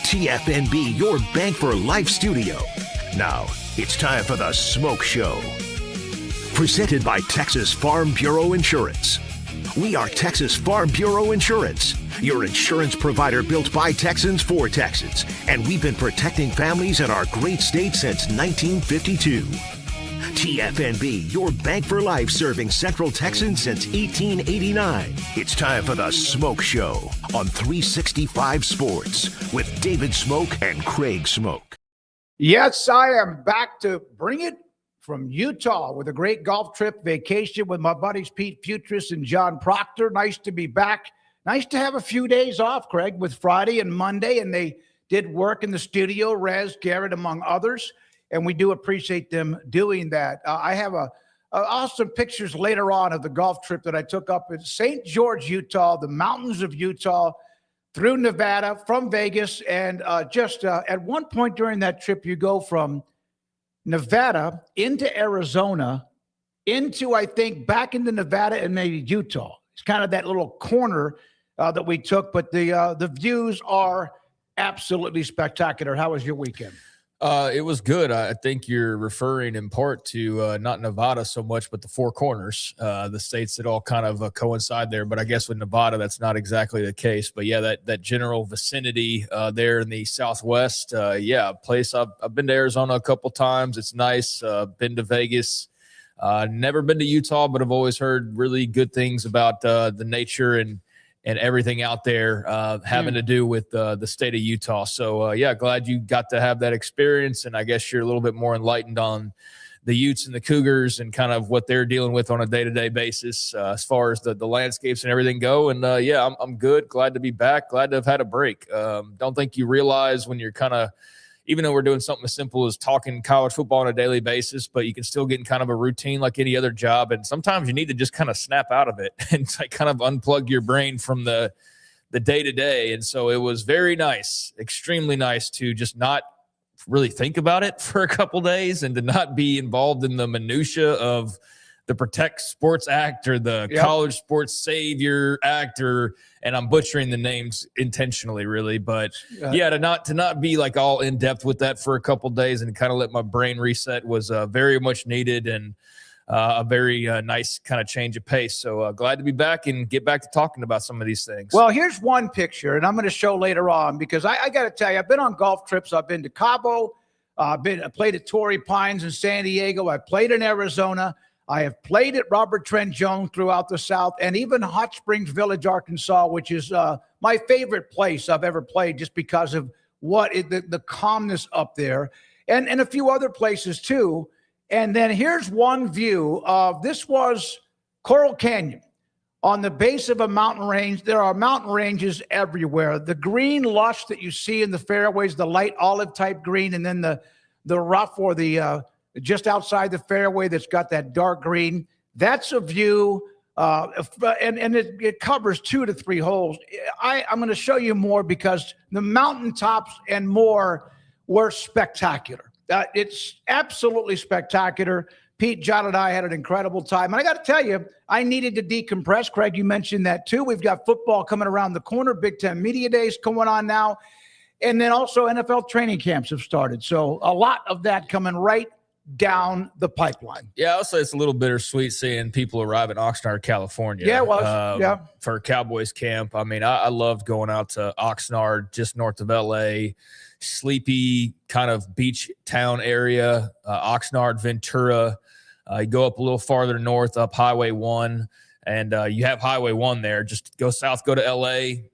TFNB, your Bank for Life studio. Now, it's time for the Smoak Show. Presented by Texas Farm Bureau Insurance. We are Texas Farm Bureau Insurance, your insurance provider built by Texans for Texans. And we've been protecting families in our great state since 1952. TFNB, your Bank for Life, serving Central Texans since 1889. It's time for the Smoak Show on 365 Sports with David Craig and Craig Smoak. Yes, I am back to bring it from Utah with a great golf trip vacation with my buddies Pete Futris and John Proctor. Nice to be back. Nice to have a few days off, Craig, with Friday and Monday, and they did work in the studio, Rez, Garrett, among others, and we do appreciate them doing that. I have awesome pictures later on of the golf trip that I took up in St. George, Utah, the mountains of Utah, through Nevada, from Vegas, and at one point during that trip, you go from Nevada into Arizona, into, I think, back into Nevada and maybe Utah. It's kind of that little corner that we took, but the views are absolutely spectacular. How was your weekend? It was good. I think you're referring in part to not Nevada so much, but the Four Corners, the states that all kind of coincide there. But I guess with Nevada, that's not exactly the case. But yeah, that general vicinity there in the Southwest, place. I've been to Arizona a couple times. It's nice. Been to Vegas. Never been to Utah, but I've always heard really good things about the nature and everything out there having to do with the state of Utah. So, glad you got to have that experience. And I guess you're a little bit more enlightened on the Utes and the Cougars and kind of what they're dealing with on a day-to-day basis as far as the landscapes and everything go. And, I'm good. Glad to be back. Glad to have had a break. Don't think you realize when you're kind of – even though we're doing something as simple as talking college football on a daily basis, but you can still get in kind of a routine like any other job. And sometimes you need to just kind of snap out of it and like kind of unplug your brain from the day-to-day. And so it was very nice, extremely nice to just not really think about it for a couple days and to not be involved in the minutia of the Protect Sports Act or the College Sports Savior Act, and I'm butchering the names intentionally, really. But to not be like all in depth with that for a couple days and kind of let my brain reset was very much needed and a very nice kind of change of pace. So glad to be back and get back to talking about some of these things. Well, here's one picture, and I'm going to show later on because I got to tell you, I've been on golf trips. I've been to Cabo. I played at Torrey Pines in San Diego. I played in Arizona. I have played at Robert Trent Jones throughout the South and even Hot Springs Village, Arkansas, which is my favorite place I've ever played just because of the calmness up there and a few other places too. And then here's one view of this was Coral Canyon on the base of a mountain range. There are mountain ranges everywhere. The green lush that you see in the fairways, the light olive type green, and then the rough or the just outside the fairway that's got that dark green. That's a view, and it covers 2 to 3 holes. I'm going to show you more because the mountaintops and more were spectacular. It's absolutely spectacular. Pete, John, and I had an incredible time. And I got to tell you, I needed to decompress. Craig, you mentioned that too. We've got football coming around the corner, Big Ten Media Days going on now. And then also NFL training camps have started. So a lot of that coming right down the pipeline. Yeah, I'll say it's a little bittersweet seeing people arrive in Oxnard, California. Yeah, it was. For Cowboys camp. I mean, I loved going out to Oxnard, just north of LA, sleepy kind of beach town area, Oxnard, Ventura. You go up a little farther north, up Highway 1, and you have Highway 1 there. Just go south, go to LA,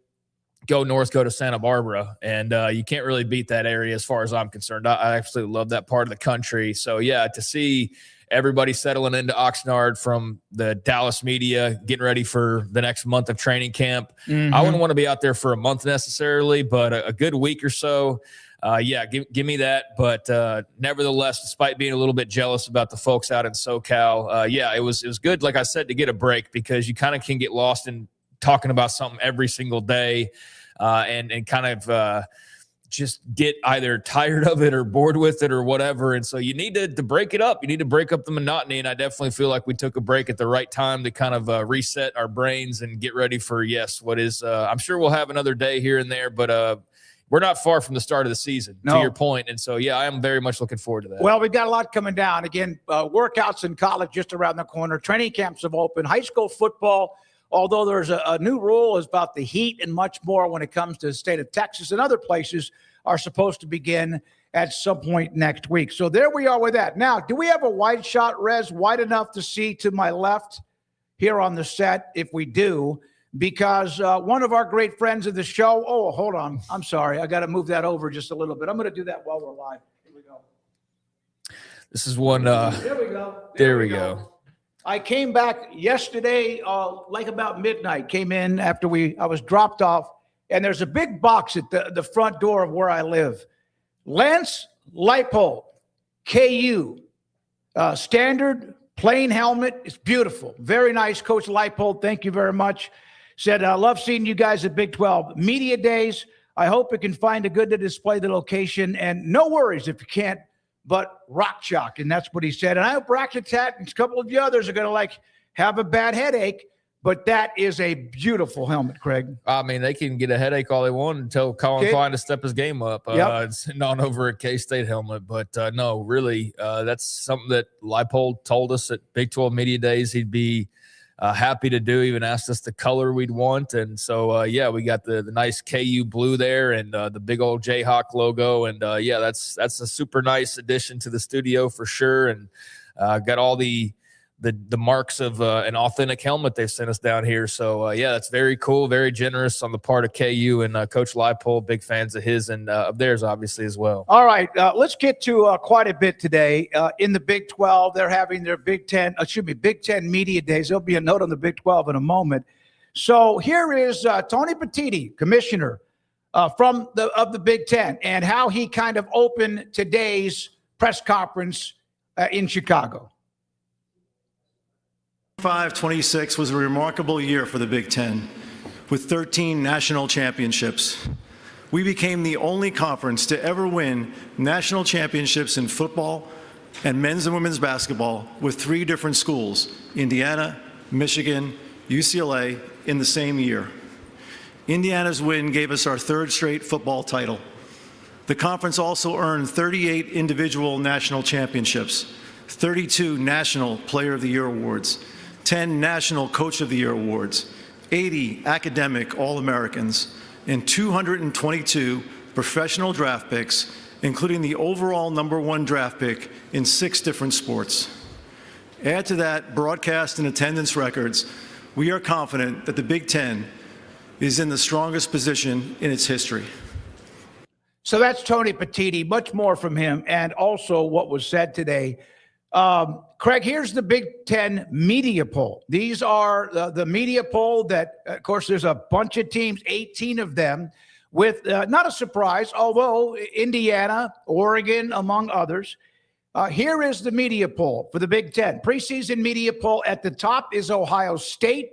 go north, go to Santa Barbara, and you can't really beat that area as far as I'm concerned. I absolutely love that part of the country. So, to see everybody settling into Oxnard from the Dallas media, getting ready for the next month of training camp. I wouldn't want to be out there for a month necessarily, but a good week or so. Give me that. But nevertheless, despite being a little bit jealous about the folks out in SoCal, it was good, like I said, to get a break because you kind of can get lost in talking about something every single day and kind of just get either tired of it or bored with it or whatever. And so you need to break it up. You need to break up the monotony. And I definitely feel like we took a break at the right time to kind of reset our brains and get ready for, what is, I'm sure we'll have another day here and there, but we're not far from the start of the season, No. to your point. And so, yeah, I am very much looking forward to that. Well, we've got a lot coming down. Again, workouts in college just around the corner. Training camps have opened. High school football, although there's a new rule is about the heat and much more when it comes to the state of Texas and other places, are supposed to begin at some point next week. So there we are with that. Now, do we have a wide shot, Rez, wide enough to see to my left here on the set? If we do, because one of our great friends of the show, oh, hold on. I'm sorry. I got to move that over just a little bit. I'm going to do that while we're live. Here we go. This is one. There we go. There we go. I came back yesterday, like about midnight, came in after I was dropped off, and there's a big box at the front door of where I live. Lance Leipold, KU, standard plain helmet. It's beautiful. Very nice. Coach Leipold, thank you very much. Said, I love seeing you guys at Big 12 Media Days. I hope you can find a good to display the location. And no worries if you can't, but rock chalk. And that's what he said. And I hope Rack-A-Tat and a couple of the others are going to have a bad headache. But that is a beautiful helmet, Craig. I mean, they can get a headache all they want until Colin Klein to step his game up. It's not over a K-State helmet. But no, really, that's something that Leipold told us at Big 12 Media Days he'd be happy to do. Even asked us the color we'd want. And so, we got the nice KU blue there and the big old Jayhawk logo. And, that's a super nice addition to the studio for sure. And got all the marks of an authentic helmet they've sent us down here. So, that's very cool, very generous on the part of KU and Coach Leipold, big fans of his and of theirs, obviously, as well. All right, let's get to quite a bit today. In the Big 12, they're having their Big 10 Media Days. There'll be a note on the Big 12 in a moment. So here is Tony Petitti, commissioner of the Big 10, and how he kind of opened today's press conference in Chicago. 25-26 was a remarkable year for the Big Ten, with 13 national championships. We became the only conference to ever win national championships in football and men's and women's basketball with 3 different schools, Indiana, Michigan, UCLA, in the same year. Indiana's win gave us our 3rd straight football title. The conference also earned 38 individual national championships, 32 National Player of the Year awards, 10 National Coach of the Year awards, 80 academic All-Americans, and 222 professional draft picks, including the overall #1 draft pick in 6 different sports. Add to that broadcast and attendance records, we are confident that the Big Ten is in the strongest position in its history. So that's Tony Petitti, much more from him, and also what was said today. Craig, here's the Big Ten media poll. These are the media poll that, of course, there's a bunch of teams, 18 of them, with not a surprise, although Indiana, Oregon, among others. Here is the media poll for the Big Ten. Preseason media poll at the top is Ohio State,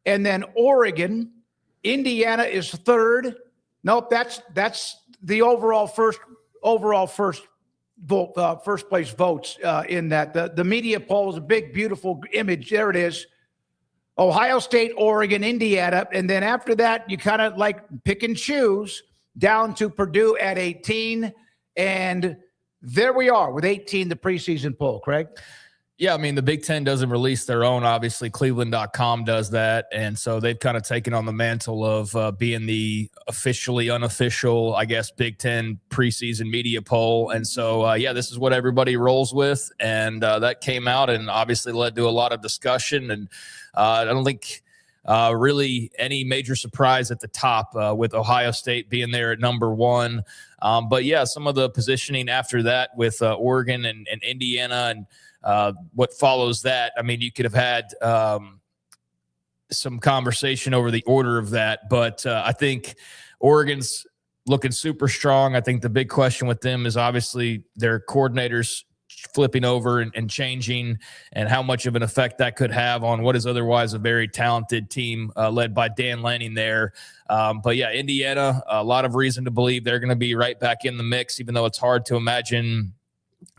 and then Oregon. Indiana is 3rd. Nope, that's the overall first vote, first place votes in that. The media poll is a big, beautiful image. There it is. Ohio State, Oregon, Indiana. And then after that, you kind of pick and choose down to Purdue at 18. And there we are with 18, the preseason poll, Craig. Yeah, I mean, the Big Ten doesn't release their own. Obviously, Cleveland.com does that. And so they've kind of taken on the mantle of being the officially unofficial, I guess, Big Ten preseason media poll. And so, this is what everybody rolls with. And that came out and obviously led to a lot of discussion. And I don't think really any major surprise at the top with Ohio State being there at #1. But, some of the positioning after that with Oregon and Indiana and what follows that. I mean, you could have had some conversation over the order of that, but I think Oregon's looking super strong. I think the big question with them is obviously their coordinators flipping over and changing, and how much of an effect that could have on what is otherwise a very talented team led by Dan Lanning there. Indiana, a lot of reason to believe they're going to be right back in the mix, even though it's hard to imagine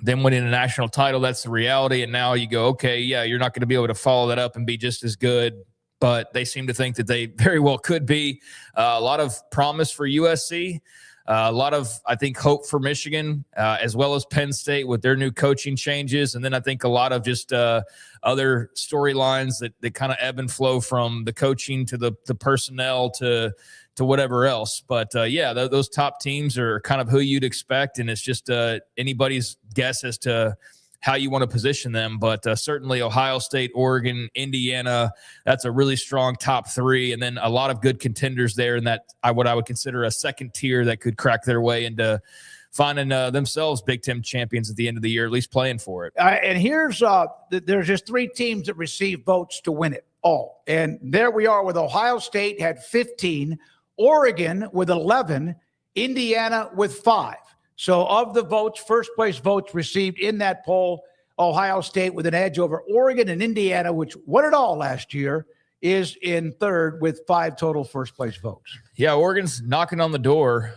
them winning a national title. That's the reality. And now you go, okay, you're not going to be able to follow that up and be just as good, but they seem to think that they very well could be. A lot of promise for USC. A lot of, I think, hope for Michigan, as well as Penn State with their new coaching changes. And then I think a lot of just other storylines that kind of ebb and flow from the coaching to the personnel to whatever else. But those top teams are kind of who you'd expect. And it's just anybody's guess as to how you want to position them. But certainly Ohio State, Oregon, Indiana, that's a really strong top three. And then a lot of good contenders there in that what I would consider a second tier that could crack their way into finding themselves Big Ten champions at the end of the year, at least playing for it. And here's there's just 3 teams that receive votes to win it all. And there we are with Ohio State had 15, Oregon with 11, Indiana with 5. So of the votes, first place votes received in that poll, Ohio State with an edge over Oregon and Indiana, which won it all last year, is in third with 5 total first place votes. Yeah, Oregon's knocking on the door.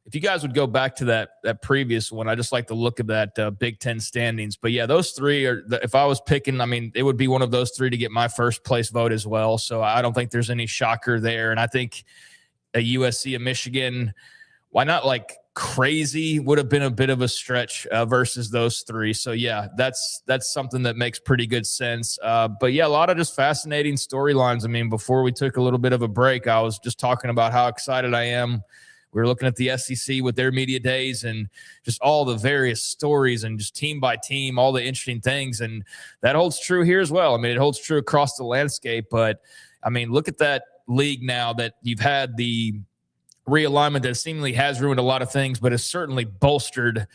If you guys would go back to that previous one, I just like the look of that Big Ten standings. But yeah, those 3 are, if I was picking, I mean, it would be one of those 3 to get my first place vote as well. So I don't think there's any shocker there. And I think a USC, a Michigan, why not like crazy would have been a bit of a stretch versus those 3. So yeah, that's something that makes pretty good sense. But yeah, a lot of just fascinating storylines. I mean, before we took a little bit of a break, I was just talking about how excited I am. We were looking at the SEC with their media days and just all the various stories and just team by team, all the interesting things. And that holds true here as well. I mean, it holds true across the landscape, but I mean, look at that league now that you've had the realignment that seemingly has ruined a lot of things, but has certainly bolstered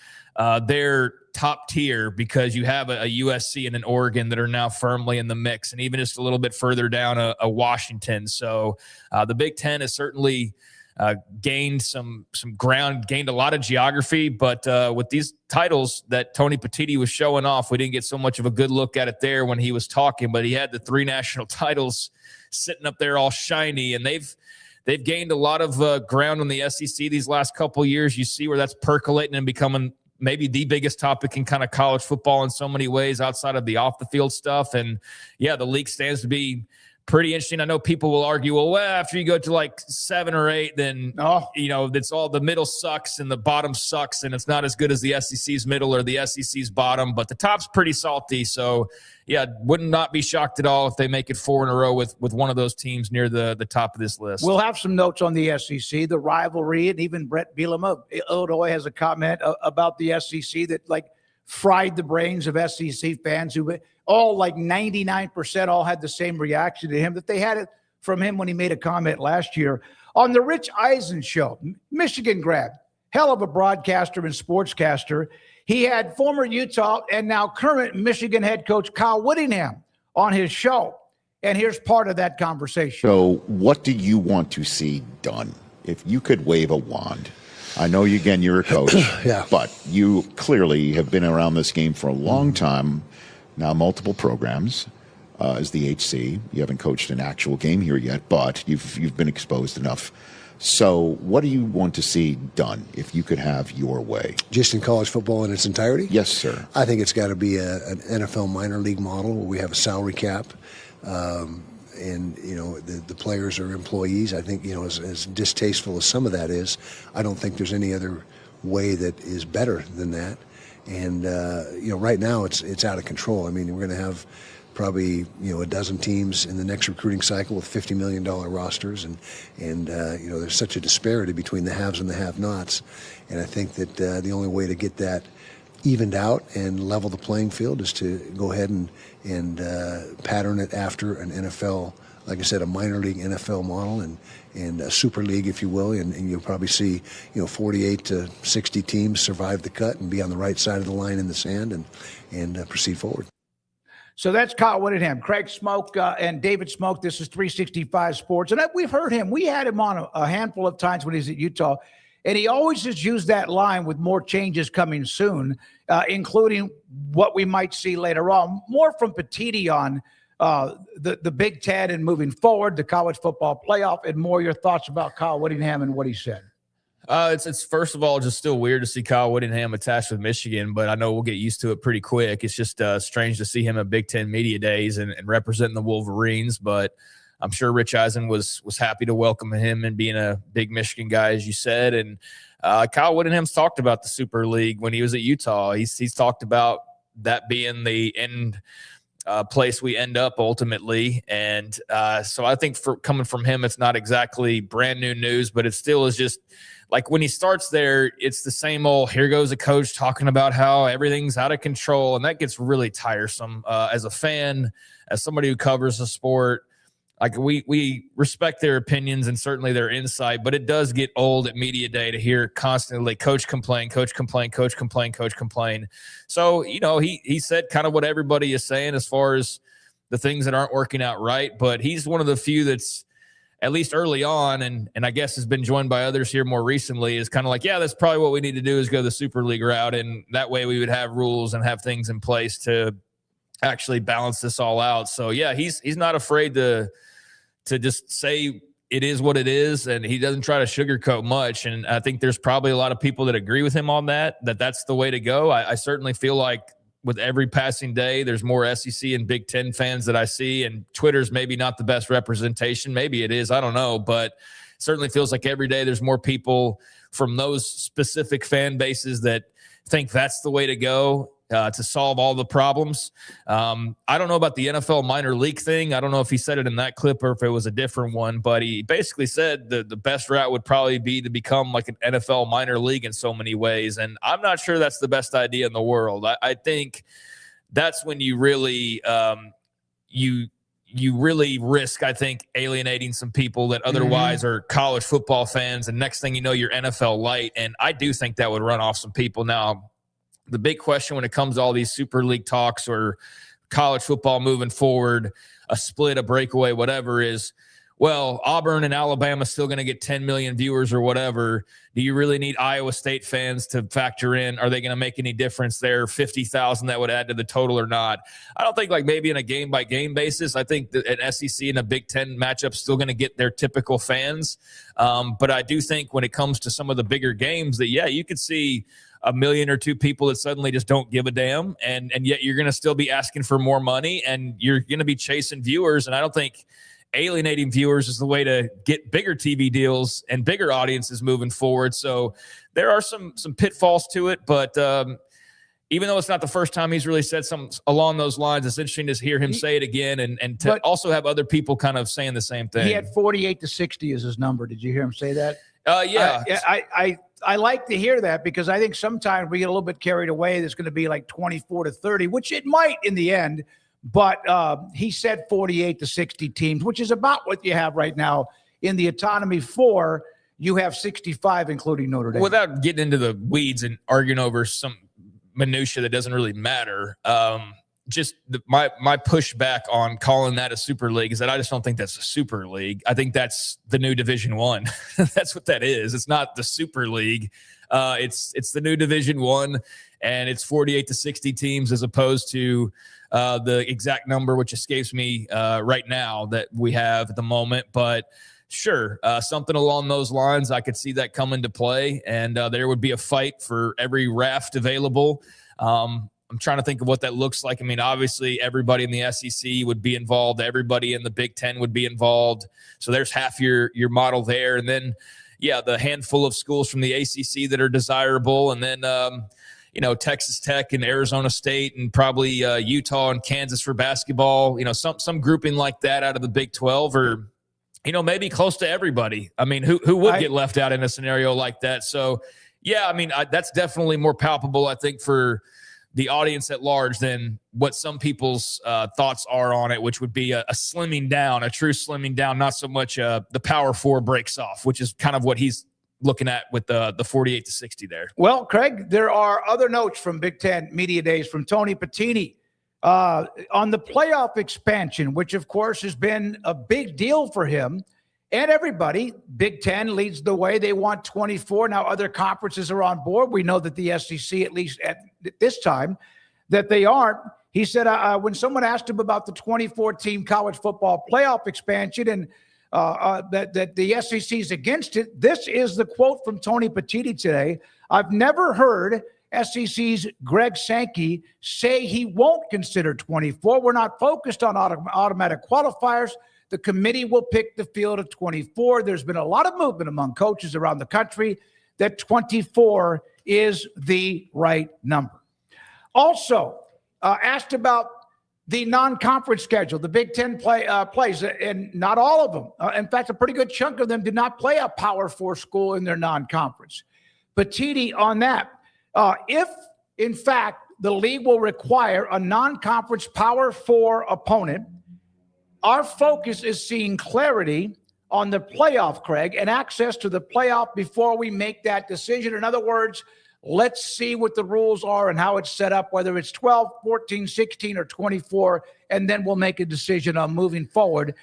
their top tier because you have a USC and an Oregon that are now firmly in the mix, and even just a little bit further down a Washington. So the Big Ten has certainly gained some ground, gained a lot of geography, but with these titles that Tony Petitti was showing off, we didn't get so much of a good look at it there when he was talking, but he had the 3 national titles sitting up there all shiny, and they've gained a lot of ground on the SEC these last couple of years. You see where that's percolating and becoming maybe the biggest topic in kind of college football in so many ways outside of the off the field stuff. And yeah, the league stands to be pretty interesting. I know people will argue, well, after you go to like 7 or 8, then, it's all the middle sucks and the bottom sucks. And it's not as good as the SEC's middle or the SEC's bottom, but the top's pretty salty. So yeah, would not be shocked at all if they make it 4 in a row with one of those teams near the top of this list. We'll have some notes on the SEC, the rivalry, and even Brett Bielema of Illinois has a comment about the SEC that like fried the brains of SEC fans who all like 99% all had the same reaction to him that they had it from him when he made a comment last year on the Rich Eisen show. Michigan grad, hell of a broadcaster and sportscaster. He had former Utah and now current Michigan head coach Kyle Whittingham on his show. And here's part of that conversation. So what do you want to see done? If you could wave a wand. I know, you're a coach, yeah, but you clearly have been around this game for a long time, now multiple programs as the HC. You haven't coached an actual game here yet, but you've been exposed enough. So what do you want to see done if you could have your way? Just in college football in its entirety? Yes, sir. I think it's got to be an NFL minor league model where we have a salary cap. And, the players are employees. I think, as distasteful as some of that is, I don't think there's any other way that is better than that. And, right now it's out of control. I mean, we're going to have probably, a dozen teams in the next recruiting cycle with $50 million rosters. And there's such a disparity between the haves and the have-nots. And I think that the only way to get that evened out and level the playing field is to go ahead and pattern it after an NFL, like I said, a minor league NFL model and a super league, if you will, and you'll probably see 48 to 60 teams survive the cut and be on the right side of the line in the sand and proceed forward. So that's Kyle Whittingham, Craig Smoak, and David Craig. This is 365 Sports. And we've heard him. We had him on a handful of times when he's at Utah. And he always just used that line with more changes coming soon, including what we might see later on. More from Petitti on the Big Ten and moving forward, the college football playoff, and more your thoughts about Kyle Whittingham and what he said. It's first of all just still weird to see Kyle Whittingham attached with Michigan, but I know we'll get used to it pretty quick. It's just strange to see him at Big Ten media days and representing the Wolverines. But I'm sure Rich Eisen was happy to welcome him and being a big Michigan guy, as you said. And Kyle Whittingham's talked about the Super League when he was at Utah. He's talked about that being the end place we end up ultimately. And so I think for coming from him, it's not exactly brand new news, but it still is just like when he starts there, it's the same old, here goes a coach talking about how everything's out of control. And that gets really tiresome as a fan, as somebody who covers the sport. Like we respect their opinions and certainly their insight, but it does get old at media day to hear constantly coach complain, coach complain, coach complain, coach complain. So, he said kind of what everybody is saying as far as the things that aren't working out right, but he's one of the few that's at least early on, and I guess has been joined by others here more recently, is kind of like, yeah, that's probably what we need to do is go the Super League route. And that way we would have rules and have things in place to actually balance this all out. So yeah, he's not afraid to just say it is what it is, and he doesn't try to sugarcoat much. And I think there's probably a lot of people that agree with him on that's the way to go. I certainly feel like with every passing day, there's more SEC and Big Ten fans that I see, and Twitter's maybe not the best representation. Maybe it is. I don't know. But it certainly feels like every day there's more people from those specific fan bases that think that's the way to go to solve all the problems. I don't know about the NFL minor league thing. I don't know if he said it in that clip or if it was a different one, but he basically said the best route would probably be to become like an NFL minor league in so many ways. And I'm not sure that's the best idea in the world. I think that's when you really, you really risk, I think, alienating some people that otherwise are college football fans. And next thing you know, you're NFL light. And I do think that would run off some people. Now, the big question when it comes to all these Super League talks or college football moving forward, a split, a breakaway, whatever, is, well, Auburn and Alabama still going to get 10 million viewers or whatever. Do you really need Iowa State fans to factor in? Are they going to make any difference there? 50,000 that would add to the total or not? I don't think like maybe in a game-by-game basis. I think that an SEC and a Big Ten matchup still going to get their typical fans. But I do think when it comes to some of the bigger games that, yeah, you could see a million or two people that suddenly just don't give a damn. And yet you're going to still be asking for more money and you're going to be chasing viewers. And I don't think alienating viewers is the way to get bigger TV deals and bigger audiences moving forward. So there are some pitfalls to it, but even though it's not the first time he's really said something along those lines, it's interesting to hear him say it again and to also have other people kind of saying the same thing. He had 48-60 as his number. Did you hear him say that? Yeah. I like to hear that because I think sometimes we get a little bit carried away. There's going to be like 24-30, which it might in the end. But he said 48-60 teams, which is about what you have right now in the Autonomy 4. You have 65, including Notre Dame. Without getting into the weeds and arguing over some minutia that doesn't really matter, my pushback on calling that a Super League is that I just don't think that's a Super League. I think that's the new Division I. That's what that is. It's not the Super League. It's the new Division I, and it's 48-60 teams as opposed to the exact number, which escapes me right now that we have at the moment. But sure, something along those lines, I could see that come into play, and there would be a fight for every raft available. I'm trying to think of what that looks like. I mean, obviously, everybody in the SEC would be involved. Everybody in the Big Ten would be involved. So there's half your model there. And then, yeah, the handful of schools from the ACC that are desirable. And then, Texas Tech and Arizona State and probably Utah and Kansas for basketball. Some grouping like that out of the Big 12 or, maybe close to everybody. I mean, who would get left out in a scenario like that? So, yeah, I mean, that's definitely more palpable, I think, for the audience at large than what some people's thoughts are on it, which would be a slimming down, a true slimming down, not so much the Power 4 breaks off, which is kind of what he's looking at with the 48-60 there. Well, Craig, there are other notes from Big Ten Media Days from Tony Patini on the playoff expansion, which, of course, has been a big deal for him and everybody. Big Ten leads the way. They want 24. Now other conferences are on board. We know that the SEC, at least at this time, that they aren't. He said when someone asked him about the 24-team college football playoff expansion and that the SEC is against it, this is the quote from Tony Patini today. I've never heard SEC's Greg Sankey say he won't consider 24. We're not focused on automatic qualifiers. The committee will pick the field of 24. There's been a lot of movement among coaches around the country that 24 is the right number. Also, asked about the non-conference schedule. The Big Ten plays, and not all of them. In fact, a pretty good chunk of them did not play a Power 4 school in their non-conference. Petiti on that. If, in fact, the league will require a non-conference Power 4 opponent, our focus is seeing clarity on the playoff, Craig, and access to the playoff before we make that decision. In other words, let's see what the rules are and how it's set up, whether it's 12, 14, 16, or 24, and then we'll make a decision on moving forward,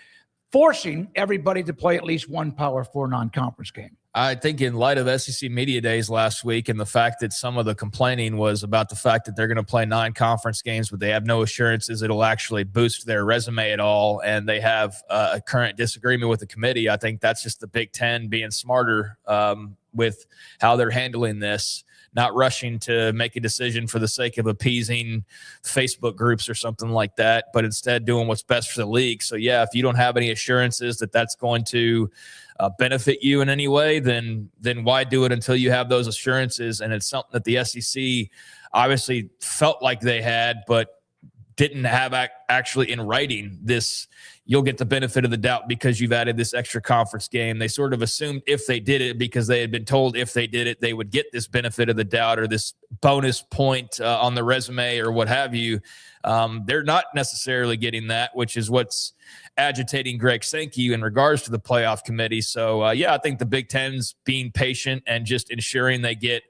forcing everybody to play at least one Power 4 non-conference game. I think in light of SEC Media Days last week and the fact that some of the complaining was about the fact that they're going to play non-conference games, but they have no assurances it'll actually boost their resume at all, and they have a current disagreement with the committee, I think that's just the Big Ten being smarter with how they're handling this, not rushing to make a decision for the sake of appeasing Facebook groups or something like that, but instead doing what's best for the league. So, yeah, if you don't have any assurances that that's going to benefit you in any way, then why do it until you have those assurances? And it's something that the SEC obviously felt like they had, but didn't have actually in writing this. You'll get the benefit of the doubt because you've added this extra conference game. They sort of assumed if they did it, because they had been told if they did it, they would get this benefit of the doubt or this bonus point on the resume or what have you. They're not necessarily getting that, which is what's agitating Greg Sankey in regards to the playoff committee. So, I think the Big Ten's being patient and just ensuring they get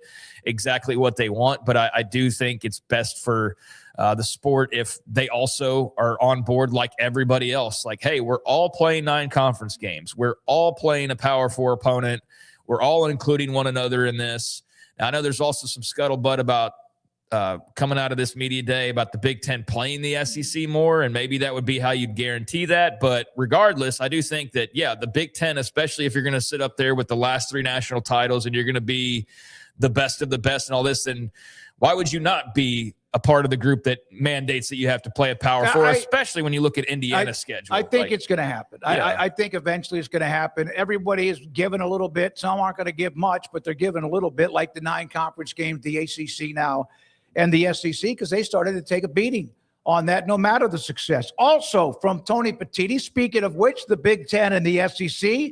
exactly what they want. But I do think it's best for the sport if they also are on board like everybody else. Like, hey, we're all playing 9 conference games. We're all playing a Power 4 opponent. We're all including one another in this. Now, I know there's also some scuttlebutt about coming out of this media day about the Big Ten playing the SEC more, and maybe that would be how you'd guarantee that. But regardless, I do think that, the Big Ten, especially if you're going to sit up there with the last 3 national titles and you're going to be the best of the best and all this, then why would you not be a part of the group that mandates that you have to play a Power 4, especially when you look at Indiana's schedule? I think it's going to happen. Yeah. I think eventually it's going to happen. Everybody is giving a little bit. Some aren't going to give much, but they're giving a little bit, like the 9 conference games, the ACC now, and the SEC, because they started to take a beating on that no matter the success. Also from Tony Petiti, speaking of which, the Big Ten and the SEC,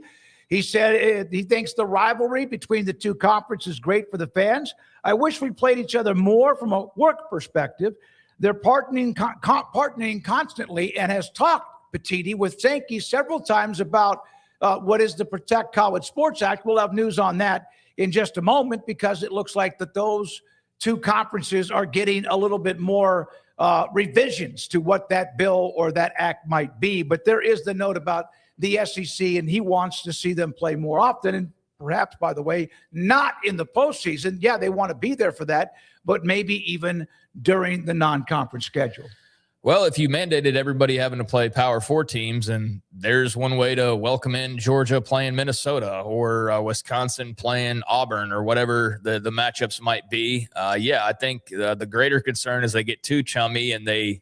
he said he thinks the rivalry between the 2 conferences is great for the fans. I wish we played each other more from a work perspective. They're partnering constantly, and has talked, Petiti, with Sankey several times about what is the Protect College Sports Act. We'll have news on that in just a moment, because it looks like that those 2 conferences are getting a little bit more revisions to what that bill or that act might be. But there is the note about the SEC, and he wants to see them play more often, and perhaps, by the way, not in the postseason. Yeah, they want to be there for that, but maybe even during the non-conference schedule. Well, if you mandated everybody having to play Power 4 teams, and there's one way to welcome in Georgia playing Minnesota, or Wisconsin playing Auburn, or whatever the matchups might be. I think the greater concern is they get too chummy and they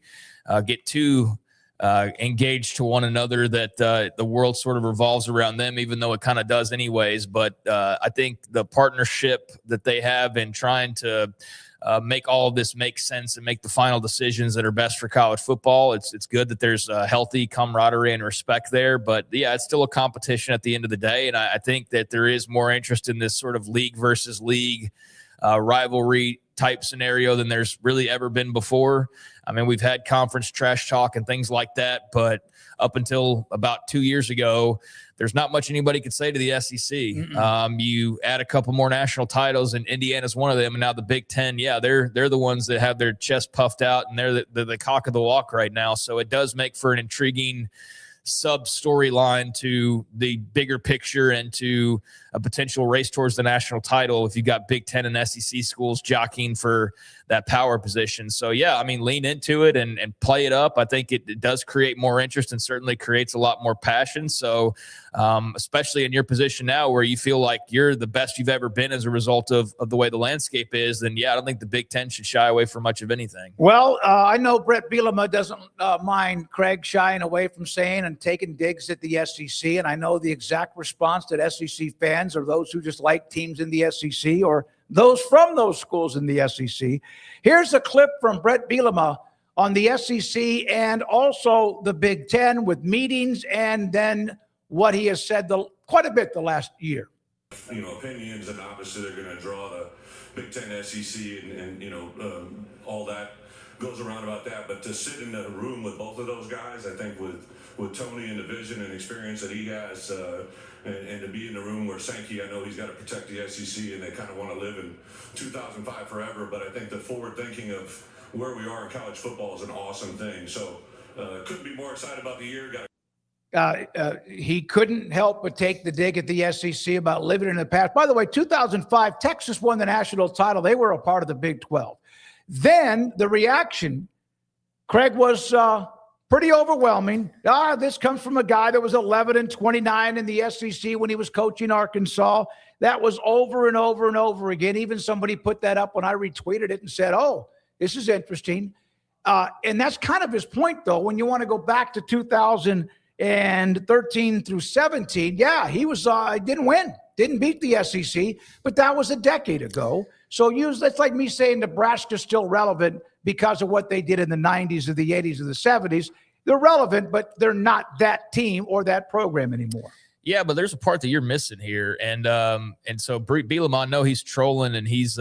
get too engaged to one another, that the world sort of revolves around them, even though it kind of does anyways. But I think the partnership that they have in trying to make all of this make sense and make the final decisions that are best for college football, it's good that there's a healthy camaraderie and respect there. But it's still a competition at the end of the day. And I think that there is more interest in this sort of league versus league rivalry type scenario than there's really ever been before. I mean, we've had conference trash talk and things like that, but up until about 2 years ago, there's not much anybody could say to the SEC. You add a couple more national titles, and Indiana's one of them, and now the Big Ten, they're the ones that have their chest puffed out, and they're the cock of the walk right now. So it does make for an intriguing sub-storyline to the bigger picture and to a potential race towards the national title if you've got Big Ten and SEC schools jockeying for that power position. So, yeah, I mean, lean into it and play it up. I think it does create more interest and certainly creates a lot more passion. So, especially in your position now where you feel like you're the best you've ever been as a result of the way the landscape is, then, yeah, I don't think the Big Ten should shy away from much of anything. Well, I know Brett Bielema doesn't mind Craig shying away from saying and taking digs at the SEC, and I know the exact response that SEC fans or those who just like teams in the SEC or those from those schools in the SEC. Here's a clip from Brett Bielema on the SEC and also the Big Ten with meetings and then what he has said quite a bit the last year. Opinions, and obviously they're going to draw the Big Ten, SEC, and all that goes around about that. But to sit in a room with both of those guys, I think with Tony and the vision and experience that he has, and to be in the room where Sankey, I know he's got to protect the SEC, and they kind of want to live in 2005 forever. But I think the forward thinking of where we are in college football is an awesome thing. So couldn't be more excited about the year. He couldn't help but take the dig at the SEC about living in the past. By the way, 2005, Texas won the national title. They were a part of the Big 12. Then the reaction, Craig, was pretty overwhelming. This comes from a guy that was 11-29 in the SEC when he was coaching Arkansas. That was over and over and over again. Even somebody put that up when I retweeted it and said, oh, this is interesting. And that's kind of his point, though, when you want to go back to 2013 through 17. Yeah, he was didn't win, didn't beat the SEC, but that was a decade ago. So that's like me saying Nebraska's still relevant because of what they did in the 90s or the 80s or the 70s. They're relevant, but they're not that team or that program anymore. Yeah, but there's a part that you're missing here. And so Bielema, I know he's trolling and he's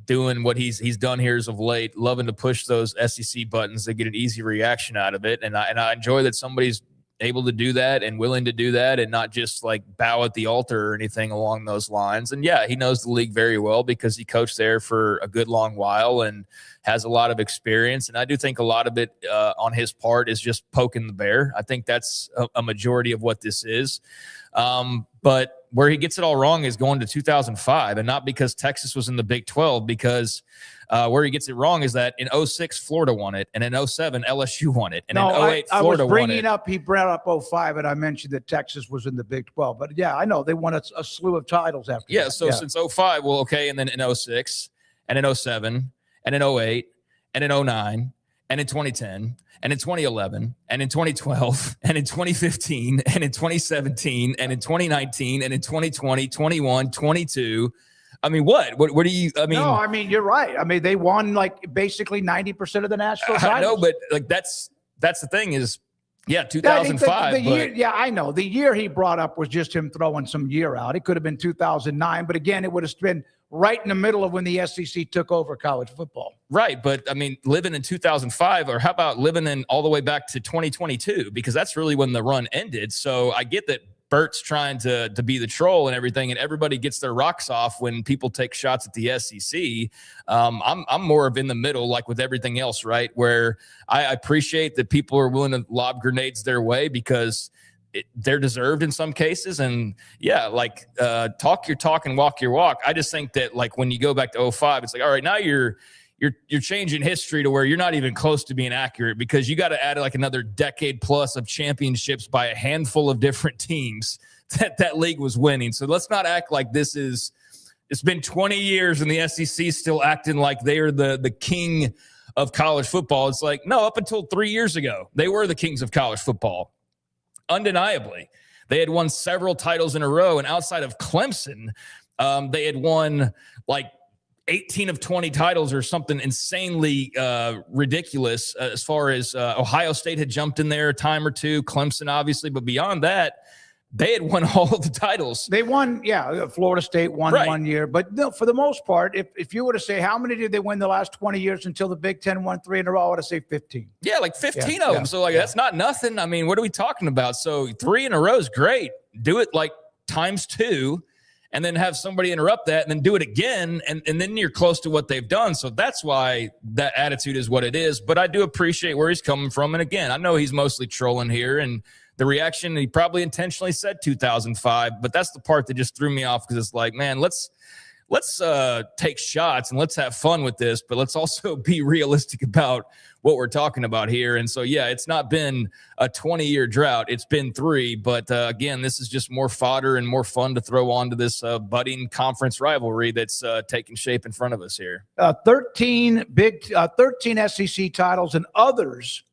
doing what he's done here as of late, loving to push those SEC buttons to get an easy reaction out of it. And I enjoy that somebody's able to do that and willing to do that and not just like bow at the altar or anything along those lines. And yeah, he knows the league very well because he coached there for a good long while and has a lot of experience. And I do think a lot of it on his part is just poking the bear. I think that's a majority of what this is. But where he gets it all wrong is going to 2005, and not because Texas was in the Big 12, because where he gets it wrong is that in 06, Florida won it, and in 07, LSU won it, and in 08, Florida won it. I was bringing up, he brought up 05, and I mentioned that Texas was in the Big 12. But, yeah, I know they won a slew of titles after that. So since 05, well, okay, and then in 06, and in 07, and in 08, and in 09, and in 2010, and in 2011, and in 2012, and in 2015, and in 2017, and in 2019, and in 2020, 21, 22. I mean, what do you, I mean? No, I mean, you're right. I mean, they won like basically 90% of the national titles. I know, but like that's the thing is, yeah, 2005. The year, yeah, I know. The year he brought up was just him throwing some year out. It could have been 2009, but again, it would have been right in the middle of when the SEC took over college football. Right, but I mean, living in 2005, or how about living in all the way back to 2022? Because that's really when the run ended. So I get that Bert's trying to be the troll and everything, and everybody gets their rocks off when people take shots at the SEC. I'm more of in the middle, like with everything else, right? Where I appreciate that people are willing to lob grenades their way because they're deserved in some cases. And yeah, like talk your talk and walk your walk. I just think that like when you go back to 05, it's like, all right, now you're changing history to where you're not even close to being accurate because you got to add like another decade plus of championships by a handful of different teams that league was winning. So let's not act like it's been 20 years and the SEC still acting like they are the king of college football. It's like, no, up until 3 years ago, they were the kings of college football. Undeniably, they had won several titles in a row, and outside of Clemson, they had won like 18 of 20 titles or something insanely ridiculous as far as Ohio State had jumped in there a time or two, Clemson obviously, but beyond that, they had won all of the titles. They won, yeah, Florida State won 1 year. But no, for the most part, if you were to say how many did they win the last 20 years until the Big Ten won 3 in a row, I would say 15. Yeah, like 15 of them. So like that's not nothing. I mean, what are we talking about? So 3 in a row is great. Do it like times 2 and then have somebody interrupt that and then do it again. And then you're close to what they've done. So that's why that attitude is what it is. But I do appreciate where he's coming from. And again, I know he's mostly trolling here, and the reaction, he probably intentionally said 2005, but that's the part that just threw me off because it's like, man, let's let's take shots and let's have fun with this, but let's also be realistic about what we're talking about here. And so, yeah, it's not been a 20-year drought. It's been 3. But, again, this is just more fodder and more fun to throw onto this budding conference rivalry that's taking shape in front of us here. 13 SEC titles, and others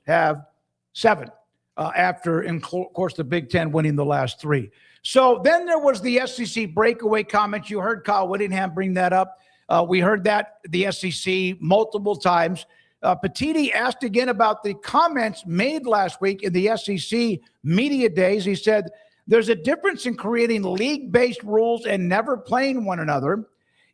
have 7 after, of course, the Big Ten winning the last 3. So then there was the SEC breakaway comment. You heard Kyle Whittingham bring that up. We heard that the SEC multiple times. Petiti asked again about the comments made last week in the SEC media days. He said, there's a difference in creating league-based rules and never playing one another.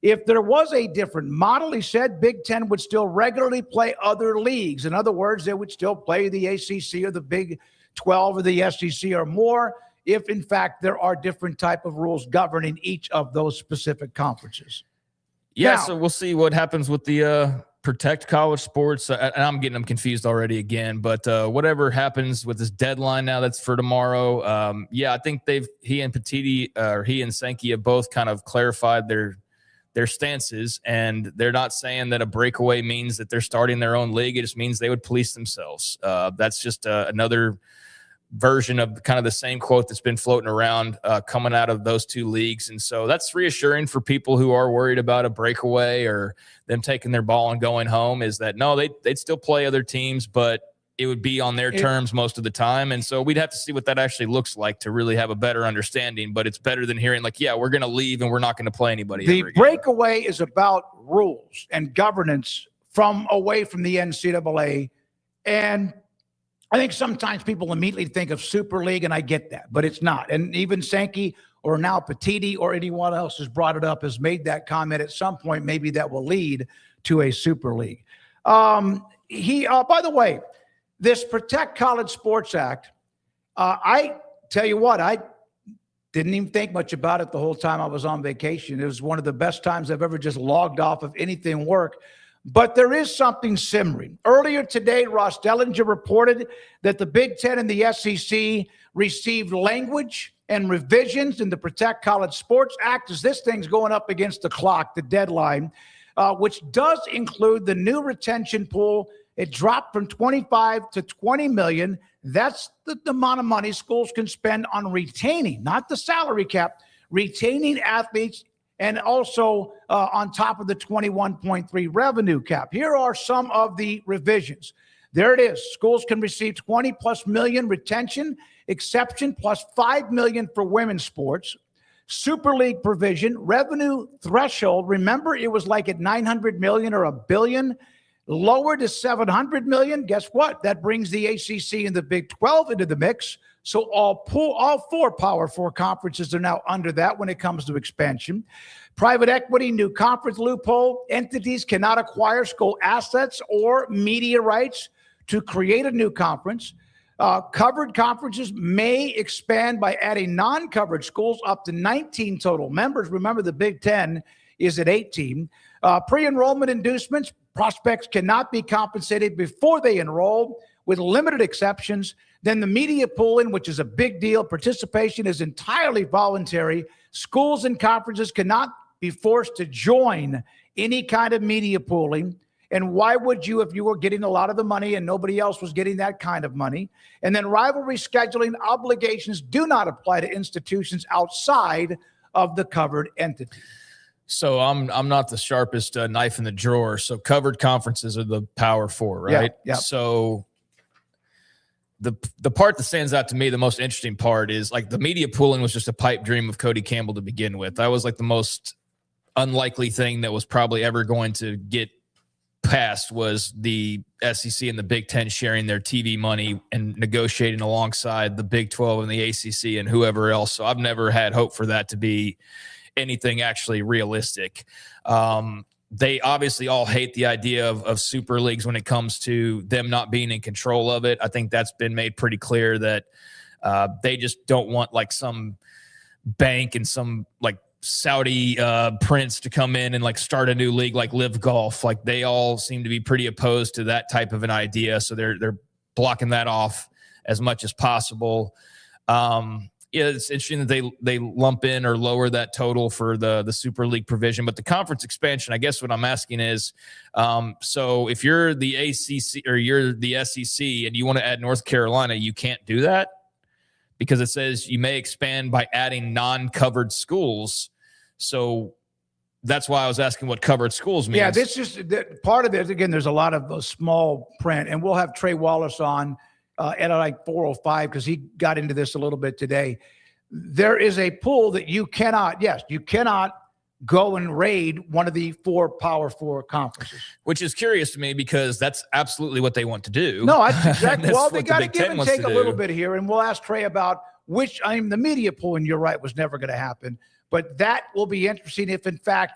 If there was a different model, he said, Big Ten would still regularly play other leagues. In other words, they would still play the ACC or the Big 12 or the SEC or more, if in fact there are different type of rules governing each of those specific conferences. Yeah, Now, so we'll see what happens with the protect college sports. And I'm getting them confused already again, but whatever happens with this deadline now, that's for tomorrow. I think he and Sankey have both kind of clarified their stances, and they're not saying that a breakaway means that they're starting their own league. It just means they would police themselves. That's just another version of kind of the same quote that's been floating around coming out of those 2 leagues. And so that's reassuring for people who are worried about a breakaway or them taking their ball and going home, is that no, they'd still play other teams, but it would be on their terms most of the time. And so we'd have to see what that actually looks like to really have a better understanding. But it's better than hearing like, yeah, we're going to leave and we're not going to play anybody. The breakaway is about rules and governance away from the NCAA. And I think sometimes people immediately think of Super League, and I get that, but it's not. And even Sankey or now Petiti or anyone else has brought it up, has made that comment at some point. Maybe that will lead to a Super League. By the way, this Protect College Sports Act, I tell you what, I didn't even think much about it the whole time I was on vacation. It was one of the best times I've ever just logged off of anything work. But there is something simmering. Earlier today, Ross Dellinger reported that the Big Ten and the SEC received language and revisions in the Protect College Sports Act as this thing's going up against the clock, the deadline, which does include the new retention pool. It dropped from 25 to 20 million. That's the amount of money schools can spend on retaining, not the salary cap, retaining athletes, and also on top of the 21.3 revenue cap. Here are some of the revisions. There it is. Schools can receive 20 plus million retention exception plus 5 million for women's sports. Super League provision, revenue threshold. Remember, it was like at 900 million or $1 billion, lowered to 700 million. Guess what? That brings the ACC and the Big 12 into the mix. So all 4 Power 4 conferences are now under that when it comes to expansion. Private equity, new conference loophole. Entities cannot acquire school assets or media rights to create a new conference. Covered conferences may expand by adding non-covered schools up to 19 total members. Remember, the Big Ten is at 18. Pre-enrollment inducements. Prospects cannot be compensated before they enroll, with limited exceptions. Then the media pooling, which is a big deal. Participation is entirely voluntary. Schools and conferences cannot be forced to join any kind of media pooling. And why would you if you were getting a lot of the money and nobody else was getting that kind of money? And then rivalry scheduling obligations do not apply to institutions outside of the covered entity. So I'm not the sharpest knife in the drawer. So covered conferences are the Power 4, right? Yeah. So the part that stands out to me, the most interesting part, is like the media pooling was just a pipe dream of Cody Campbell to begin with. That was like the most unlikely thing that was probably ever going to get passed, was the SEC and the Big Ten sharing their TV money and negotiating alongside the Big 12 and the ACC and whoever else. So I've never had hope for that to be anything actually realistic. They obviously all hate the idea of super leagues when it comes to them not being in control of it. I think that's been made pretty clear that they just don't want like some bank and some like Saudi prince to come in and like start a new league like Live Golf. Like they all seem to be pretty opposed to that type of an idea. So they're blocking that off as much as possible. Yeah, it's interesting that they lump in or lower that total for the Super League provision, but the conference expansion, I guess what I'm asking is, so if you're the ACC or you're the SEC and you want to add North Carolina, you can't do that because it says you may expand by adding non-covered schools. So that's why I was asking what covered schools means. Yeah, this is part of it. Again, there's a lot of small print, and we'll have Trey Wallace on at like 4:05 because he got into this a little bit today. There is a pool that you cannot go and raid one of the 4 Power 4 conferences. Which is curious to me because that's absolutely what they want to do. No, that's exactly. That's well, they what got to Big give Ten and wants take to a little do. bit here, and we'll ask Trey about which. I mean, the media pool, and you're right, was never going to happen. But that will be interesting if, in fact,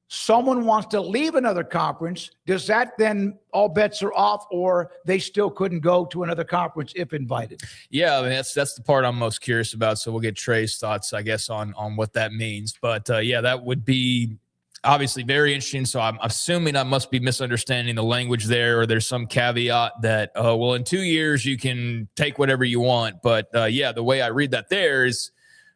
someone wants to leave another conference. Does that then all bets are off, or they still couldn't go to another conference if invited? Yeah, I mean, that's the part I'm most curious about. So we'll get Trey's thoughts, I guess, on what that means. But yeah, that would be obviously very interesting. So I'm assuming I must be misunderstanding the language there, or there's some caveat that, well, in 2 years you can take whatever you want. But yeah, the way I read that there is,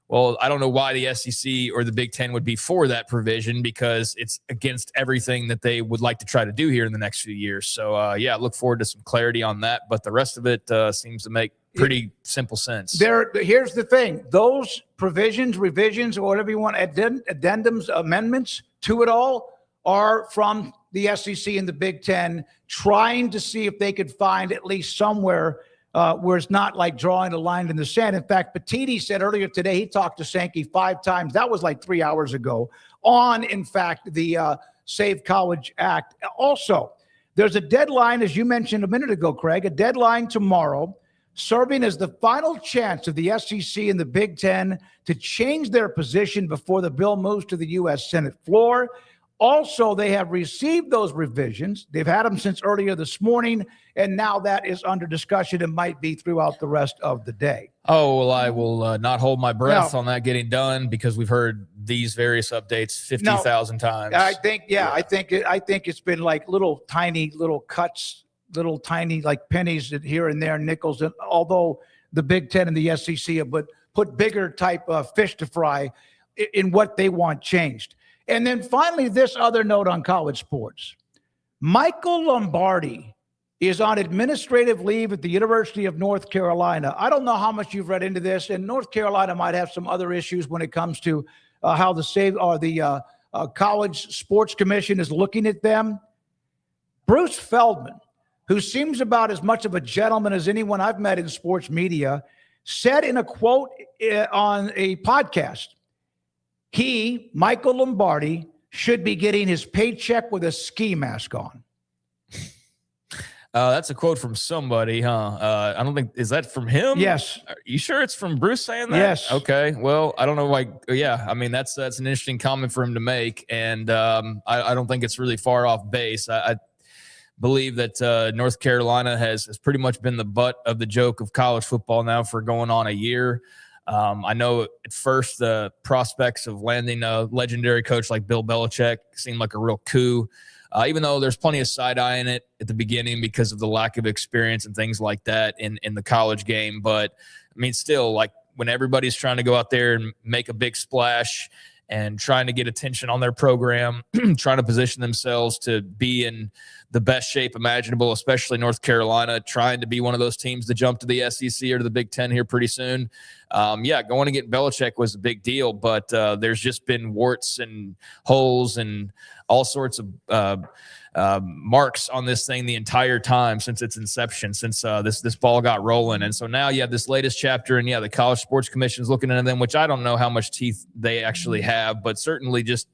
well, I don't know why the SEC or the Big Ten would be for that provision because it's against everything that they would like to try to do here in the next few years. So, yeah, I look forward to some clarity on that. But the rest of it seems to make pretty simple sense. Here's the thing. Those provisions, revisions, or whatever you want, addendums, amendments to it all are from the SEC and the Big Ten trying to see if they could find at least somewhere where it's not like drawing a line in the sand. In fact, Petiti said earlier today he talked to Sankey 5 times. That was like 3 hours ago on, in fact, the Save College Act. Also, there's a deadline, as you mentioned a minute ago, Craig, a deadline tomorrow, serving as the final chance of the SEC and the Big Ten to change their position before the bill moves to the U.S. Senate floor. Also, they have received those revisions. They've had them since earlier this morning, and now that is under discussion and might be throughout the rest of the day. Oh, well, I will not hold my breath on that getting done because we've heard these various updates 50,000 times. I think it's been like little tiny cuts, little tiny like pennies here and there, nickels. And although the Big Ten and the SEC have put bigger type of fish to fry in what they want changed. And then finally, this other note on college sports. Michael Lombardi is on administrative leave at the University of North Carolina. I don't know how much you've read into this, and North Carolina might have some other issues when it comes to how the College Sports Commission is looking at them. Bruce Feldman, who seems about as much of a gentleman as anyone I've met in sports media, said in a quote on a podcast, Michael Lombardi, should be getting his paycheck with a ski mask on. That's a quote from somebody, huh? I don't think, is that from him? Yes. Are you sure it's from Bruce saying that? Yes. Okay. Well, I don't know. Yeah. I mean, that's an interesting comment for him to make. And I don't think it's really far off base. I believe that North Carolina has pretty much been the butt of the joke of college football now for going on a year. I know at first the prospects of landing a legendary coach like Bill Belichick seemed like a real coup, even though there's plenty of side-eye in it at the beginning because of the lack of experience and things like that in the college game. But, I mean, still, like when everybody's trying to go out there and make a big splash and trying to get attention on their program, trying to position themselves to be in the best shape imaginable, especially North Carolina, trying to be one of those teams to jump to the SEC or to the Big Ten here pretty soon. Yeah, going to get Belichick was a big deal, but there's just been warts and holes and all sorts of marks on this thing the entire time since its inception, since this ball got rolling. And so now you have this latest chapter, and yeah, the College Sports Commission is looking into them, which I don't know how much teeth they actually have, but certainly just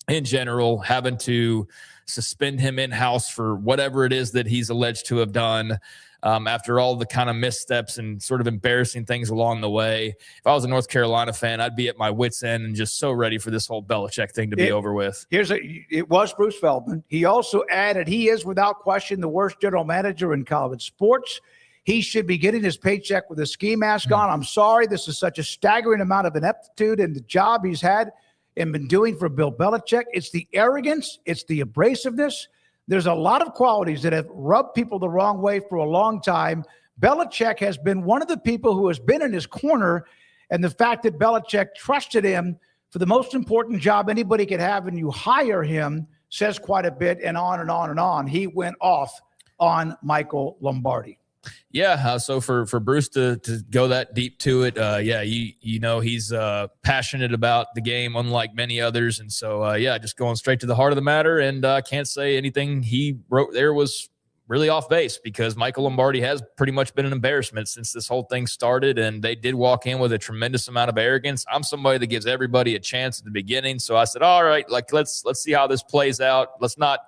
in general, having to suspend him in-house for whatever it is that he's alleged to have done after all the kind of missteps and sort of embarrassing things along the way. If I was a North Carolina fan, I'd be at my wits' end and just so ready for this whole Belichick thing to be over with. It was Bruce Feldman. He also added he is without question the worst general manager in college sports. He should be getting his paycheck with a ski mask on. I'm sorry. This is such a staggering amount of ineptitude in the job he's had and been doing for Bill Belichick. It's the arrogance. It's the abrasiveness. There's a lot of qualities that have rubbed people the wrong way for a long time. Belichick has been one of the people who has been in his corner And the fact that Belichick trusted him for the most important job anybody could have, and you hire him, says quite a bit, and on and on and on. He went off on Michael Lombardi. Yeah, so for Bruce to go that deep to it, you know he's passionate about the game, unlike many others, and so just going straight to the heart of the matter, and can't say anything he wrote there was really off base, because Michael Lombardi has pretty much been an embarrassment since this whole thing started, and they did walk in with a tremendous amount of arrogance. I'm somebody that gives everybody a chance at the beginning, so I said, all right, like let's see how this plays out. Let's not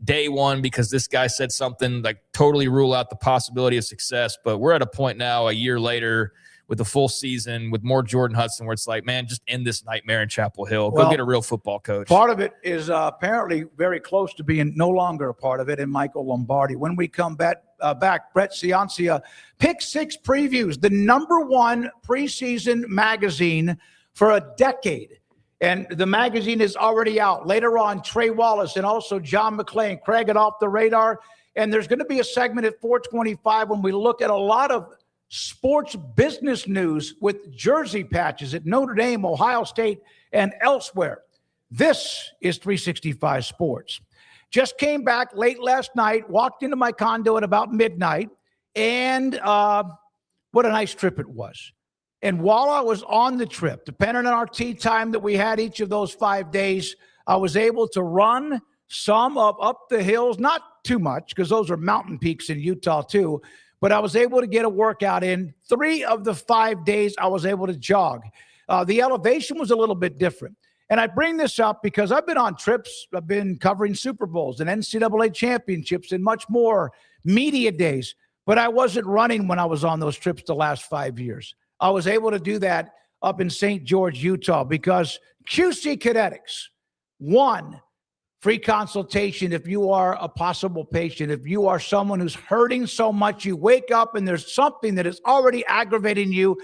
day one, because this guy said something, like totally rule out the possibility of success. But we're at a point now, a year later, with the full season, with more Jordan Hudson, where it's like, man, just end this nightmare in Chapel Hill. Go get a real football coach. Part of it is apparently very close to being no longer a part of it in Michael Lombardi. When we come back, Brett Ciancia, Pick Six Previews, the #1 preseason magazine for a decade. And the magazine is already out. Later on, Trey Wallace and also John McClain, Craig it Off the Radar. And there's going to be a segment at 425 when we look at a lot of sports business news with jersey patches at Notre Dame, Ohio State, and elsewhere. This is 365 Sports. Just came back late last night, walked into my condo at about midnight, and what a nice trip it was. And while I was on the trip, depending on our tee time that we had each of those 5 days, I was able to run some up the hills, not too much, because those are mountain peaks in Utah too, but I was able to get a workout in. 3 of the 5 days I was able to jog. The elevation was a little bit different. And I bring this up because I've been on trips. I've been covering Super Bowls and NCAA championships and much more, media days, but I wasn't running when I was on those trips the last 5 years. I was able to do that up in St. George, Utah, because QC Kinetics, 1, free consultation if you are a possible patient. If you are someone who's hurting so much, you wake up and there's something that is already aggravating you,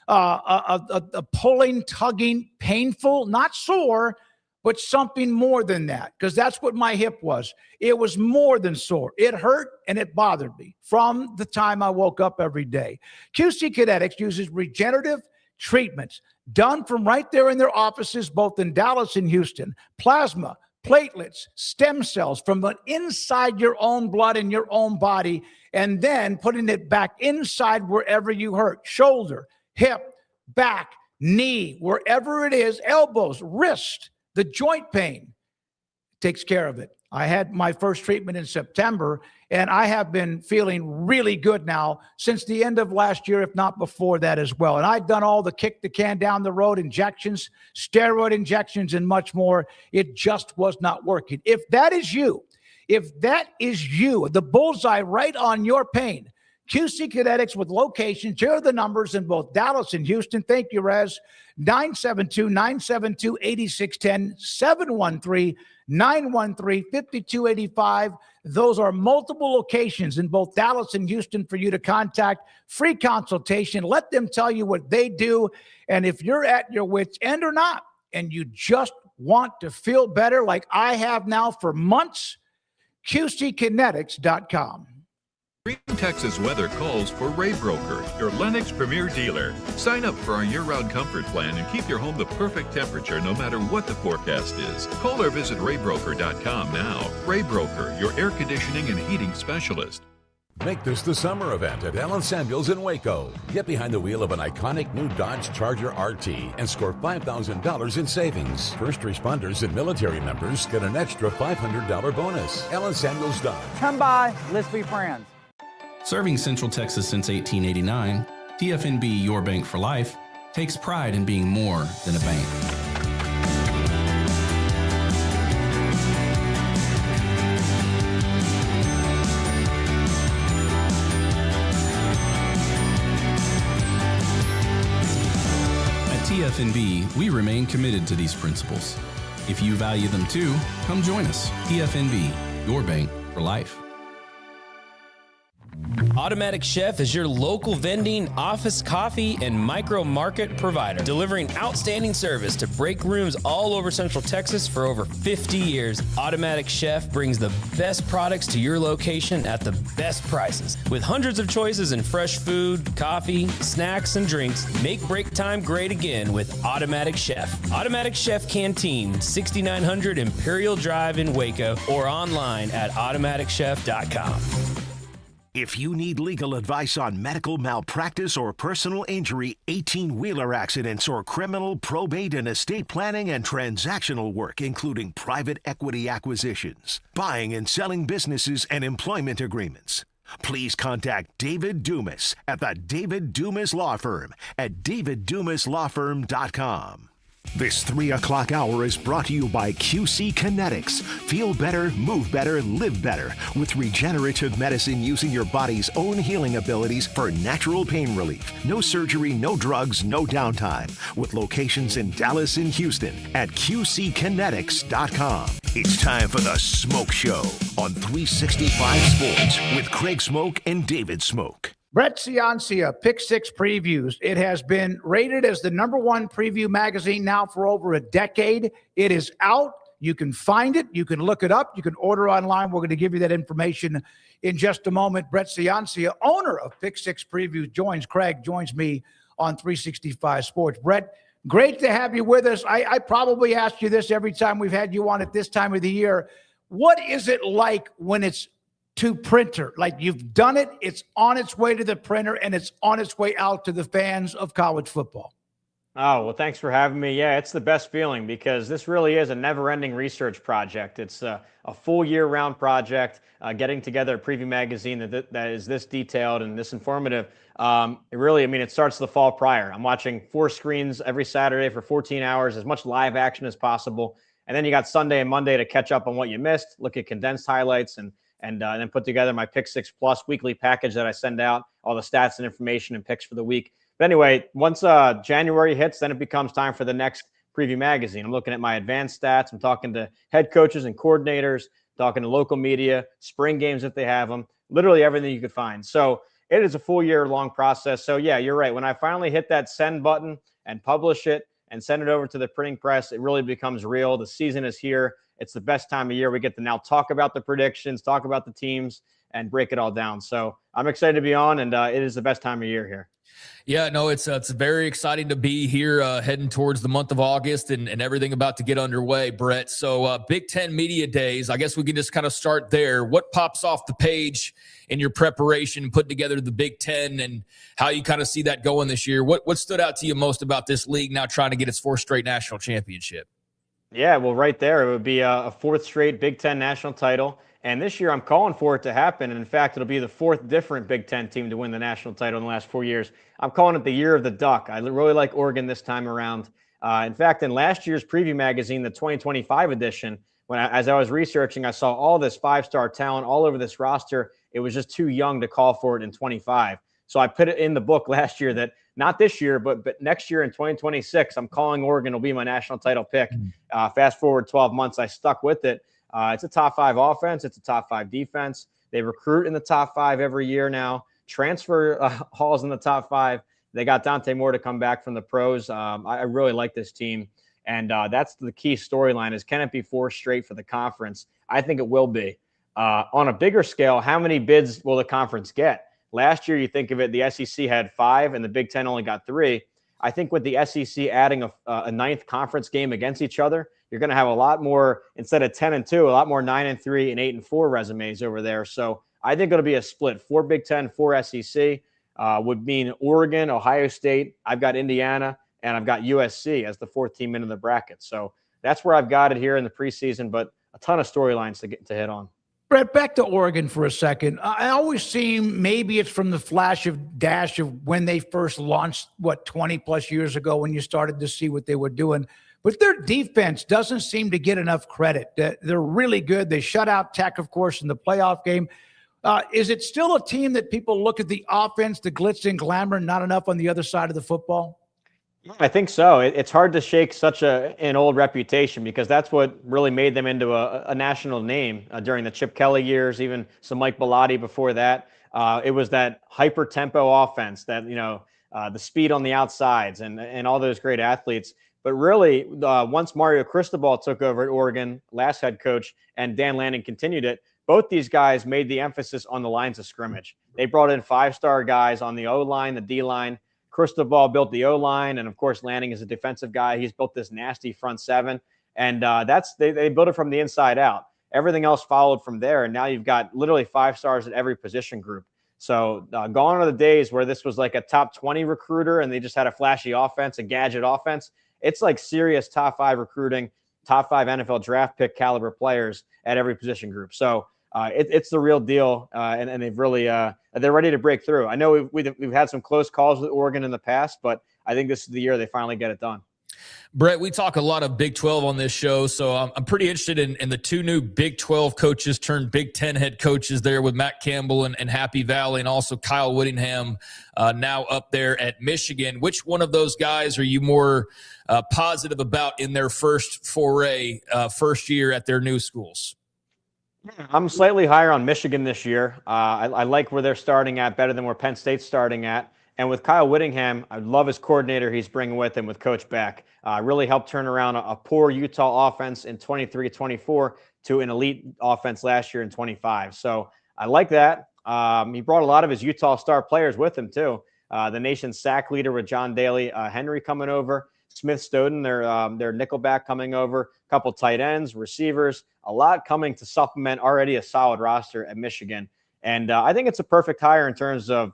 a pulling, tugging, painful, not sore, but something more than that, because that's what my hip was. It was more than sore. It hurt and it bothered me from the time I woke up every day. QC Kinetics uses regenerative treatments done from right there in their offices, both in Dallas and Houston. Plasma, platelets, stem cells from the inside your own blood and your own body, and then putting it back inside wherever you hurt. Shoulder, hip, back, knee, wherever it is, elbows, wrist, the joint pain takes care of it. I had my first treatment in September, and I have been feeling really good now since the end of last year, if not before that as well. And I've done all the kick the can down the road injections, steroid injections, and much more. It just was not working. If that is you, the bullseye right on your pain, QC Kinetics with locations, here are the numbers in both Dallas and Houston. Thank you, Rez. 972-972-8610, 713-913-5285. Those are multiple locations in both Dallas and Houston for you to contact. Free consultation. Let them tell you what they do. And if you're at your wit's end or not, and you just want to feel better like I have now for months, QCkinetics.com. Green Texas weather calls for Ray Broker, your Lennox Premier dealer. Sign up for our year-round comfort plan and keep your home the perfect temperature no matter what the forecast is. Call or visit raybroker.com now. Ray Broker, your air conditioning and heating specialist. Make this the summer event at Allen Samuels in Waco. Get behind the wheel of an iconic new Dodge Charger RT and score $5,000 in savings. First responders and military members get an extra $500 bonus. Allen Samuels Dodge. Come by, let's be friends. Serving Central Texas since 1889, TFNB, your bank for life, takes pride in being more than a bank. At TFNB, we remain committed to these principles. If you value them too, come join us. TFNB, your bank for life. Automatic Chef is your local vending, office coffee, and micro market provider, delivering outstanding service to break rooms all over Central Texas for over 50 years. Automatic Chef brings the best products to your location at the best prices. With hundreds of choices in fresh food, coffee, snacks, and drinks, make break time great again with Automatic Chef. Automatic Chef Canteen, 6900 Imperial Drive in Waco, or online at automaticchef.com. If you need legal advice on medical malpractice or personal injury, 18-wheeler accidents, or criminal, probate, and estate planning and transactional work, including private equity acquisitions, buying and selling businesses, and employment agreements, please contact David Dumas at the David Dumas Law Firm at daviddumaslawfirm.com. This 3 o'clock hour is brought to you by QC Kinetics. Feel better, move better, live better with regenerative medicine using your body's own healing abilities for natural pain relief. No surgery, no drugs, no downtime. With locations in Dallas and Houston at QCkinetics.com. It's time for the Smoak Show on 365 Sports with Craig Smoak and David Smoak. Brett Ciancia, Pick Six Previews. It has been rated as the #1 preview magazine now for over a decade. It is out. You can find it. You can look it up. You can order online. We're going to give you that information in just a moment. Brett Ciancia, owner of Pick Six Previews, joins me on 365 Sports. Brett, great to have you with us. I probably ask you this every time we've had you on at this time of the year. What is it like when it's to printer? Like, you've done it, it's on its way to the printer, and it's on its way out to the fans of college football. Oh, well, thanks for having me. Yeah, it's the best feeling because this really is a never-ending research project. It's a full year-round project, getting together a preview magazine that is this detailed and this informative. It starts the fall prior. I'm watching 4 screens every Saturday for 14 hours, as much live action as possible. And then you got Sunday and Monday to catch up on what you missed, look at condensed highlights, and then put together my Pick Six Plus weekly package that I send out, all the stats and information and picks for the week. But anyway, once January hits, then it becomes time for the next preview magazine. I'm looking at my advanced stats. I'm talking to head coaches and coordinators, talking to local media, spring games if they have them, literally everything you could find. So it is a full year-long process. So, yeah, you're right. When I finally hit that send button and publish it and send it over to the printing press, it really becomes real. The season is here. It's the best time of year. We get to now talk about the predictions, talk about the teams, and break it all down. So I'm excited to be on, and it is the best time of year here. Yeah, no, it's very exciting to be here heading towards the month of August and everything about to get underway, Brett. So Big Ten Media Days, I guess we can just kind of start there. What pops off the page in your preparation, putting together the Big Ten, and how you kind of see that going this year? What stood out to you most about this league now trying to get its 4th straight national championship? Yeah, well, right there, it would be a 4th straight Big Ten national title. And this year, I'm calling for it to happen. And in fact, it'll be the 4th different Big Ten team to win the national title in the last 4 years. I'm calling it the year of the duck. I really like Oregon this time around. In fact, in last year's preview magazine, the 2025 edition, as I was researching, I saw all this 5-star talent all over this roster. It was just too young to call for it in 25. So I put it in the book last year that not this year, but next year in 2026, I'm calling Oregon will be my national title pick. Fast forward 12 months, I stuck with it. It's a top 5 offense. It's a top 5 defense. They recruit in the top 5 every year now. Transfer hauls in the top 5. They got Dante Moore to come back from the pros. I really like this team. And that's the key storyline is, can it be 4 straight for the conference? I think it will be. On a bigger scale, how many bids will the conference get? Last year, you think of it, the SEC had 5 and the Big Ten only got 3. I think with the SEC adding a 9th conference game against each other, you're going to have a lot more, instead of 10-2, a lot more 9-3 and 8-4 resumes over there. So I think it'll be a split. 4 Big Ten, 4 SEC would mean Oregon, Ohio State. I've got Indiana, and I've got USC as the 4th team into the bracket. So that's where I've got it here in the preseason, but a ton of storylines to hit on. Brett, back to Oregon for a second. I always seem, maybe it's from the dash of when they first launched, 20-plus years ago, when you started to see what they were doing. But their defense doesn't seem to get enough credit. They're really good. They shut out Tech, of course, in the playoff game. Is it still a team that people look at the offense, the glitz and glamour, not enough on the other side of the football? I think so. It's hard to shake such an old reputation because that's what really made them into a national name during the Chip Kelly years, even some Mike Bellotti before that. It was that hyper tempo offense, that the speed on the outsides, and all those great athletes. But really, once Mario Cristobal took over at Oregon, last head coach, and Dan Lanning continued it, both these guys made the emphasis on the lines of scrimmage. They brought in 5-star guys on the O line, the D line. Cristobal built the O-line, and of course, Lanning is a defensive guy. He's built this nasty front seven, and they built it from the inside out. Everything else followed from there, and now you've got literally 5 stars at every position group. So gone are the days where this was like a top 20 recruiter and they just had a flashy offense, a gadget offense. It's like serious top 5 recruiting, top 5 NFL draft pick caliber players at every position group. So it's the real deal, and they've really they're ready to break through. I know we've had some close calls with Oregon in the past, but I think this is the year they finally get it done. Brett, we talk a lot of Big 12 on this show, so I'm pretty interested in the 2 new Big 12 coaches turned Big 10 head coaches there with Matt Campbell and Happy Valley, and also Kyle Whittingham now up there at Michigan. Which one of those guys are you more positive about in their first foray, first year at their new schools? I'm slightly higher on Michigan this year. I like where they're starting at better than where Penn State's starting at. And with Kyle Whittingham, I love his coordinator he's bringing with him with Coach Beck. Really helped turn around a poor Utah offense in 23-24 to an elite offense last year in 25. So I like that. He brought a lot of his Utah star players with him too. The nation's sack leader with John Daly Henry coming over. Smith Stoden, their nickelback coming over, a couple tight ends, receivers, a lot coming to supplement already a solid roster at Michigan. And I think it's a perfect hire in terms of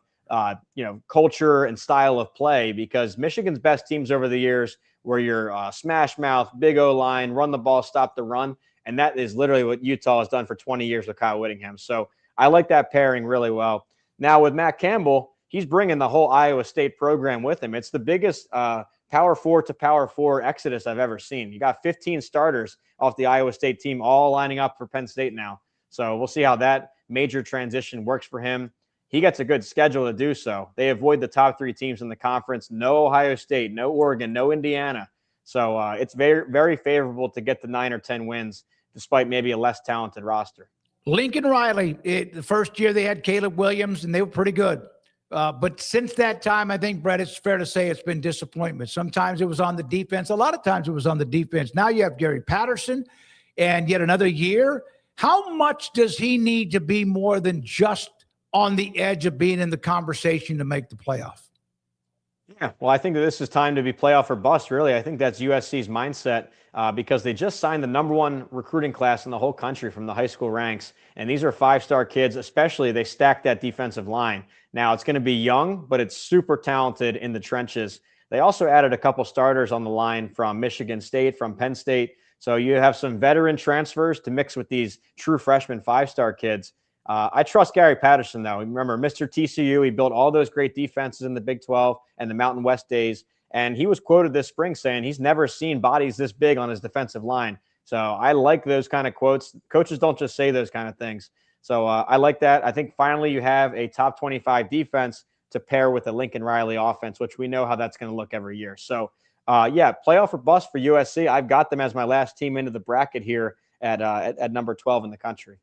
culture and style of play, because Michigan's best teams over the years were your smash mouth, big O-line, run the ball, stop the run. And that is literally what Utah has done for 20 years with Kyle Whittingham. So I like that pairing really well. Now with Matt Campbell, he's bringing the whole Iowa State program with him. It's the biggest Power 4 to Power 4 exodus I've ever seen. You got 15 starters off the Iowa State team all lining up for Penn State now. So we'll see how that major transition works for him. He gets a good schedule to do so. They avoid the top 3 teams in the conference. No Ohio State, no Oregon, no Indiana. So it's very, very favorable to get the 9 or 10 wins, despite maybe a less talented roster. Lincoln Riley, the first year they had Caleb Williams, and they were pretty good. But since that time, I think, Brett, it's fair to say it's been disappointment. Sometimes it was on the defense. A lot of times it was on the defense. Now you have Gary Patterson and yet another year. How much does he need to be more than just on the edge of being in the conversation to make the playoff? Yeah, well, I think that this is time to be playoff or bust, really. I think that's USC's mindset because they just signed the #1 recruiting class in the whole country from the high school ranks. And these are 5-star kids, especially they stacked that defensive line. Now, it's going to be young, but it's super talented in the trenches. They also added a couple starters on the line from Michigan State, from Penn State. So you have some veteran transfers to mix with these true freshman 5-star kids. I trust Gary Patterson, though. Remember, Mr. TCU, he built all those great defenses in the Big 12 and the Mountain West days. And he was quoted this spring saying he's never seen bodies this big on his defensive line. So I like those kind of quotes. Coaches don't just say those kind of things. So I like that. I think finally you have a top 25 defense to pair with the Lincoln Riley offense, which we know how that's going to look every year. So, playoff or bust for USC. I've got them as my last team into the bracket here at number 12 in the country.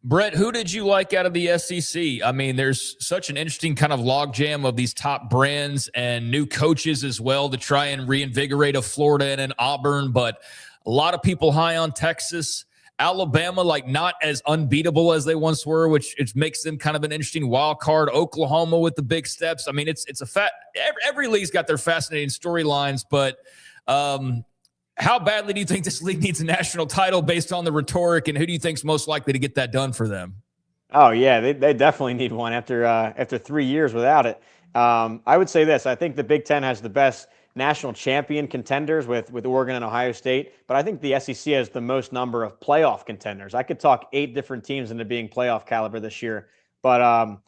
Brett, who did you like out of the SEC? I mean, there's such an interesting kind of logjam of these top brands and new coaches as well to try and reinvigorate a Florida and an Auburn, but a lot of people high on Texas. Alabama, like not as unbeatable as they once were, which makes them kind of an interesting wild card. Oklahoma with the big steps. I mean, it's a every league's got their fascinating storylines, but how badly do you think this league needs a national title based on the rhetoric, and who do you think's most likely to get that done for them? Oh yeah, they definitely need one after 3 years without it. I would say this: I think the Big Ten has the best national champion contenders with Oregon and Ohio State, but I think the SEC has the most number of playoff contenders. I could talk 8 different teams into being playoff caliber this year, but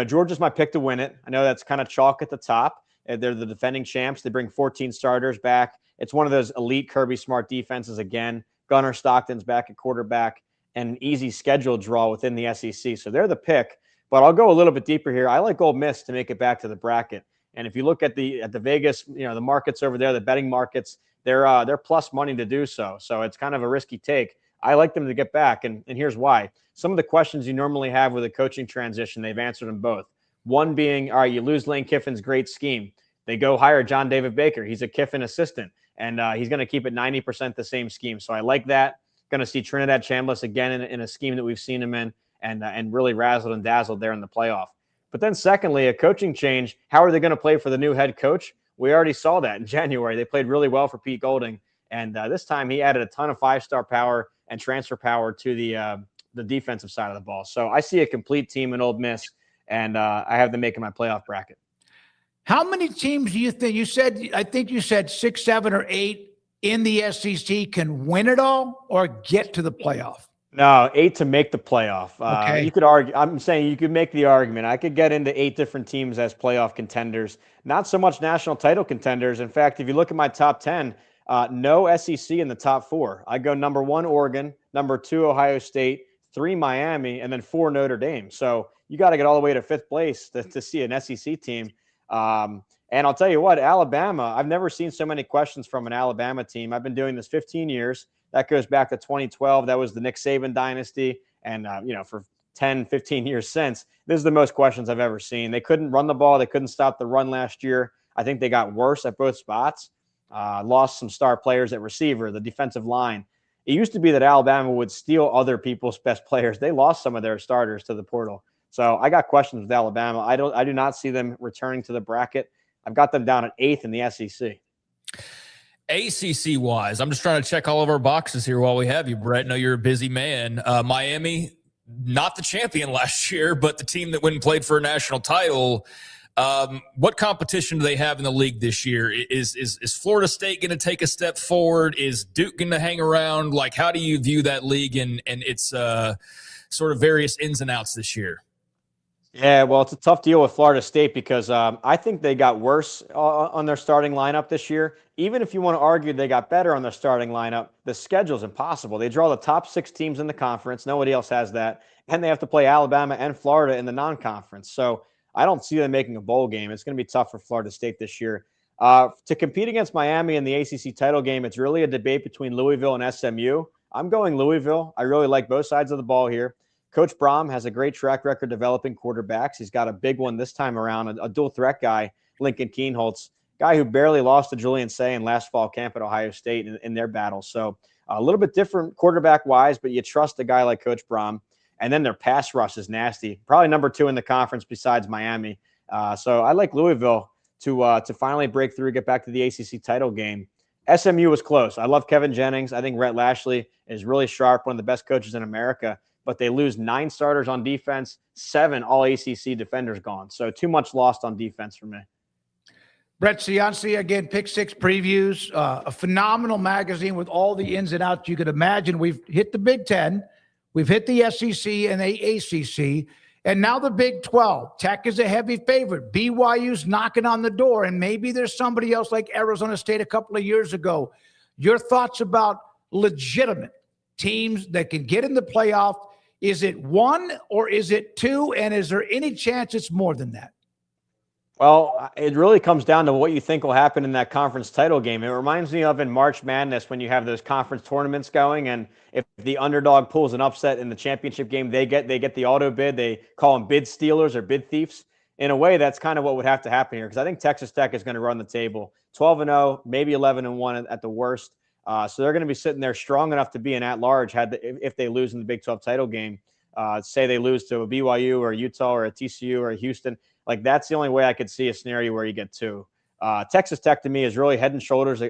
Georgia's my pick to win it. I know that's kind of chalk at the top. They're the defending champs. They bring 14 starters back. It's one of those elite Kirby Smart defenses again. Gunnar Stockton's back at quarterback, and an easy schedule draw within the SEC. So they're the pick, but I'll go a little bit deeper here. I like Ole Miss to make it back to the bracket. And if you look at the Vegas, the markets over there, the betting markets, they're plus money to do so. So it's kind of a risky take. I like them to get back, and here's why. Some of the questions you normally have with a coaching transition, they've answered them both. One being, all right, you lose Lane Kiffin's great scheme. They go hire John David Baker. He's a Kiffin assistant, and he's going to keep it 90% the same scheme. So I like that. Going to see Trinidad Chambliss again in a scheme that we've seen him in, and really razzled and dazzled there in the playoff. But then secondly, a coaching change. How are they going to play for the new head coach? We already saw that in January. They played really well for Pete Golding, and this time he added a ton of five-star power and transfer power to the defensive side of the ball. So I see a complete team in Ole Miss, and I have them making my playoff bracket. How many teams do you think I think you said 6, 7, or 8 in the SEC can win it all or get to the playoff? No, 8 to make the playoff. Okay. You could argue. I'm saying you could make the argument. I could get into 8 different teams as playoff contenders. Not so much national title contenders. In fact, if you look at my top 10, no SEC in the top 4. I go number 1, Oregon, number 2, Ohio State, 3, Miami, and then 4, Notre Dame. So you got to get all the way to 5th place to see an SEC team. And I'll tell you what, Alabama, I've never seen so many questions from an Alabama team. I've been doing this 15 years. That goes back to 2012. That was the Nick Saban dynasty. And, for 10, 15 years since, this is the most questions I've ever seen. They couldn't run the ball. They couldn't stop the run last year. I think they got worse at both spots. Lost some star players at receiver, the defensive line. It used to be that Alabama would steal other people's best players. They lost some of their starters to the portal. So I got questions with Alabama. I do not see them returning to the bracket. I've got them down at 8th in the SEC. ACC wise, I'm just trying to check all of our boxes here while we have you, Brett. I know you're a busy man. Miami, not the champion last year, but the team that went and played for a national title. What competition do they have in the league this year? Is Florida State going to take a step forward? Is Duke going to hang around? Like, how do you view that league and its sort of various ins and outs this year? Yeah, well, it's a tough deal with Florida State because I think they got worse on their starting lineup this year. Even if you want to argue they got better on their starting lineup, the schedule's impossible. They draw the top 6 teams in the conference. Nobody else has that. And they have to play Alabama and Florida in the non-conference. So I don't see them making a bowl game. It's going to be tough for Florida State this year. To compete against Miami in the ACC title game, it's really a debate between Louisville and SMU. I'm going Louisville. I really like both sides of the ball here. Coach Brom has a great track record developing quarterbacks. He's got a big one this time around, a dual threat guy, Lincoln Kienholz, guy who barely lost to Julian Say in last fall camp at Ohio State in their battle. So a little bit different quarterback-wise, but you trust a guy like Coach Brom. And then their pass rush is nasty. Probably number 2 in the conference besides Miami. So I like Louisville to finally break through, get back to the ACC title game. SMU was close. I love Kevin Jennings. I think Rhett Lashley is really sharp, one of the best coaches in America. But they lose 9 starters on defense, 7 all-ACC defenders gone. So too much lost on defense for me. Brett Cianci, again, Pick 6 Previews, a phenomenal magazine with all the ins and outs you could imagine. We've hit the Big Ten. We've hit the SEC and the ACC, and now the Big 12. Tech is a heavy favorite. BYU's knocking on the door, and maybe there's somebody else like Arizona State a couple of years ago. Your thoughts about legitimate teams that can get in the playoff? Is it 1 or is it 2? And is there any chance it's more than that? Well, it really comes down to what you think will happen in that conference title game. It reminds me of in March Madness when you have those conference tournaments going, and if the underdog pulls an upset in the championship game, they get the auto bid. They call them bid stealers or bid thieves. In a way, that's kind of what would have to happen here because I think Texas Tech is going to run the table 12-0, maybe 11-1 at the worst. So they're going to be sitting there strong enough to be an at-large if they lose in the Big 12 title game. Say they lose to a BYU or a Utah or a TCU or a Houston. Like, that's the only way I could see a scenario where you get 2. Texas Tech, to me, is really head and shoulders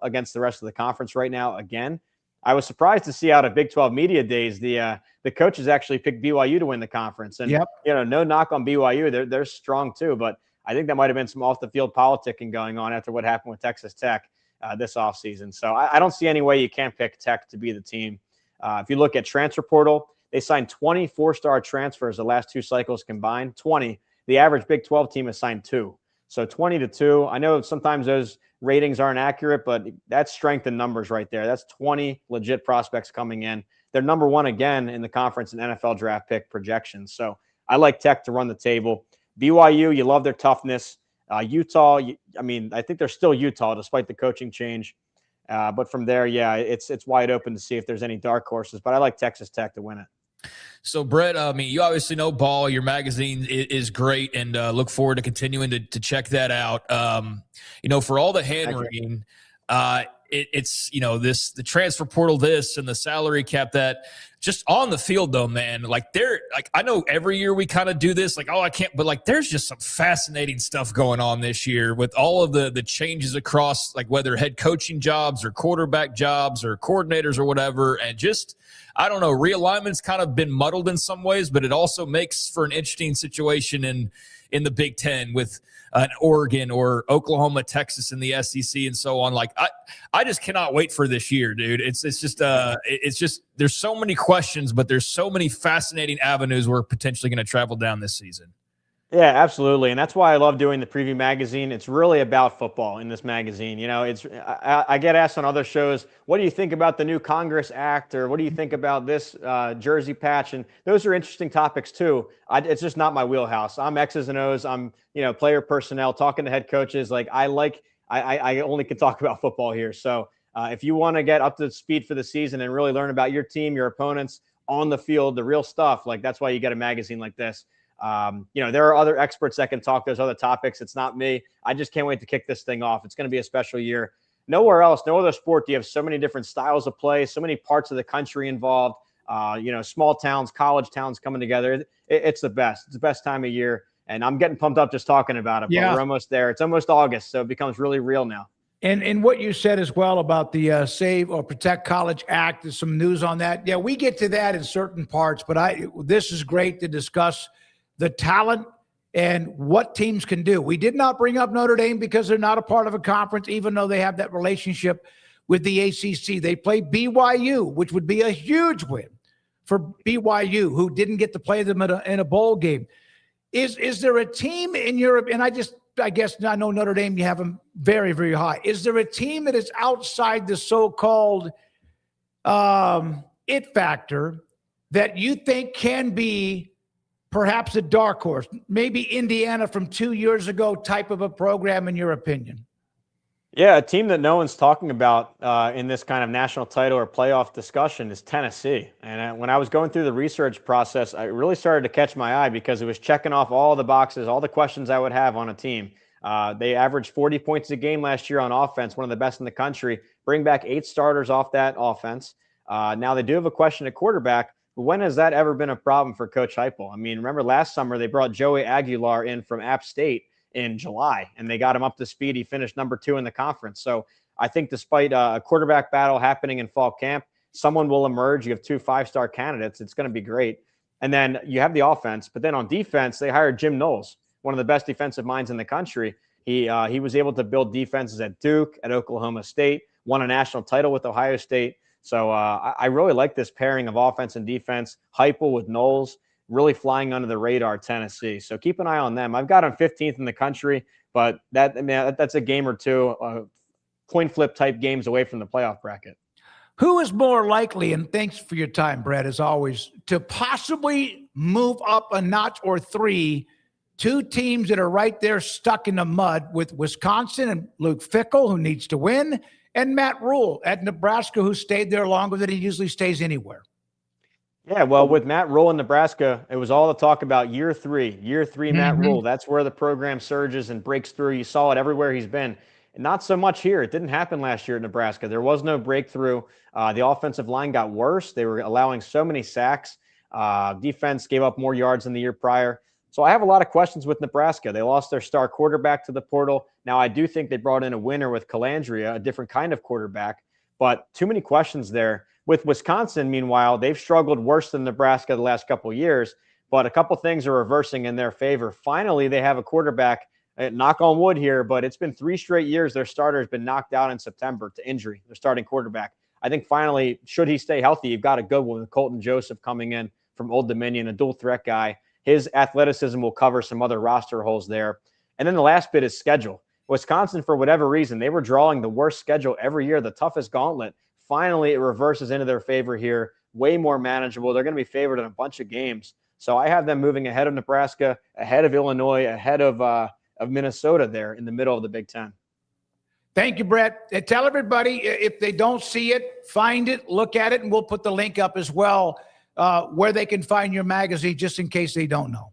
against the rest of the conference right now. Again, I was surprised to see out of Big 12 media days, the coaches actually picked BYU to win the conference. And, no knock on BYU. They're strong too. But I think that might have been some off-the-field politicking going on after what happened with Texas Tech this offseason. So I don't see any way you can't pick Tech to be the team. If you look at transfer portal, they signed 20 4-star transfers the last 2 cycles combined, 20. The average Big 12 team has signed 2. So 20-2. I know sometimes those ratings aren't accurate, but that's strength in numbers right there. That's 20 legit prospects coming in. They're number 1 again in the conference and NFL draft pick projections. So I like Tech to run the table. BYU, you love their toughness. Utah, I mean, I think they're still Utah despite the coaching change. But from there, yeah, it's wide open to see if there's any dark horses. But I like Texas Tech to win it. So, Brett, I mean, you obviously know ball. Your magazine is great, and look forward to continuing to check that out. For all the hand wringing, it's the transfer portal, this and the salary cap, that just on the field though, man. I know every year we kind of do this, I can't, but there's just some fascinating stuff going on this year with all of the changes across, whether head coaching jobs or quarterback jobs or coordinators or whatever, and just. I don't know, realignment's kind of been muddled in some ways, but it also makes for an interesting situation in the Big Ten with an Oregon or Oklahoma, Texas in the SEC and so on. I just cannot wait for this year, dude. It's just there's so many questions, but there's so many fascinating avenues we're potentially going to travel down this season. Yeah, absolutely. And that's why I love doing the preview magazine. It's really about football in this magazine. I get asked on other shows, what do you think about the new Congress Act, or what do you think about this jersey patch? And those are interesting topics too. It's just not my wheelhouse. I'm X's and O's. I'm, player personnel, talking to head coaches. I only can talk about football here. So if you want to get up to speed for the season and really learn about your team, your opponents on the field, the real stuff, that's why you get a magazine like this. There are other experts that can talk those other topics. It's not me. I just can't wait to kick this thing off. It's going to be a special year. Nowhere else, no other sport do you have so many different styles of play, so many parts of the country involved, small towns, college towns coming together. It's the best. It's the best time of year. And I'm getting pumped up just talking about it, but we're almost there. It's almost August, so it becomes really real now. And what you said as well about the Save or Protect College Act, there's some news on that. Yeah, we get to that in certain parts, but this is great to discuss the talent and what teams can do. We did not bring up Notre Dame because they're not a part of a conference, even though they have that relationship with the ACC. They play BYU, which would be a huge win for BYU, who didn't get to play them in a bowl game. Is there a team in Europe, and I guess I know Notre Dame, you have them very, very high. Is there a team that is outside the so-called it factor that you think can be perhaps a dark horse, maybe Indiana from 2 years ago type of a program, in your opinion? Yeah, a team that no one's talking about in this kind of national title or playoff discussion is Tennessee. And when I was going through the research process, I really started to catch my eye because it was checking off all the boxes, all the questions I would have on a team. They averaged 40 points a game last year on offense, one of the best in the country. Bring back 8 starters off that offense. Now they do have a question at quarterback. When has that ever been a problem for Coach Heupel? I mean, remember last summer they brought Joey Aguilar in from App State in July, and they got him up to speed. He finished number 2 in the conference. So I think despite a quarterback battle happening in fall camp, someone will emerge. You have 2 5-star candidates. It's going to be great. And then you have the offense. But then on defense, they hired Jim Knowles, one of the best defensive minds in the country. He was able to build defenses at Duke, at Oklahoma State, won a national title with Ohio State. So I really like this pairing of offense and defense. Heupel with Knowles, really flying under the radar, Tennessee. So keep an eye on them. I've got them 15th in the country, but that's a game or two, coin flip type games away from the playoff bracket. Who is more likely, and thanks for your time, Brett, as always, to possibly move up a notch or 3? 2 teams that are right there stuck in the mud with Wisconsin and Luke Fickell, who needs to win, and Matt Rule at Nebraska, who stayed there longer than he usually stays anywhere. Yeah, well, with Matt Rule in Nebraska, it was all the talk about year 3. Year 3, Matt Rule. That's where the program surges and breaks through. You saw it everywhere he's been. Not so much here. It didn't happen last year at Nebraska. There was no breakthrough. The offensive line got worse. They were allowing so many sacks. Defense gave up more yards than the year prior. So I have a lot of questions with Nebraska. They lost their star quarterback to the portal. Now, I do think they brought in a winner with Calandria, a different kind of quarterback, but too many questions there. With Wisconsin, meanwhile, they've struggled worse than Nebraska the last couple of years, but a couple things are reversing in their favor. Finally, they have a quarterback, knock on wood here, but it's been 3 straight years their starter has been knocked out in September to injury, their starting quarterback. I think finally, should he stay healthy, you've got a good one with Colton Joseph coming in from Old Dominion, a dual threat guy. His athleticism will cover some other roster holes there. And then the last bit is schedule. Wisconsin, for whatever reason, they were drawing the worst schedule every year, the toughest gauntlet. Finally, it reverses into their favor here. Way more manageable. They're going to be favored in a bunch of games. So I have them moving ahead of Nebraska, ahead of Illinois, ahead of of Minnesota there in the middle of the Big Ten. Thank you, Brett. Tell everybody, if they don't see it, find it, look at it, and we'll put the link up as well where they can find your magazine, just in case they don't know.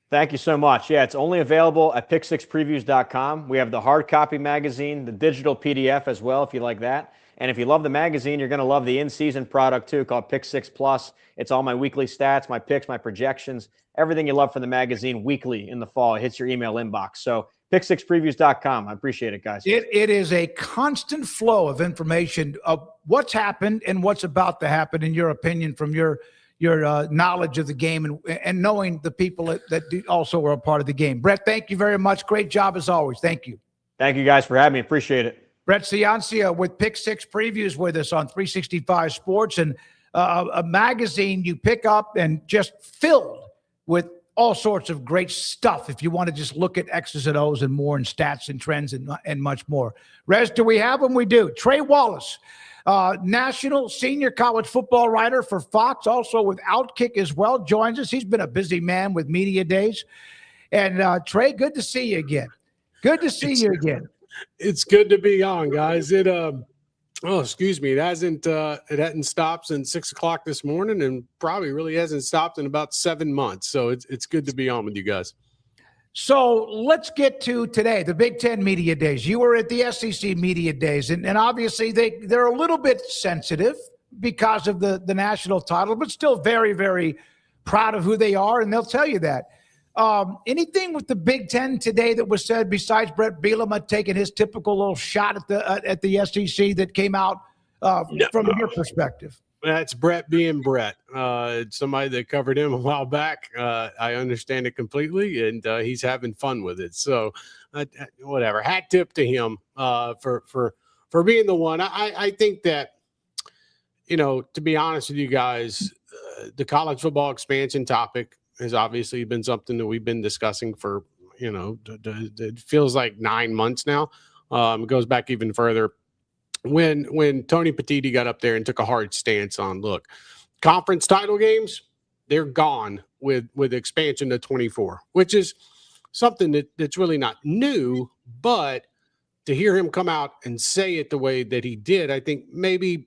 Thank you so much. Yeah, it's only available at pick6previews.com. We have the hard copy magazine, the digital PDF as well, if you like that. And if you love the magazine, you're going to love the in-season product too, called Pick 6 Plus. It's all my weekly stats, my picks, my projections, everything you love from the magazine weekly in the fall. It hits your email inbox. So pick6previews.com. I appreciate it, guys. It is a constant flow of information of what's happened and what's about to happen, in your opinion, from your knowledge of the game and knowing the people that also are a part of the game. Brett, thank you very much. Great job as always. Thank you. Thank you guys for having me. Appreciate it. Brett Ciancia with Pick 6 Previews with us on 365 Sports, and a magazine you pick up and just filled with all sorts of great stuff if you want to just look at X's and O's and more, and stats and trends and much more. Rez, do we have them? We do. Trey Wallace, national senior college football writer for Fox, also with Outkick as well, joins us. He's been a busy man with media days. And Trey, good to see you again. Good to see you again. It's good to be on, guys. It hadn't stopped since 6 o'clock this morning, and probably really hasn't stopped in about 7 months. So it's good to be on with you guys. So let's get to today, the Big Ten Media Days. You were at the SEC Media Days, and obviously they're a little bit sensitive because of the national title, but still very, very proud of who they are, and they'll tell you that. Anything with the Big Ten today that was said besides Brett Bielema taking his typical little shot at the SEC that came out from your perspective? That's Brett being Brett. Somebody that covered him a while back. I understand it completely, and he's having fun with it. So, whatever. Hat tip to him for being the one. I think that, to be honest with you guys, the college football expansion topic has obviously been something that we've been discussing for, it feels like 9 months now. It goes back even further. When Tony Petitti got up there and took a hard stance on, look, conference title games, they're gone with expansion to 24, which is something that's really not new, but to hear him come out and say it the way that he did, I think maybe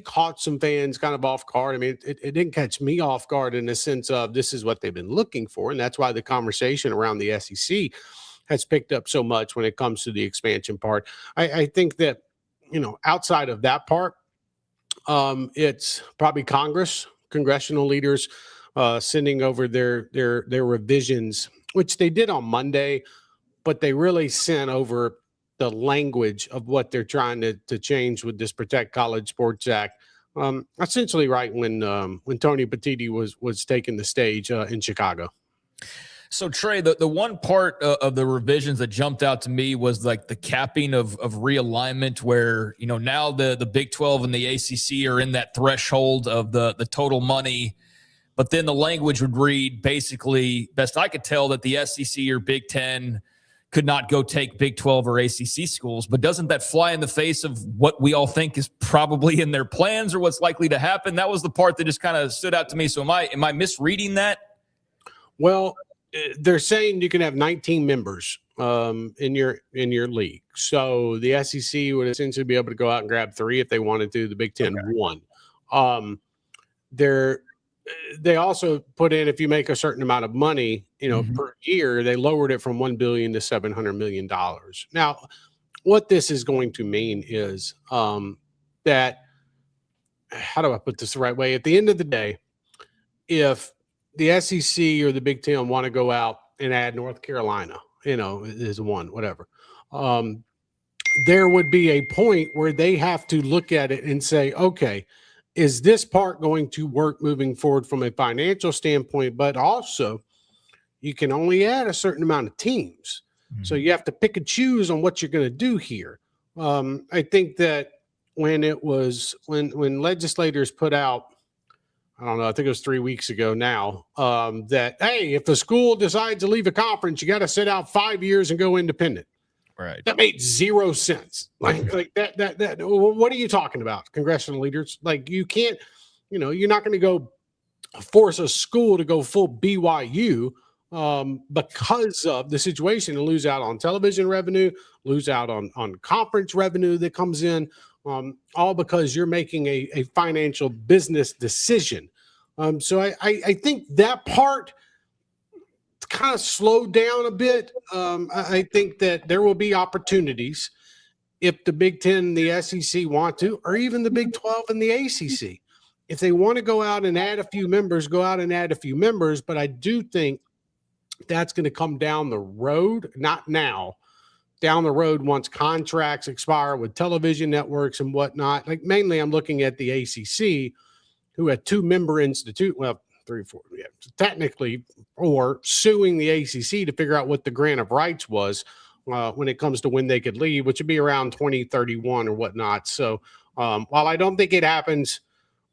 caught some fans kind of off guard. I mean, it didn't catch me off guard in the sense of this is what they've been looking for. And that's why the conversation around the SEC has picked up so much when it comes to the expansion part. I think that, outside of that part, it's probably congressional leaders sending over their revisions, which they did on Monday, but they really sent over the language of what they're trying to change with this Protect College Sports Act, essentially right when Tony Petitti was taking the stage in Chicago. So Trey, the one part of the revisions that jumped out to me was like the capping of realignment, where now the Big 12 and the ACC are in that threshold of the total money, but then the language would read basically, best I could tell, that the SEC or Big 10 could not go take Big 12 or ACC schools. But doesn't that fly in the face of what we all think is probably in their plans or what's likely to happen? That was the part that just kind of stood out to me. So am I misreading that? Well, they're saying you can have 19 members in your league. So the SEC would essentially be able to go out and grab 3 if they wanted to. The Big 10 1. They also put in, if you make a certain amount of money, per year, they lowered it from $1 billion to $700 million. Now, what this is going to mean is that, how do I put this the right way? At the end of the day, if the SEC or the Big Ten want to go out and add North Carolina, is one, whatever, there would be a point where they have to look at it and say, okay, is this part going to work moving forward from a financial standpoint? But also, you can only add a certain amount of teams. Mm-hmm. So you have to pick and choose on what you're going to do here. I think that when legislators put out, I don't know, I think it was 3 weeks ago now, that, hey, if a school decides to leave a conference, you got to sit out 5 years and go independent. Right. That made 0 sense. Like that. What are you talking about, congressional leaders? Like, you can't, you're not going to go force a school to go full BYU because of the situation, and lose out on television revenue, lose out on conference revenue that comes in, all because you're making a financial business decision. So I think that part kind of slowed down a bit. I think that there will be opportunities if the Big Ten and the SEC want to, or even the Big 12 and the ACC. If they want to go out and add a few members, go out and add a few members. But I do think that's going to come down the road, not now, down the road once contracts expire with television networks and whatnot. Like mainly I'm looking at the ACC, who had 2-member institute, well, 3 or 4, yeah, technically, or suing the ACC to figure out what the grant of rights was when it comes to when they could leave, which would be around 2031 or whatnot. So while I don't think it happens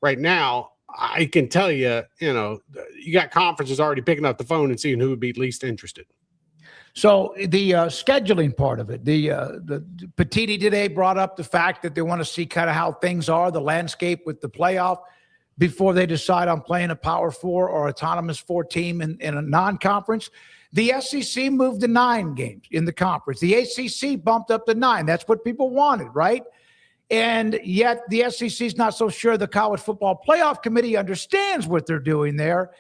right now, I can tell you, you got conferences already picking up the phone and seeing who would be least interested. So the scheduling part of it, the Petiti today brought up the fact that they want to see kind of how things are, the landscape with the playoff, before they decide on playing a Power 4 or autonomous 4 team in a non-conference. The SEC moved to 9 games in the conference. The ACC bumped up to 9. That's what people wanted, right? And yet the SEC is not so sure the College Football Playoff Committee understands what they're doing there.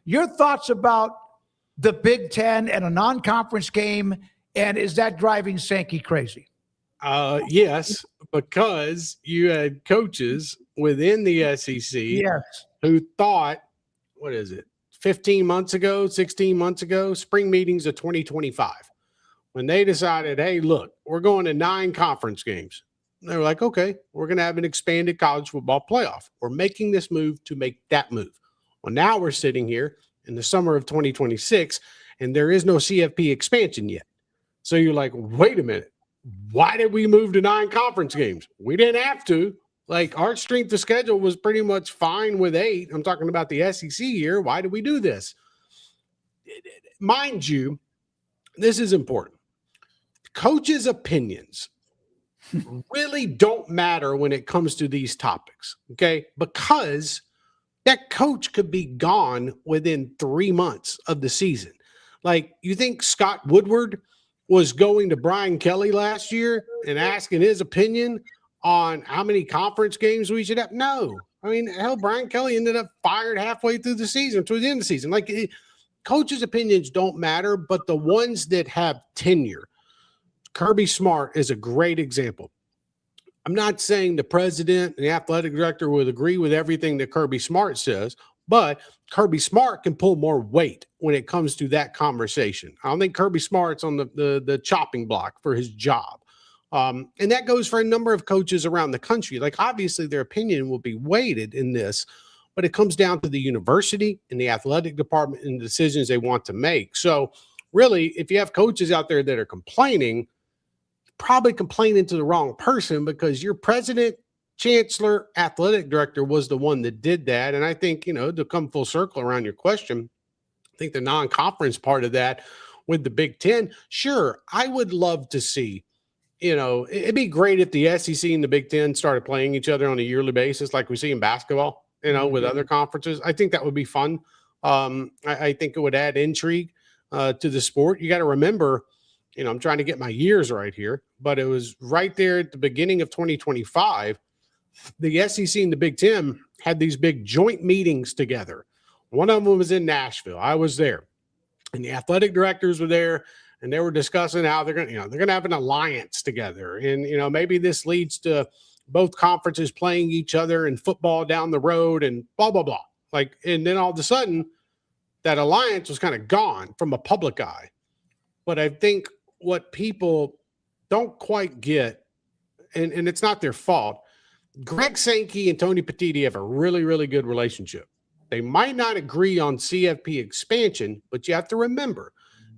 Your thoughts about the Big Ten and a non-conference game, and is that driving Sankey crazy? Yes, because you had coaches within the SEC who thought, 15 months ago, 16 months ago, spring meetings of 2025, when they decided, hey, look, we're going to 9 conference games. They were like, okay, we're going to have an expanded college football playoff. We're making this move to make that move. Well, now we're sitting here in the summer of 2026, and there is no CFP expansion yet. So you're like, wait a minute. Why did we move to 9 conference games? We didn't have to. Like, our strength of schedule was pretty much fine with 8. I'm talking about the SEC here. Why did we do this? Mind you, this is important. Coaches' opinions really don't matter when it comes to these topics, okay? Because that coach could be gone within 3 months of the season. Like, you think Scott Woodward was going to Brian Kelly last year and asking his opinion on how many conference games we should have? No. I mean, hell, Brian Kelly ended up fired halfway through the season, towards the end of the season. Like, coaches' opinions don't matter, but the ones that have tenure, Kirby Smart is a great example. I'm not saying the president and the athletic director would agree with everything that Kirby Smart says, but Kirby Smart can pull more weight when it comes to that conversation. I don't think Kirby Smart's on the chopping block for his job. And that goes for a number of coaches around the country. Like, obviously, their opinion will be weighted in this, but it comes down to the university and the athletic department and the decisions they want to make. So, really, if you have coaches out there that are complaining, probably complaining to the wrong person, because your president, chancellor, athletic director was the one that did that. And I think, to come full circle around your question, I think the non-conference part of that with the Big Ten, sure, I would love to see, it'd be great if the SEC and the Big Ten started playing each other on a yearly basis like we see in basketball, with other conferences. I think that would be fun. I think it would add intrigue to the sport. You got to remember, I'm trying to get my years right here, but it was right there at the beginning of 2025. The SEC and the Big Ten had these big joint meetings together. One of them was in Nashville. I was there, and the athletic directors were there, and they were discussing how they're going to have an alliance together. And, maybe this leads to both conferences playing each other in football down the road and blah, blah, blah. And then all of a sudden that alliance was kind of gone from a public eye. But I think what people don't quite get, and it's not their fault, Greg Sankey and Tony Petiti have a really, really good relationship. They might not agree on CFP expansion, but you have to remember,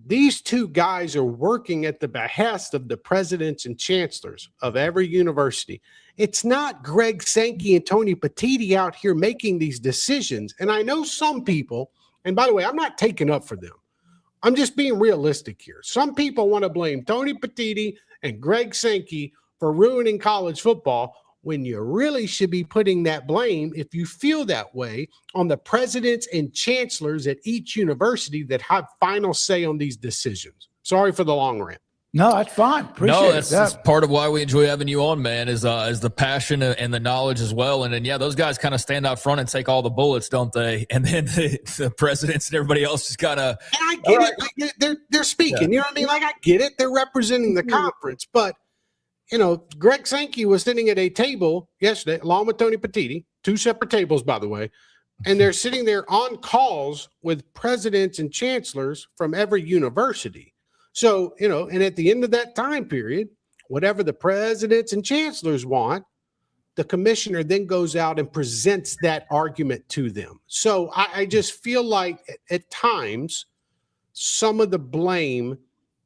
these two guys are working at the behest of the presidents and chancellors of every university. It's not Greg Sankey and Tony Petiti out here making these decisions. And I know some people, and by the way, I'm not taking up for them. I'm just being realistic here. Some people want to blame Tony Petiti and Greg Sankey for ruining college football, when you really should be putting that blame, if you feel that way, on the presidents and chancellors at each university that have final say on these decisions. Sorry for the long rant. No, that's fine. Appreciate No, it. that's part of why we enjoy having you on, man, is the passion and the knowledge as well. And then, yeah, those guys kind of stand out front and take all the bullets, don't they? And then the presidents and everybody else just kind of. And I get it. Like they're speaking. You know what I mean? Like, I get it. They're representing the conference. But, Greg Sankey was sitting at a table yesterday, along with Tony Petitti, 2 separate tables, by the way. And they're sitting there on calls with presidents and chancellors from every university. So, and at the end of that time period, whatever the presidents and chancellors want, the commissioner then goes out and presents that argument to them. So I just feel like at times some of the blame,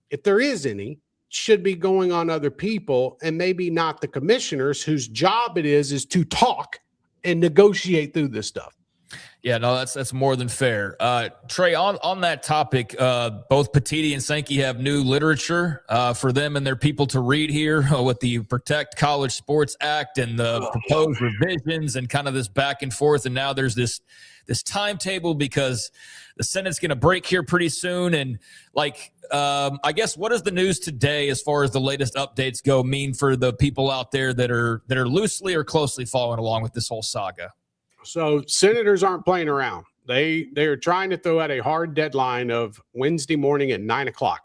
if there is any, should be going on other people and maybe not the commissioners whose job it is to talk and negotiate through this stuff. Yeah, no, that's more than fair. Trey, on that topic, both Petitti and Sankey have new literature for them and their people to read here with the Protect College Sports Act and the proposed revisions and kind of this back and forth. And now there's this timetable because the Senate's going to break here pretty soon. And I guess what does the news today, as far as the latest updates go, mean for the people out there that are loosely or closely following along with this whole saga? So senators aren't playing around. They are trying to throw out a hard deadline of Wednesday morning at 9:00.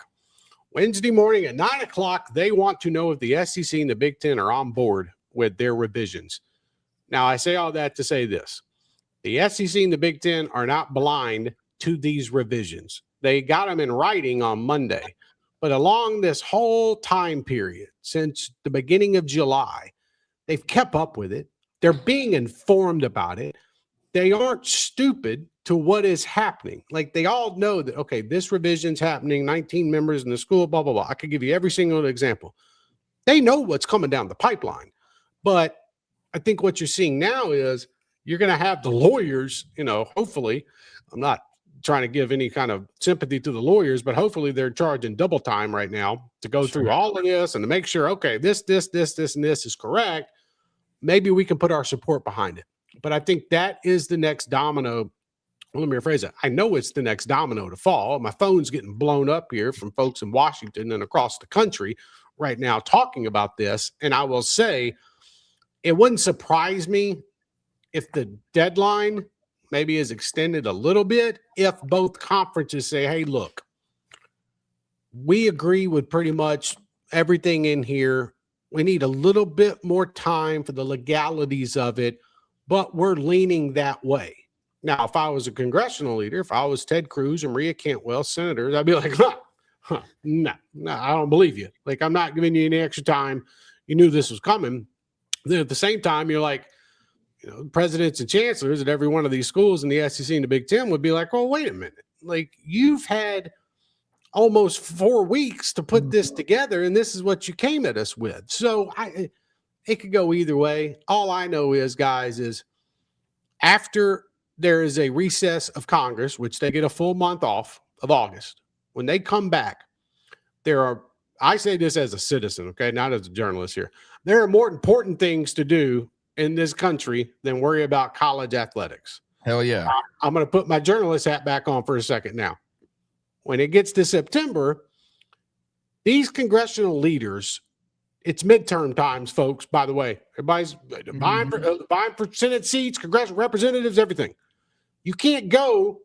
Wednesday morning at 9:00, they want to know if the SEC and the Big Ten are on board with their revisions. Now, I say all that to say this. The SEC and the Big Ten are not blind to these revisions. They got them in writing on Monday. But along this whole time period, since the beginning of July, they've kept up with it. They're being informed about it. They aren't stupid to what is happening. Like, they all know that, okay, this revision's happening, 19 members in the school, blah, blah, blah. I could give you every single example. They know what's coming down the pipeline. But I think what you're seeing now is you're going to have the lawyers, hopefully, I'm not trying to give any kind of sympathy to the lawyers, but hopefully they're charging double time right now to go through all of this and to make sure, okay, this, and this is correct. Maybe we can put our support behind it. But I think that is the next domino. Well, let me rephrase it. I know it's the next domino to fall. My phone's getting blown up here from folks in Washington and across the country right now talking about this. And I will say, it wouldn't surprise me if the deadline maybe is extended a little bit if both conferences say, hey, look, we agree with pretty much everything in here. We need a little bit more time for the legalities of it, but we're leaning that way. Now, if I was a congressional leader, if I was Ted Cruz or Maria Cantwell, senators, I'd be like, no, I don't believe you. Like, I'm not giving you any extra time. You knew this was coming. Then at the same time, you're like, presidents and chancellors at every one of these schools in the SEC and the Big Ten would be like, well, wait a minute. Like, you've had almost 4 weeks to put this together, and this is what you came at us with. So it could go either way. All I know is, guys, is after there is a recess of Congress, which they get a full month off of August, when they come back, I say this as a citizen, okay, not as a journalist here. There are more important things to do in this country than worry about college athletics. Hell yeah. I'm going to put my journalist hat back on for a second now. When it gets to September, these congressional leaders, it's midterm times, folks, by the way. Everybody's vying for Senate seats, congressional representatives, everything. You can't go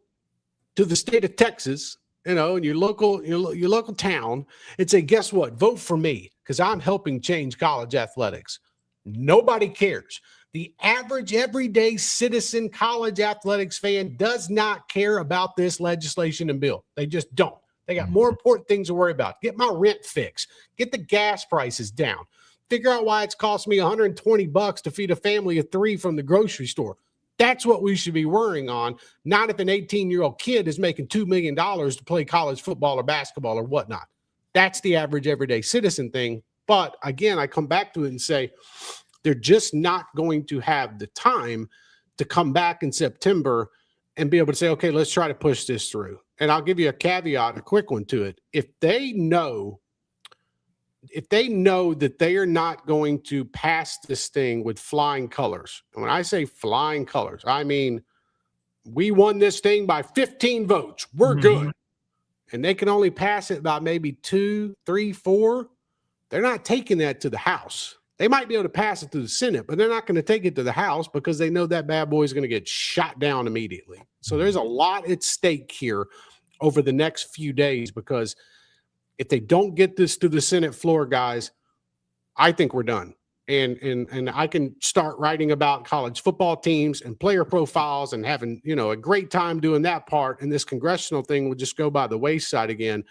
to the state of Texas, in your local town and say, guess what? Vote for me because I'm helping change college athletics. Nobody cares. The average everyday citizen college athletics fan does not care about this legislation and bill. They just don't. They got more important things to worry about. Get my rent fixed. Get the gas prices down. Figure out why it's cost me $120 to feed a family of 3 from the grocery store. That's what we should be worrying on, not if an 18-year-old kid is making $2 million to play college football or basketball or whatnot. That's the average everyday citizen thing. But again, I come back to it and say, they're just not going to have the time to come back in September and be able to say, okay, let's try to push this through. And I'll give you a caveat, a quick one to it. If they know if they know that they are not going to pass this thing with flying colors, and when I say flying colors, I mean we won this thing by 15 votes. We're good. And they can only pass it by maybe 2, 3, 4. They're not taking that to the House. They might be able to pass it to the Senate, but they're not going to take it to the House because they know that bad boy is going to get shot down immediately. So there's a lot at stake here over the next few days, because if they don't get this to the Senate floor, guys, I think we're done. And I can start writing about college football teams and player profiles and having, a great time doing that part. And this congressional thing will just go by the wayside again.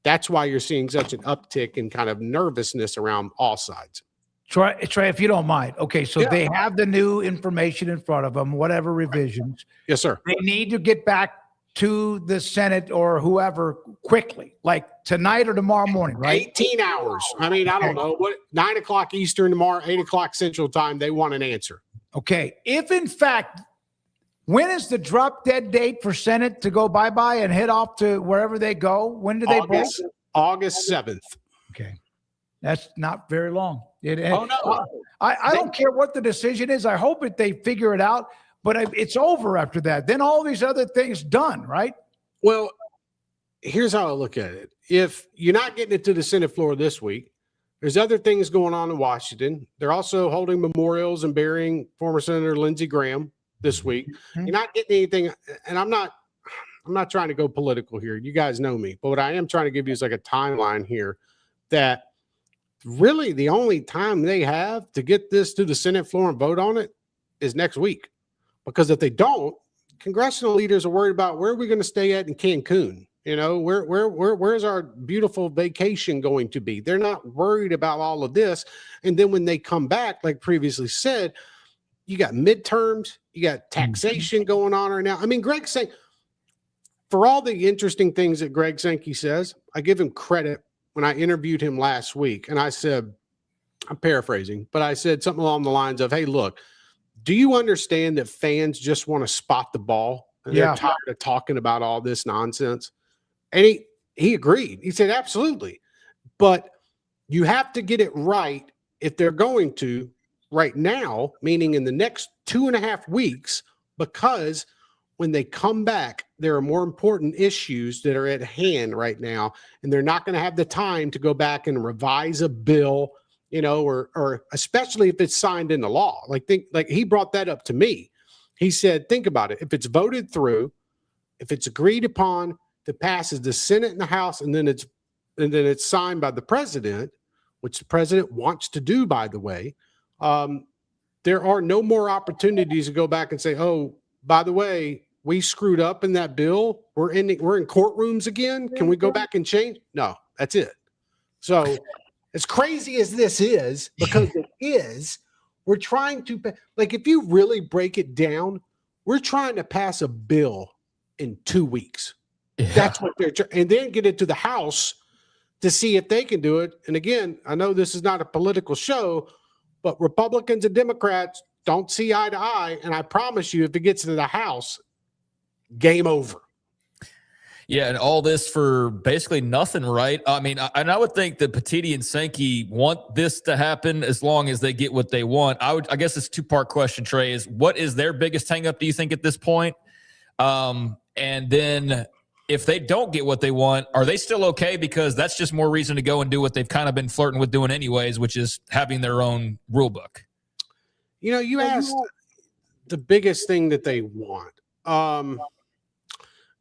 That's why you're seeing such an uptick in kind of nervousness around all sides. Trey, if you don't mind. Okay, so they have the new information in front of them, whatever revisions. Yes, sir. They need to get back to the Senate or whoever quickly, like tonight or tomorrow morning, right? 18 hours. I mean, I don't know. 9 o'clock Eastern tomorrow, 8 o'clock Central time, they want an answer. Okay. If in fact, when is the drop dead date for Senate to go bye-bye and head off to wherever they go? When do they break? August 7th. Okay. That's not very long. No. I don't care what the decision is. I hope that they figure it out, but it's over after that. Then all these other things done, right? Well, here's how I look at it. If you're not getting it to the Senate floor this week, there's other things going on in Washington. They're also holding memorials and burying former Senator Lindsey Graham this week. You're not getting anything, and I'm not trying to go political here. You guys know me, but what I am trying to give you is like a timeline here that really the only time they have to get this to the Senate floor and vote on it is next week. Because if they don't, congressional leaders are worried about where are we going to stay at in Cancun? Where's our beautiful vacation going to be? They're not worried about all of this. And then when they come back, like previously said, you got midterms, you got taxation going on right now. I mean, Greg saying, for all the interesting things that Greg Sankey says, I give him credit. When I interviewed him last week, and I said, I'm paraphrasing, but I said something along the lines of, hey, look, do you understand that fans just want to spot the ball? And they're tired of talking about all this nonsense. And he agreed. He said, absolutely. But you have to get it right if they're going to right now, meaning in the next 2.5 weeks, because when they come back, there are more important issues that are at hand right now, and they're not going to have the time to go back and revise a bill, or especially if it's signed into law. Like he brought that up to me. He said, think about it. If it's voted through, if it's agreed upon, that passes the Senate and the House, and then it's signed by the president, which the president wants to do, by the way, there are no more opportunities to go back and say, oh, by the way, we screwed up in that bill. We're in courtrooms again. Can we go back and change? No, that's it. So as crazy as this is, because it is, we're trying to, if you really break it down, we're trying to pass a bill in 2 weeks. Yeah. That's what and then get it to the House to see if they can do it. And again, I know this is not a political show, but Republicans and Democrats don't see eye to eye. And I promise you, if it gets to the House, game over. Yeah, and all this for basically nothing, right? I mean, I would think that Petitti and Sankey want this to happen as long as they get what they want. I guess it's a two-part question, Trey, is what is their biggest hang-up, do you think, at this point? And then if they don't get what they want, are they still okay? Because that's just more reason to go and do what they've kind of been flirting with doing anyways, which is having their own rule book. You asked the biggest thing that they want.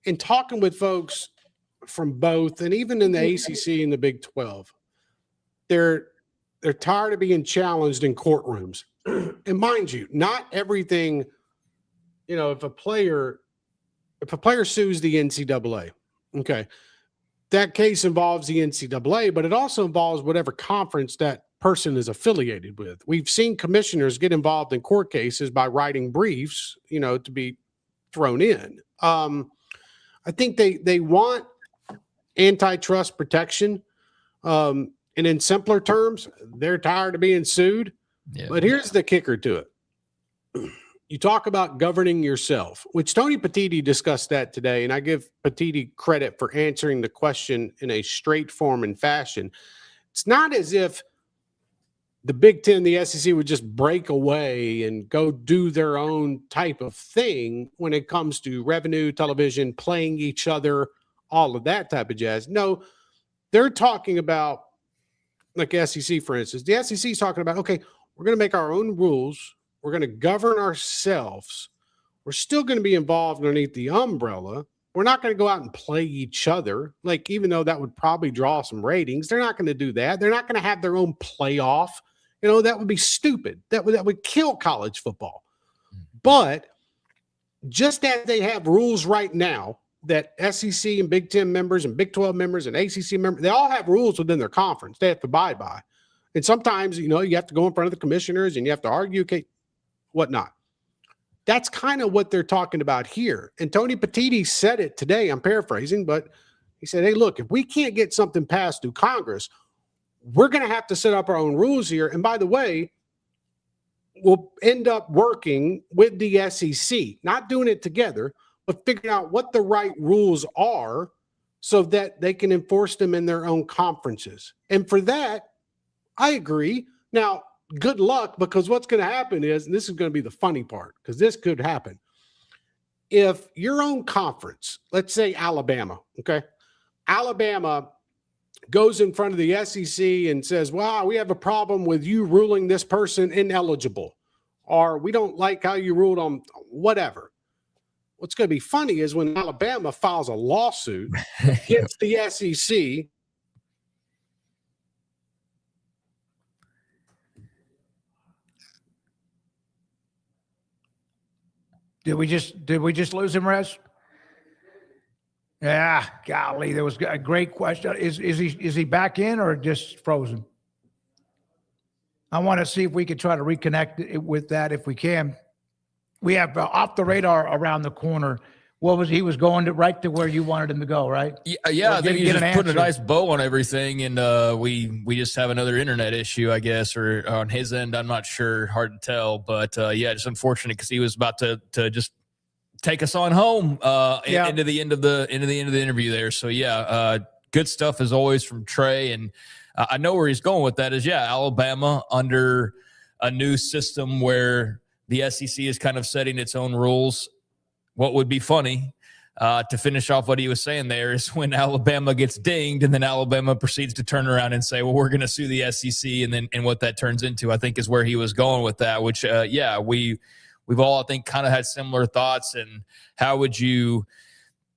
In talking with folks from both, and even in the ACC and the Big 12, they're tired of being challenged in courtrooms. And mind you, not everything, if a player sues the NCAA, okay, that case involves the NCAA, but it also involves whatever conference that person is affiliated with. We've seen commissioners get involved in court cases by writing briefs, to be thrown in. I think they want antitrust protection. And in simpler terms, they're tired of being sued. Yeah. But here's the kicker to it. You talk about governing yourself, which Tony Petitti discussed that today. And I give Petitti credit for answering the question in a straight form and fashion. it's not as if the Big Ten, the SEC would just break away and go do their own type of thing when it comes to revenue, television, playing each other, all of that type of jazz. No, they're talking about, like SEC, for instance. The SEC is talking about, okay, we're going to make our own rules. We're going to govern ourselves. We're still going to be involved underneath the umbrella. We're not going to go out and play each other. Like, even though that would probably draw some ratings, they're not going to do that. They're not going to have their own playoff. You know, that would be stupid. That would kill college football. But just as they have rules right now that SEC and Big Ten members and Big 12 members and ACC members, they all have rules within their conference they have to abide by. And sometimes, you know, you have to go in front of the commissioners and you have to argue, okay, whatnot. That's kind of what they're talking about here. And Tony Petitti said it today. I'm paraphrasing, but he said, hey, look, if we can't get something passed through Congress, we're going to have to set up our own rules here. And by the way, we'll end up working with the SEC, not doing it together, but figuring out what the right rules are so that they can enforce them in their own conferences. And for that, I agree. Now, good luck, because what's going to happen is, and this is going to be the funny part, because this could happen. If your own conference, let's say Alabama, okay, Alabama goes in front of the SEC and says, wow, we have a problem with you ruling this person ineligible, or we don't like how you ruled on whatever. What's going to be funny is when Alabama files a lawsuit against the SEC. Did we just lose him, Rez? Yeah, golly, there was a great question. Is he back in or just frozen? I want to see if we can try to reconnect it with that if we can. We have off the radar around the corner. He was going right to where you wanted him to go, right? Yeah. I think he's just putting a nice bow on everything, and we just have another internet issue, I guess, or on his end. I'm not sure, hard to tell, but yeah, it's unfortunate because he was about to just take us on home into the end of the interview there. So yeah, good stuff as always from Trey, and I know where he's going with that. Is Alabama under a new system where the SEC is kind of setting its own rules. What would be funny to finish off what he was saying there is when Alabama gets dinged and then Alabama proceeds to turn around and say, well, we're going to sue the SEC, and what that turns into, I think, is where he was going with that, which, we've all, I think, kind of had similar thoughts. And how would you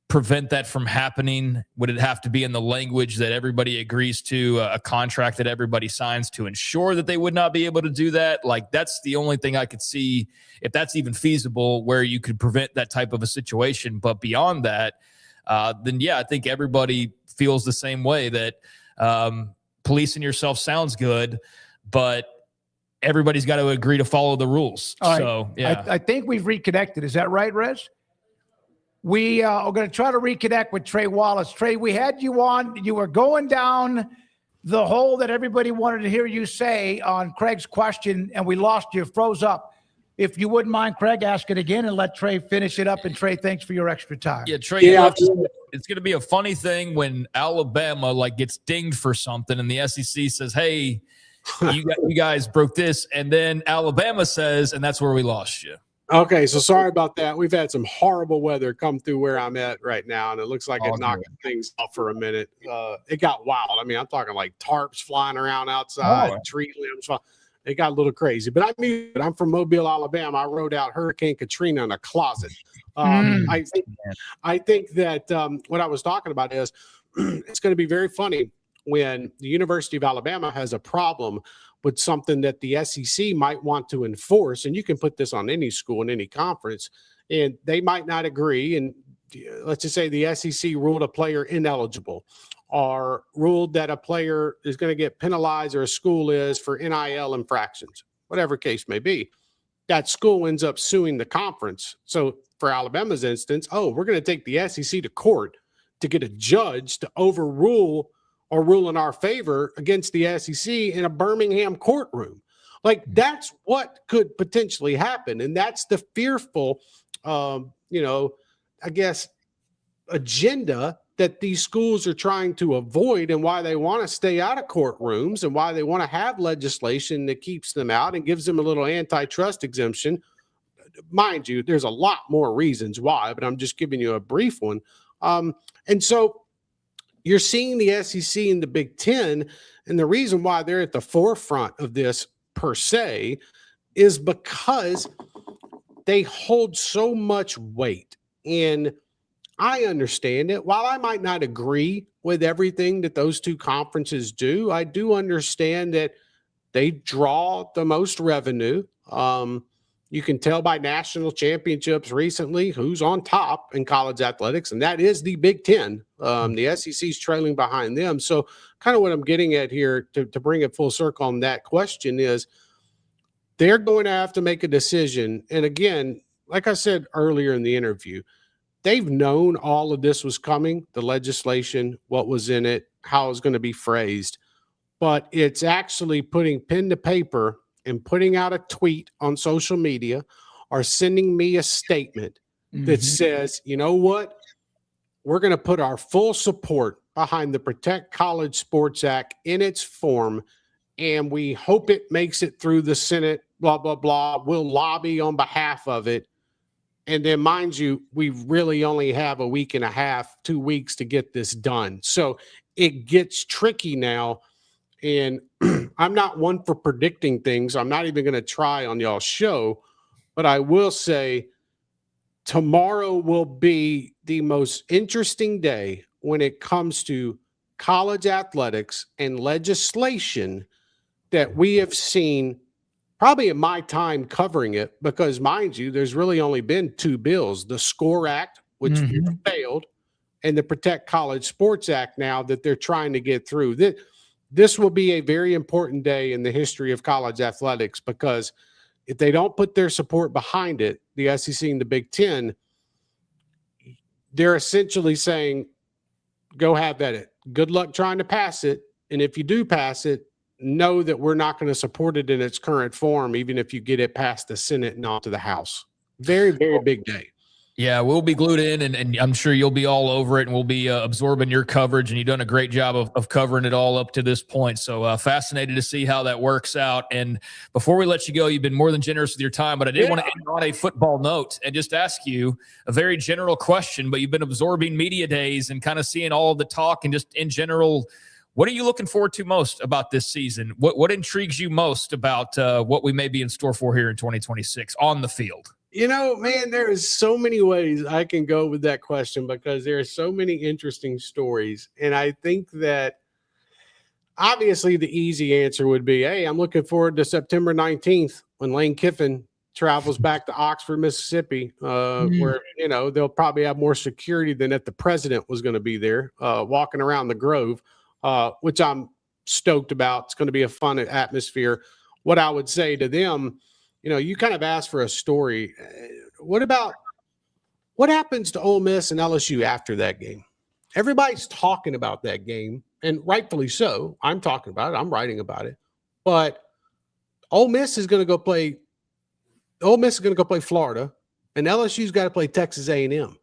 prevent that from happening? Would it have to be in the language that everybody agrees to, a contract that everybody signs to ensure that they would not be able to do that? Like, that's the only thing I could see, if that's even feasible, where you could prevent that type of a situation. But beyond that, then I think everybody feels the same way, that policing yourself sounds good, but everybody's got to agree to follow the rules. So, yeah. I think we've reconnected. Is that right, Rez? We are going to try to reconnect with Trey Wallace. Trey, we had you on. You were going down the hole that everybody wanted to hear you say on Craig's question, and we lost you, froze up. If you wouldn't mind, Craig, ask it again and let Trey finish it up. And Trey, thanks for your extra time. Yeah, Trey, it's going to be a funny thing when Alabama gets dinged for something and the SEC says, hey, you guys broke this. And then Alabama says, and that's where we lost you. Okay, so sorry about that. We've had some horrible weather come through where I'm at right now, and it looks like it knocked things off for a minute. It got wild. I mean, I'm talking like tarps flying around outside, tree limbs. It got a little crazy. But I'm from Mobile, Alabama. I rode out Hurricane Katrina in a closet. I think that what I was talking about is it's going to be very funny when the University of Alabama has a problem with something that the SEC might want to enforce, and you can put this on any school in any conference, and they might not agree. And let's just say the SEC ruled a player ineligible, or ruled that a player is going to get penalized, or a school is, for NIL infractions, whatever case may be. That school ends up suing the conference. So for Alabama's instance, we're going to take the SEC to court to get a judge to overrule or rule in our favor against the SEC in a Birmingham courtroom. Like, that's what could potentially happen. And that's the fearful, I guess, agenda that these schools are trying to avoid and why they want to stay out of courtrooms and why they want to have legislation that keeps them out and gives them a little antitrust exemption. Mind you, there's a lot more reasons why, but I'm just giving you a brief one. And so you're seeing the SEC and the Big Ten, and the reason why they're at the forefront of this per se is because they hold so much weight. And I understand it. While I might not agree with everything that those two conferences do, I do understand that they draw the most revenue. You can tell by national championships recently who's on top in college athletics, and that is the Big Ten. The SEC is trailing behind them. So kind of what I'm getting at here to bring it full circle on that question is they're going to have to make a decision. And again, like I said earlier in the interview, they've known all of this was coming, the legislation, what was in it, how it was going to be phrased. But it's actually putting pen to paper and putting out a tweet on social media or sending me a statement that says, you know what? We're going to put our full support behind the Protect College Sports Act in its form, and we hope it makes it through the Senate, blah, blah, blah. We'll lobby on behalf of it. And then, mind you, we really only have a week and a half, 2 weeks to get this done. So it gets tricky now. And I'm not one for predicting things. I'm not even going to try on y'all's show. But I will say tomorrow will be the most interesting day when it comes to college athletics and legislation that we have seen probably in my time covering it, because mind you, there's really only been two bills, the SCORE Act, which failed, and the Protect College Sports Act now that they're trying to get through. This will be a very important day in the history of college athletics, because if they don't put their support behind it, the SEC and the Big Ten, they're essentially saying, go have at it. Good luck trying to pass it. And if you do pass it, know that we're not going to support it in its current form, even if you get it past the Senate and onto the House. Very, very big day. Yeah, we'll be glued in, and I'm sure you'll be all over it, and we'll be absorbing your coverage, and you've done a great job of covering it all up to this point. So fascinated to see how that works out. And before we let you go, you've been more than generous with your time, but I did want to end on a football note and just ask you a very general question, but you've been absorbing media days and kind of seeing all of the talk and just in general, what are you looking forward to most about this season? What intrigues you most about what we may be in store for here in 2026 on the field? You know, man, there is so many ways I can go with that question, because there are so many interesting stories. And I think that obviously the easy answer would be, hey, I'm looking forward to September 19th when Lane Kiffin travels back to Oxford, Mississippi, where, you know, they'll probably have more security than if the president was going to be there walking around the Grove, which I'm stoked about. It's going to be a fun atmosphere. What I would say to them, you know, you kind of asked for a story. What happens to Ole Miss and LSU after that game? Everybody's talking about that game, and rightfully so. I'm talking about it. I'm writing about it. But Ole Miss is going to go play Florida, and LSU's got to play Texas A&M.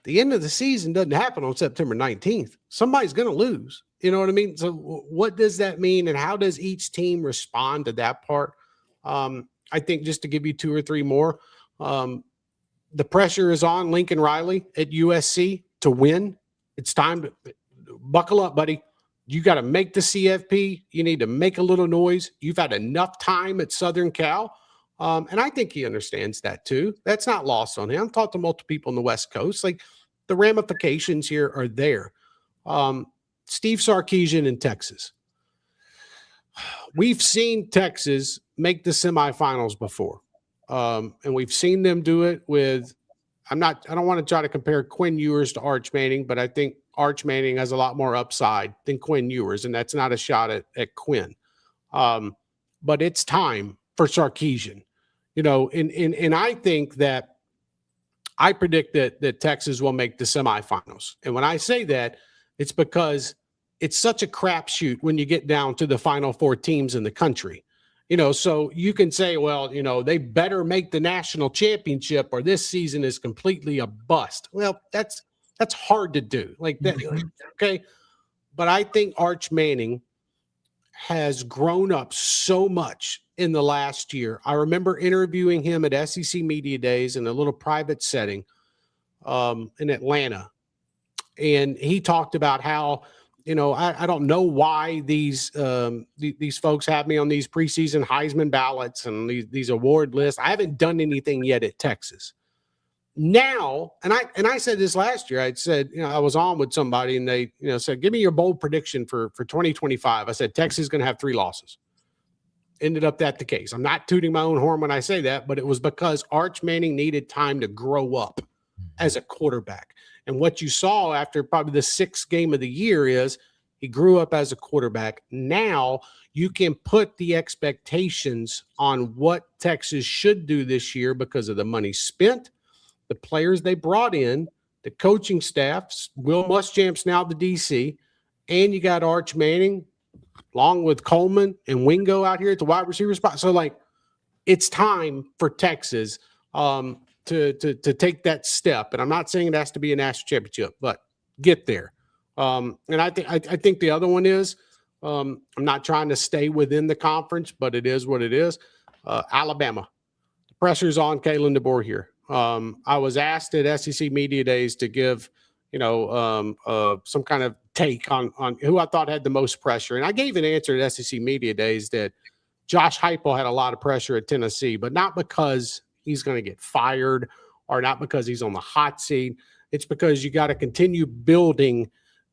The end of the season doesn't happen on September 19th. Somebody's going to lose. You know what I mean? So what does that mean, and how does each team respond to that part? I think just to give you two or three more, the pressure is on Lincoln Riley at USC to win. It's time to buckle up, buddy. You got to make the CFP. You need to make a little noise. You've had enough time at Southern Cal. And I think he understands that too. That's not lost on him. I've talked to multiple people on the West Coast. Like, the ramifications here are there. Steve Sarkisian in Texas. We've seen Texas make the semifinals before. And we've seen them do it with, I don't want to try to compare Quinn Ewers to Arch Manning, but I think Arch Manning has a lot more upside than Quinn Ewers, and that's not a shot at Quinn. But it's time for Sarkisian, you know, and I think that I predict that Texas will make the semifinals. And when I say that, it's because it's such a crapshoot when you get down to the final four teams in the country. You know, so you can say, well, you know, they better make the national championship or this season is completely a bust. Well, that's That's hard to do. Like that. Okay. But I think Arch Manning has grown up so much in the last year. I remember interviewing him at SEC Media Days in a little private setting in Atlanta. And he talked about how, I don't know why these folks have me on these preseason Heisman ballots and these award lists. I haven't done anything yet at Texas. Now, and I said this last year, I'd said, I was on with somebody and they, said, give me your bold prediction for 2025. I said, Texas is going to have 3 losses. Ended up that the case. I'm not tooting my own horn when I say that, but it was because Arch Manning needed time to grow up as a quarterback. And what you saw after probably the 6th game of the year is he grew up as a quarterback. Now you can put the expectations on what Texas should do this year because of the money spent, the players they brought in, the coaching staffs, Will Muschamp's now the DC, and you got Arch Manning along with Coleman and Wingo out here at the wide receiver spot. So, it's time for Texas to take that step. And I'm not saying it has to be a national championship, but get there. And I think the other one is, I'm not trying to stay within the conference, but it is what it is. Alabama. The pressure's on Kalen DeBoer here. I was asked at SEC Media Days to give, some kind of take on who I thought had the most pressure. And I gave an answer at SEC Media Days that Josh Heupel had a lot of pressure at Tennessee, but not because he's going to get fired or not because he's on the hot seat. It's because you got to continue building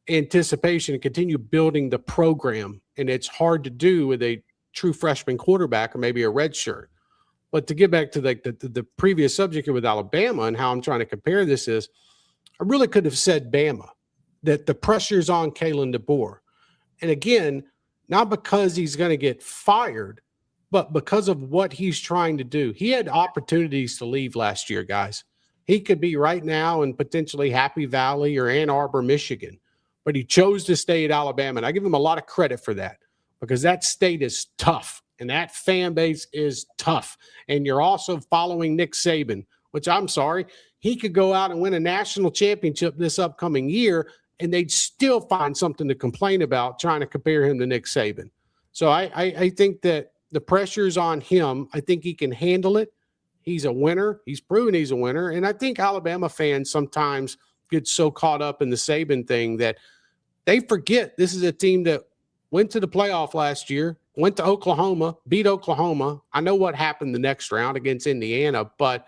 anticipation and continue building the program. And it's hard to do with a true freshman quarterback or maybe a red shirt. But to get back to the previous subject here with Alabama and how I'm trying to compare this is, I really could have said Bama, that the pressure's on Kalen DeBoer. And again, not because he's going to get fired, but because of what he's trying to do. He had opportunities to leave last year, guys. He could be right now in potentially Happy Valley or Ann Arbor, Michigan, but he chose to stay at Alabama. And I give him a lot of credit for that because that state is tough and that fan base is tough. And you're also following Nick Saban, which I'm sorry, he could go out and win a national championship this upcoming year and they'd still find something to complain about trying to compare him to Nick Saban. So I think that the pressure's on him. I think he can handle it. He's a winner. He's proven he's a winner. And I think Alabama fans sometimes get so caught up in the Saban thing that they forget this is a team that went to the playoff last year, went to Oklahoma, beat Oklahoma. I know what happened the next round against Indiana, but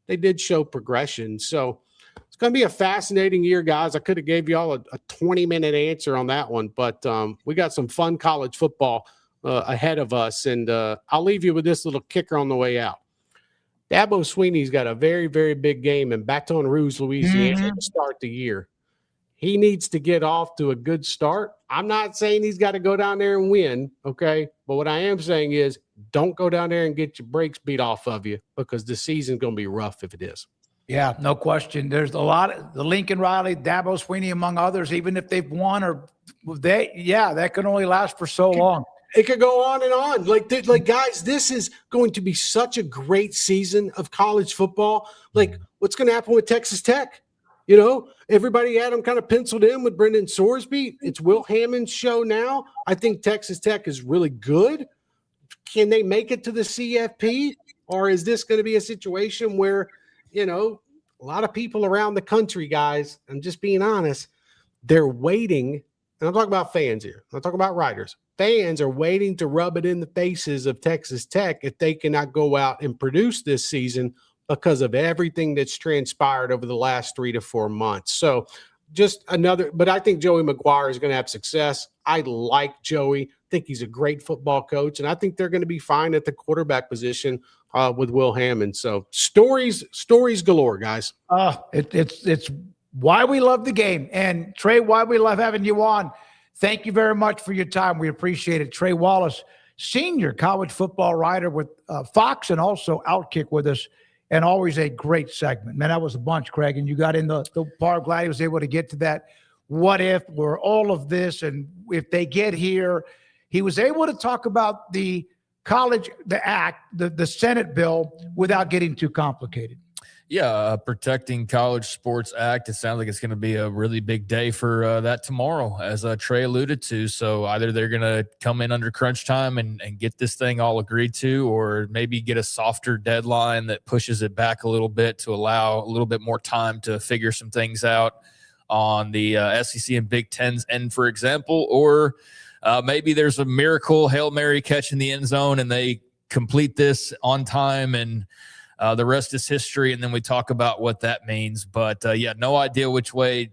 they did show progression. So it's going to be a fascinating year, guys. I could have gave you all a 20-minute answer on that one, but we got some fun college football ahead of us. And I'll leave you with this little kicker on the way out. Dabo Swinney's got a very, very big game in Baton Rouge, Louisiana to start the year. He needs to get off to a good start. I'm not saying he's got to go down there and win, okay? But what I am saying is don't go down there and get your brakes beat off of you because the season's going to be rough if it is. Yeah, no question. There's a lot of the Lincoln Riley, Dabo Swinney, among others, even if they've won or that can only last for so long. It could go on and on. Like, guys, this is going to be such a great season of college football. Like, what's going to happen with Texas Tech? Everybody had them kind of penciled in with Brendan Sorsby. It's Will Hammond's show now. I think Texas Tech is really good. Can they make it to the CFP? Or is this going to be a situation where, a lot of people around the country, guys, I'm just being honest, they're waiting. And I'm talking about fans here. I'm talking about writers. Fans are waiting to rub it in the faces of Texas Tech if they cannot go out and produce this season because of everything that's transpired over the last 3 to 4 months. So but I think Joey McGuire is going to have success. I like Joey. I think he's a great football coach, and I think they're going to be fine at the quarterback position with Will Hammond. So stories galore, guys. It's why we love the game. And Trey, why we love having you on. Thank you very much for your time. We appreciate it. Trey Wallace, senior college football writer with Fox and also Outkick with us, and always a great segment. Man, that was a bunch, Craig, and you got in the part. Glad he was able to get to that what if or all of this, and if they get here. He was able to talk about the Senate bill without getting too complicated. Yeah, Protecting College Sports Act. It sounds like it's going to be a really big day for that tomorrow, as Trey alluded to. So either they're going to come in under crunch time and get this thing all agreed to, or maybe get a softer deadline that pushes it back a little bit to allow a little bit more time to figure some things out on the SEC and Big Ten's end, for example. Or maybe there's a miracle Hail Mary catch in the end zone and they complete this on time, and the rest is history, and then we talk about what that means. But, yeah, no idea which way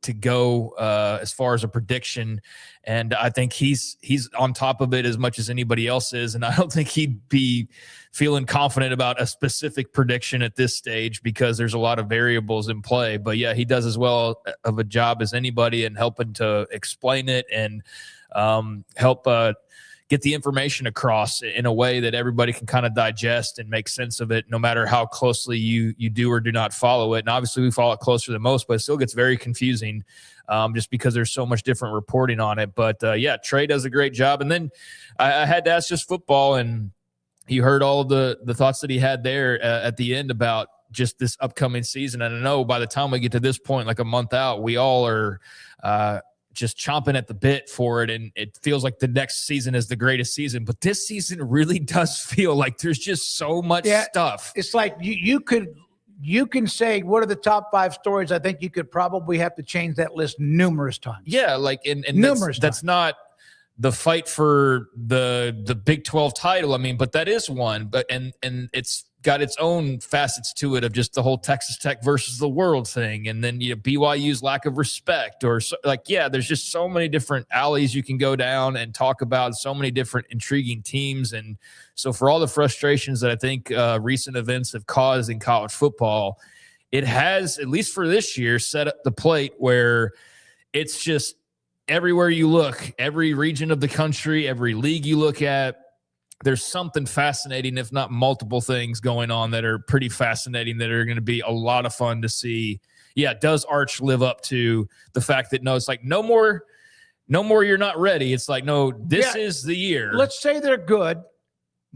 to go as far as a prediction. And I think he's on top of it as much as anybody else is, and I don't think he'd be feeling confident about a specific prediction at this stage because there's a lot of variables in play. But, yeah, he does as well of a job as anybody in helping to explain it and help get the information across in a way that everybody can kind of digest and make sense of it, no matter how closely you do or do not follow it. And obviously we follow it closer than most, but it still gets very confusing just because there's so much different reporting on it. But yeah, Trey does a great job. And then I had to ask just football, and you heard all of the thoughts that he had there at the end about just this upcoming season. And I know by the time we get to this point, like a month out, we all are just chomping at the bit for it, and it feels like the next season is the greatest season. But this season really does feel like there's just so much stuff. It's like you can say, what are the top 5 stories? I think you could probably have to change that list numerous times. Yeah, like and numerous that's not the fight for the Big 12 title. I mean, but that is one. But and it's got its own facets to it of just the whole Texas Tech versus the world thing, and then BYU's lack of respect, or there's just so many different alleys you can go down and talk about, so many different intriguing teams. And so for all the frustrations that I think recent events have caused in college football, it has, at least for this year, set up the plate where it's just everywhere you look, every region of the country, every league you look at, there's something fascinating, if not multiple things going on that are pretty fascinating, that are going to be a lot of fun to see. Yeah, does Arch live up to the fact that, no, it's like no more, you're not ready. It's like, no, this is the year. Let's say they're good,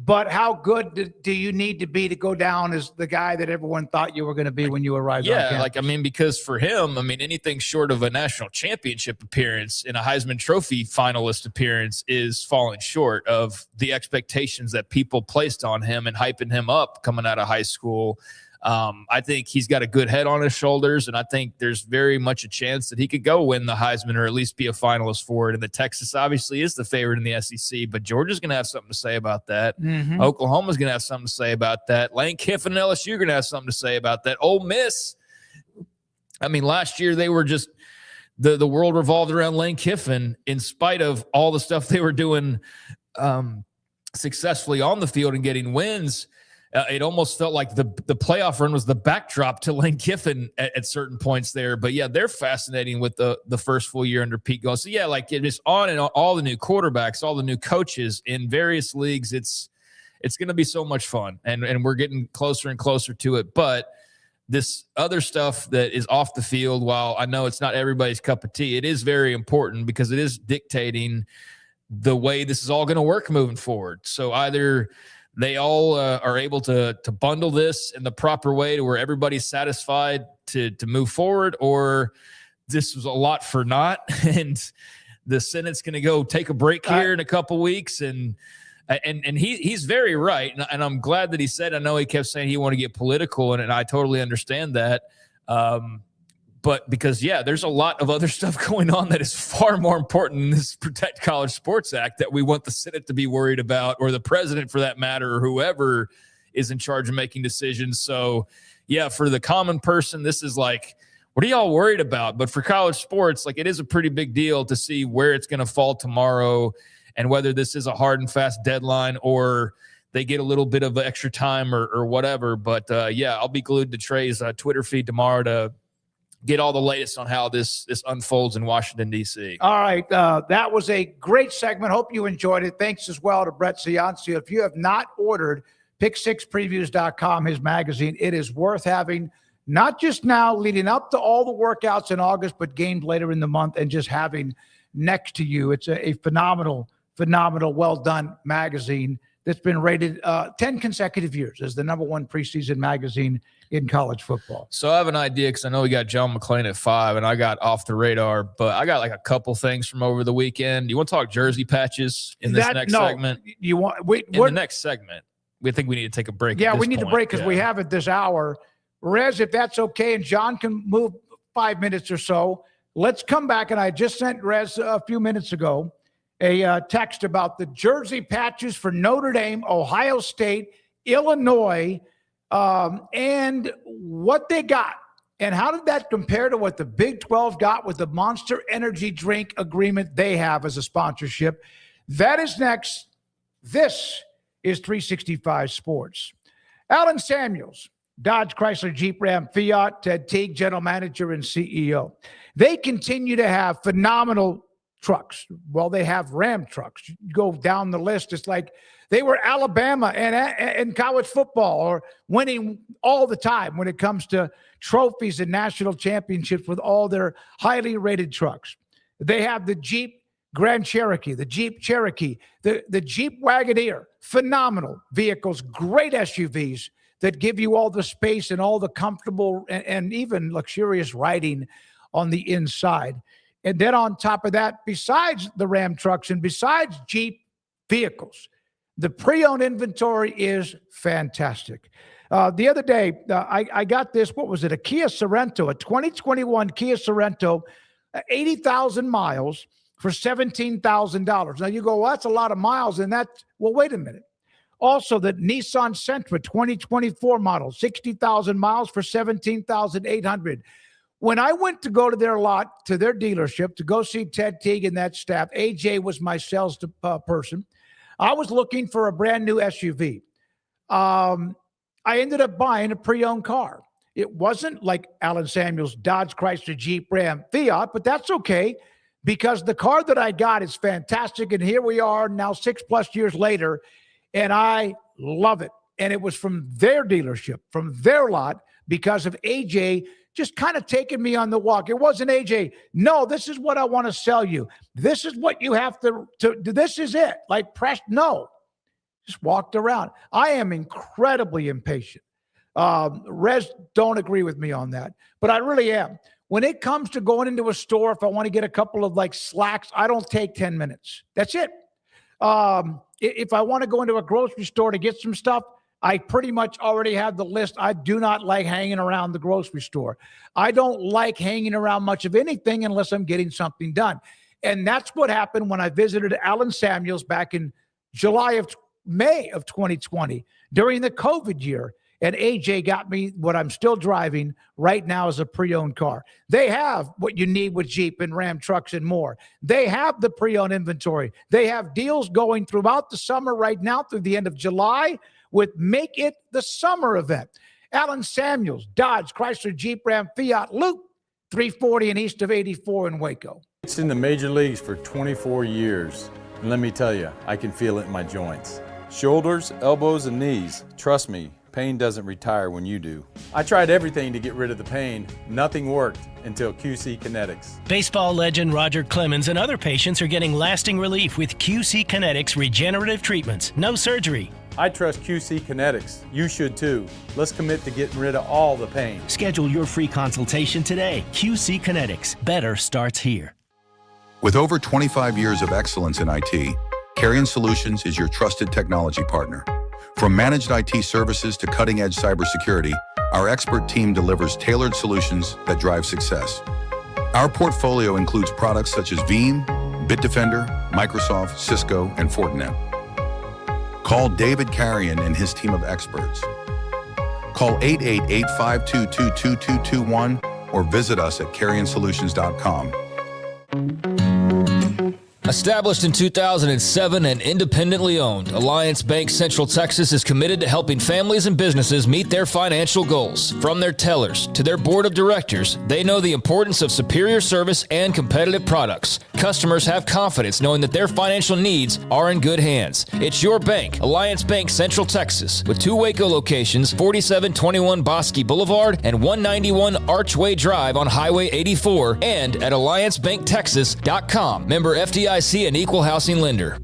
but how good do you need to be to go down as the guy that everyone thought you were going to be when you arrived on campus? Because for him, anything short of a national championship appearance and a Heisman Trophy finalist appearance is falling short of the expectations that people placed on him and hyping him up coming out of high school. I think he's got a good head on his shoulders, and I think there's very much a chance that he could go win the Heisman or at least be a finalist for it. And the Texas obviously is the favorite in the SEC, but Georgia's going to have something to say about that. Mm-hmm. Oklahoma's going to have something to say about that. Lane Kiffin and LSU are going to have something to say about that. Ole Miss, last year they were just the world revolved around Lane Kiffin in spite of all the stuff they were doing successfully on the field and getting wins. It almost felt like the playoff run was the backdrop to Lane Kiffin at certain points there. But, yeah, they're fascinating with the first full year under Pete going. So, yeah, like it is on and on, all the new quarterbacks, all the new coaches in various leagues. It's going to be so much fun, and we're getting closer and closer to it. But this other stuff that is off the field, while I know it's not everybody's cup of tea, it is very important because it is dictating the way this is all going to work moving forward. So either – they all are able to bundle this in the proper way to where everybody's satisfied to move forward, or this was a lot for naught, and the Senate's going to go take a break here in a couple weeks. And he's very right, and I'm glad that he said. I know he kept saying he wanted to get political, and I totally understand that. But because, there's a lot of other stuff going on that is far more important than this Protect College Sports Act that we want the Senate to be worried about, or the president for that matter, or whoever is in charge of making decisions. So, for the common person, this is like, what are y'all worried about? But for college sports, like, it is a pretty big deal to see where it's going to fall tomorrow and whether this is a hard and fast deadline or they get a little bit of extra time or whatever. But, I'll be glued to Trey's Twitter feed tomorrow to get all the latest on how this unfolds in Washington, D.C. All right. That was a great segment. Hope you enjoyed it. Thanks as well to Brett Ciancio. If you have not ordered pick6previews.com, his magazine, it is worth having, not just now leading up to all the workouts in August, but games later in the month and just having next to you. It's a phenomenal, well done magazine that's been rated 10 consecutive years as the number one preseason magazine in college football. So I have an idea because I know we got John McClain at 5, and I got off the radar, but I got like a couple things from over the weekend. You want to talk jersey patches in this next segment? You want in the next segment? We think we need to take a break. Yeah, we need to break because we have it this hour. Rez, if that's okay, and John can move 5 minutes or so. Let's come back, and I just sent Rez a few minutes ago a text about the jersey patches for Notre Dame, Ohio State, Illinois, and what they got. And how did that compare to what the Big 12 got with the Monster Energy drink agreement they have as a sponsorship? That is next. This is 365 Sports. Alan Samuels, Dodge, Chrysler, Jeep, Ram, Fiat, Ted Teague, General Manager and CEO. They continue to have phenomenal trucks. Well, they have Ram trucks. You go down the list, it's like they were Alabama and college football, or winning all the time when it comes to trophies and national championships with all their highly rated trucks. They have the Jeep Grand Cherokee, the Jeep Cherokee, the Jeep Wagoneer, phenomenal vehicles, great SUVs that give you all the space and all the comfortable and even luxurious riding on the inside. And then on top of that, besides the Ram trucks and besides Jeep vehicles, the pre-owned inventory is fantastic. The other day, I got this, what was it? A Kia Sorento, a 2021 Kia Sorento, 80,000 miles for $17,000. Now you go, well, that's a lot of miles. And well, wait a minute. Also, the Nissan Sentra 2024 model, 60,000 miles for $17,800. When I went to go to their lot, to their dealership, to go see Ted Teague and that staff, AJ was my sales person. I was looking for a brand new SUV. I ended up buying a pre-owned car. It wasn't like Alan Samuels, Dodge, Chrysler, Jeep, Ram, Fiat, but that's okay because the car that I got is fantastic. And here we are now 6+ years later, and I love it. And it was from their dealership, from their lot, because of AJ just kind of taking me on the walk. It wasn't AJ, no, this is what I want to sell you. This is what you have to this is it. Like press, no. Just walked around. I am incredibly impatient. Rez don't agree with me on that, but I really am. When it comes to going into a store, if I want to get a couple of like slacks, I don't take 10 minutes. That's it. If I want to go into a grocery store to get some stuff, I pretty much already have the list. I do not like hanging around the grocery store. I don't like hanging around much of anything unless I'm getting something done. And that's what happened when I visited Alan Samuels back in May of 2020 during the COVID year. And AJ got me what I'm still driving right now as a pre-owned car. They have what you need with Jeep and Ram trucks and more. They have the pre-owned inventory. They have deals going throughout the summer right now through the end of July with Make It the Summer event. Alan Samuels, Dodge, Chrysler, Jeep, Ram, Fiat, Loop, 340 and east of 84 in Waco. It's in the major leagues for 24 years. And let me tell you, I can feel it in my joints. Shoulders, elbows, and knees. Trust me, pain doesn't retire when you do. I tried everything to get rid of the pain. Nothing worked until QC Kinetics. Baseball legend Roger Clemens and other patients are getting lasting relief with QC Kinetics regenerative treatments. No surgery. I trust QC Kinetics. You should too. Let's commit to getting rid of all the pain. Schedule your free consultation today. QC Kinetics. Better starts here. With over 25 years of excellence in IT, Carrion Solutions is your trusted technology partner. From managed IT services to cutting-edge cybersecurity, our expert team delivers tailored solutions that drive success. Our portfolio includes products such as Veeam, Bitdefender, Microsoft, Cisco, and Fortinet. Call David Carrion and his team of experts. Call 888-522-2221 or visit us at carrionsolutions.com. Established in 2007 and independently owned, Alliance Bank Central Texas is committed to helping families and businesses meet their financial goals. From their tellers to their board of directors, they know the importance of superior service and competitive products. Customers have confidence knowing that their financial needs are in good hands. It's your bank, Alliance Bank Central Texas, with 2 Waco locations, 4721 Bosque Boulevard and 191 Archway Drive on Highway 84, and at alliancebanktexas.com. Member FDIC and equal housing lender.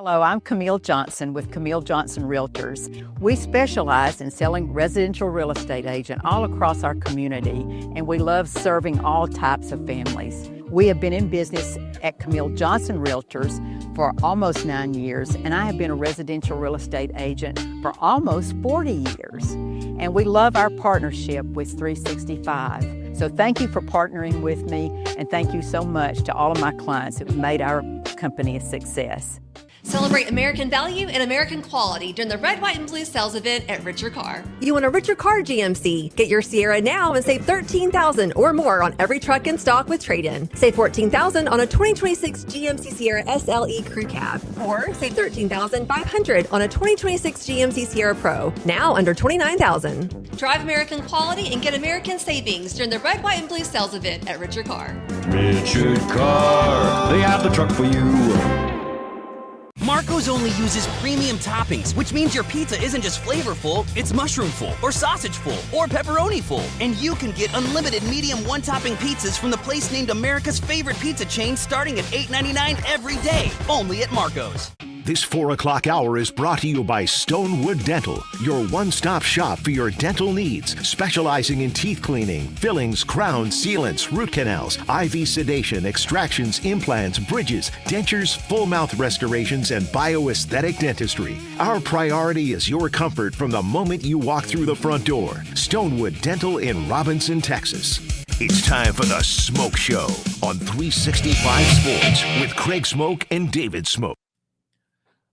Hello, I'm Camille Johnson with Camille Johnson Realtors. We specialize in selling residential real estate agent all across our community, and we love serving all types of families. We have been in business at Camille Johnson Realtors for almost 9 years, and I have been a residential real estate agent for almost 40 years. And we love our partnership with 365. So thank you for partnering with me, and thank you so much to all of my clients who have made our company a success. Celebrate American value and American quality during the Red, White, and Blue sales event at Richer Car. You want a Richer Car GMC? Get your Sierra now and save $13,000 or more on every truck in stock with trade-in. Save $14,000 on a 2026 GMC Sierra SLE Crew Cab. Or save $13,500 on a 2026 GMC Sierra Pro, now under $29,000. Drive American quality and get American savings during the Red, White, and Blue sales event at Richer Car. Richard Car, they have the truck for you. Marco's only uses premium toppings, which means your pizza isn't just flavorful, it's mushroom-full, or sausage-full, or pepperoni-full. And you can get unlimited medium one-topping pizzas from the place named America's favorite pizza chain starting at $8.99 every day, only at Marco's. This 4 o'clock hour is brought to you by Stonewood Dental, your one-stop shop for your dental needs, specializing in teeth cleaning, fillings, crowns, sealants, root canals, IV sedation, extractions, implants, bridges, dentures, full mouth restorations, and bioaesthetic dentistry. Our priority is your comfort from the moment you walk through the front door. Stonewood Dental in Robinson, Texas. It's time for the Smoak Show on 365 Sports with Craig Smoak and David Smoak.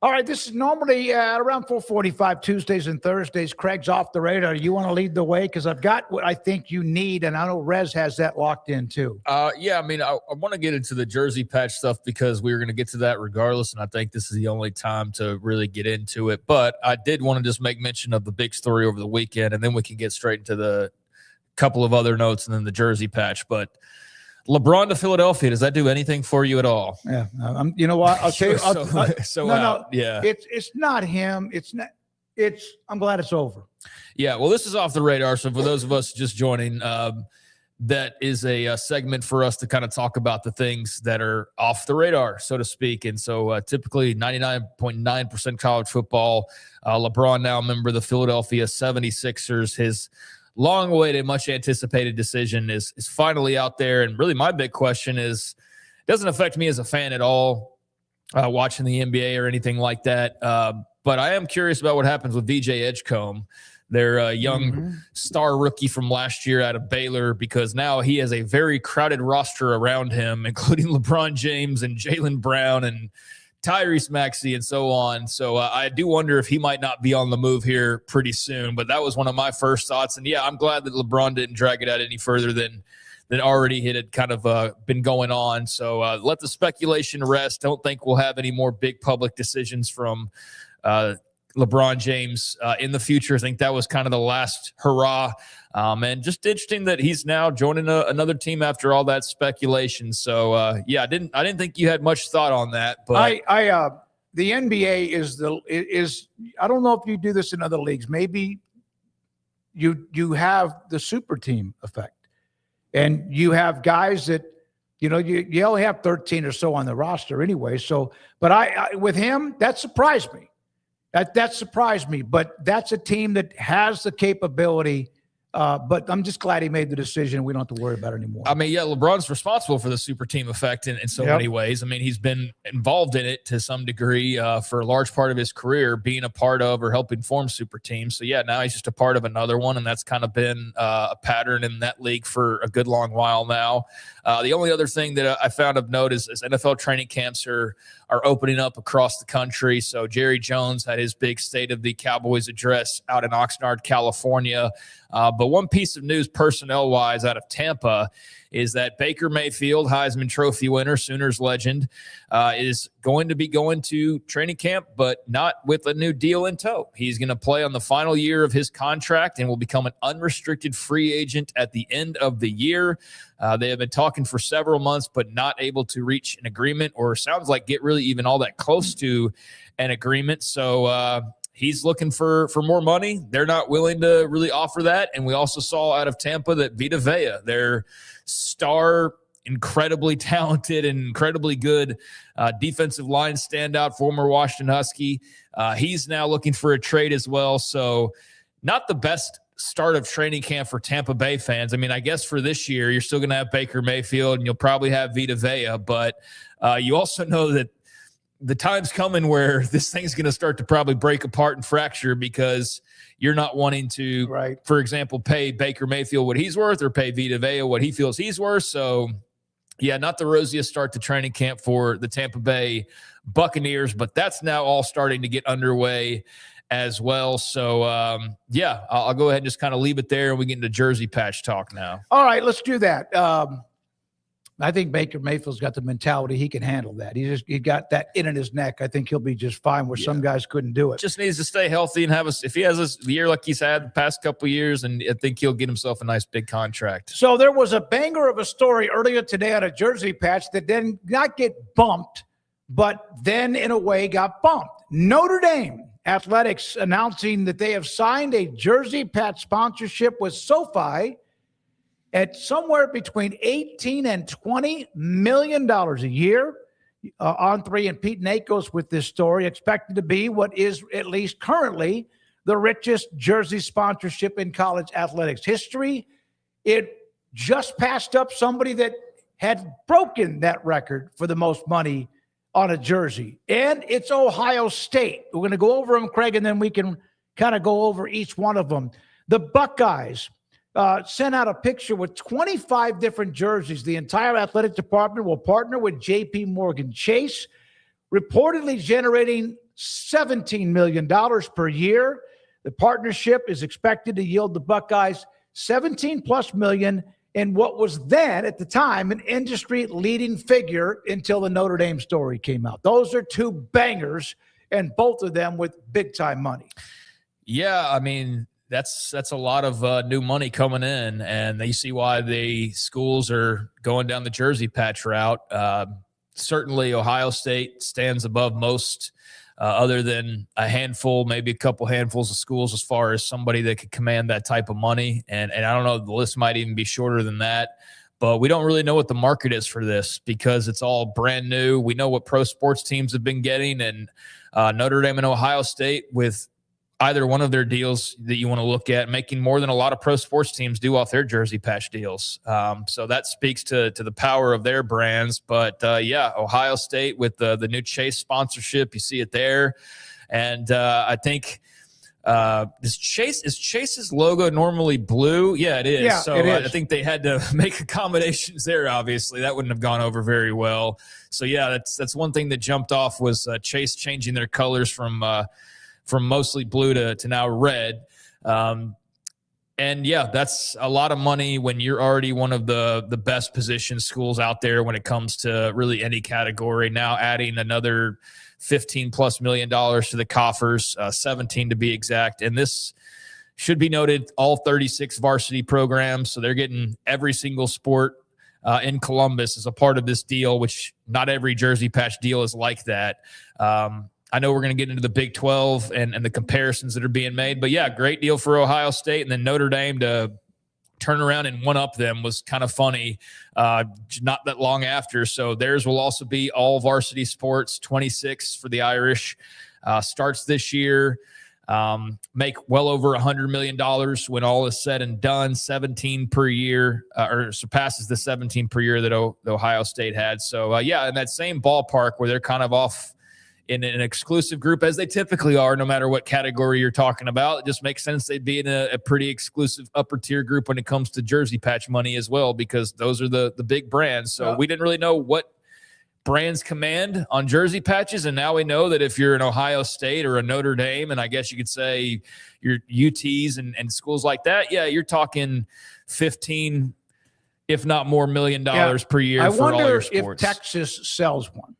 All right, this is normally around 4:45 Tuesdays and Thursdays. Craig's off the radar. You want to lead the way? Because I've got what I think you need, and I know Rez has that locked in too. Yeah, I mean, I want to get into the jersey patch stuff because we were going to get to that regardless, and I think this is the only time to really get into it. But I did want to just make mention of the big story over the weekend, and then we can get straight into the couple of other notes and then the jersey patch. But LeBron to Philadelphia, does that do anything for you at all? Yeah, you know what? I'll tell you. Yeah. It's not him. It's not. I'm glad it's over. Yeah. Well, this is off the radar. So for those of us just joining, that is a segment for us to kind of talk about the things that are off the radar, so to speak. And so typically 99.9% college football. LeBron now a member of the Philadelphia 76ers. His long-awaited, much-anticipated decision is finally out there. And really my big question is, it doesn't affect me as a fan at all watching the NBA or anything like that. But I am curious about what happens with VJ Edgecombe, their young star rookie from last year out of Baylor, because now he has a very crowded roster around him, including LeBron James and Jaylen Brown and Tyrese Maxey and so on. So I do wonder if he might not be on the move here pretty soon. But that was one of my first thoughts. And, yeah, I'm glad that LeBron didn't drag it out any further than already it had kind of been going on. So let the speculation rest. Don't think we'll have any more big public decisions from LeBron James in the future. I think that was kind of the last hurrah. And just interesting that he's now joining another team after all that speculation. So yeah, I didn't think you had much thought on that, but the NBA is I don't know if you do this in other leagues. Maybe you have the super team effect, and you have guys that you only have 13 or so on the roster anyway. So, but I with him, that surprised me. That surprised me, but that's a team that has the capability. But I'm just glad he made the decision. We don't have to worry about it anymore. I mean, yeah, LeBron's responsible for the super team effect in so many ways. I mean, he's been involved in it to some degree for a large part of his career, being a part of or helping form super teams. So, yeah, now he's just a part of another one, and that's kind of been a pattern in that league for a good long while now. The only other thing that I found of note is NFL training camps are opening up across the country. So Jerry Jones had his big State of the Cowboys address out in Oxnard, California. But one piece of news personnel-wise out of Tampa is that Baker Mayfield, Heisman Trophy winner, Sooners legend, is going to be going to training camp, but not with a new deal in tow. He's going to play on the final year of his contract and will become an unrestricted free agent at the end of the year. They have been talking for several months, but not able to reach an agreement, or sounds like get really even all that close to an agreement. So he's looking for more money. They're not willing to really offer that. And we also saw out of Tampa that Vita Vea, their star incredibly talented and incredibly good defensive line standout, former Washington Husky. He's now looking for a trade as well. So not the best start of training camp for Tampa Bay fans. I mean, I guess for this year, you're still going to have Baker Mayfield and you'll probably have Vita Vea, but you also know that the time's coming where this thing's going to start to probably break apart and fracture because you're not wanting to, for example, pay Baker Mayfield what he's worth or pay Vita Vea what he feels he's worth. So, yeah, not the rosiest start to training camp for the Tampa Bay Buccaneers, but that's now all starting to get underway as well. So, I'll go ahead and just kind of leave it there and we get into jersey patch talk now. All right, let's do that. I think Baker Mayfield's got the mentality he can handle that. He got that in his neck. I think he'll be just fine where some guys couldn't do it. Just needs to stay healthy and if he has a year like he's had the past couple of years, and I think he'll get himself a nice big contract. So there was a banger of a story earlier today on a jersey patch that did not get bumped, but then in a way got bumped. Notre Dame Athletics announcing that they have signed a jersey patch sponsorship with SoFi at somewhere between $18 and $20 million a year. On3 and Pete Nakos with this story, expected to be what is at least currently the richest jersey sponsorship in college athletics history. It just passed up somebody that had broken that record for the most money on a jersey, and it's Ohio State. We're going to go over them, Craig, and then we can kind of go over each one of them. The Buckeyes sent out a picture with 25 different jerseys. The entire athletic department will partner with J.P. Morgan Chase, reportedly generating $17 million per year. The partnership is expected to yield the Buckeyes $17+ million in what was then, at the time, an industry-leading figure until the Notre Dame story came out. Those are two bangers, and both of them with big-time money. Yeah, I mean, that's a lot of new money coming in, and you see why the schools are going down the jersey patch route. Certainly, Ohio State stands above most, other than a handful, maybe a couple handfuls of schools, as far as somebody that could command that type of money. And I don't know, the list might even be shorter than that. But we don't really know what the market is for this because it's all brand new. We know what pro sports teams have been getting, and Notre Dame and Ohio State, with either one of their deals that you want to look at, making more than a lot of pro sports teams do off their jersey patch deals. So that speaks to the power of their brands. But Ohio State with the new Chase sponsorship, you see it there. And I think is Chase's logo normally blue? Yeah, it is. Yeah, so it is. I think they had to make accommodations there. Obviously, that wouldn't have gone over very well. So yeah, that's one thing that jumped off was Chase changing their colors from mostly blue to now red. And yeah, that's a lot of money when you're already one of the best positioned schools out there when it comes to really any category. Now adding another $15+ million to the coffers, 17 to be exact. And this should be noted, all 36 varsity programs. So they're getting every single sport in Columbus as a part of this deal, which not every jersey patch deal is like that. I know we're going to get into the Big 12 and the comparisons that are being made, but yeah, great deal for Ohio State. And then Notre Dame to turn around and one-up them was kind of funny not that long after. So theirs will also be all varsity sports, 26 for the Irish, starts this year, make well over $100 million when all is said and done, 17 per year, or surpasses the 17 per year that Ohio State had. So in that same ballpark where they're kind of off in an exclusive group, as they typically are, no matter what category you're talking about. It just makes sense they'd be in a pretty exclusive upper tier group when it comes to jersey patch money as well, because those are the big brands. So we didn't really know what brands command on jersey patches, and now we know that if you're an Ohio State or a Notre Dame, and I guess you could say your UTs and schools like that, you're talking 15, if not more, $1 million per year for all your sports. I wonder if Texas sells one.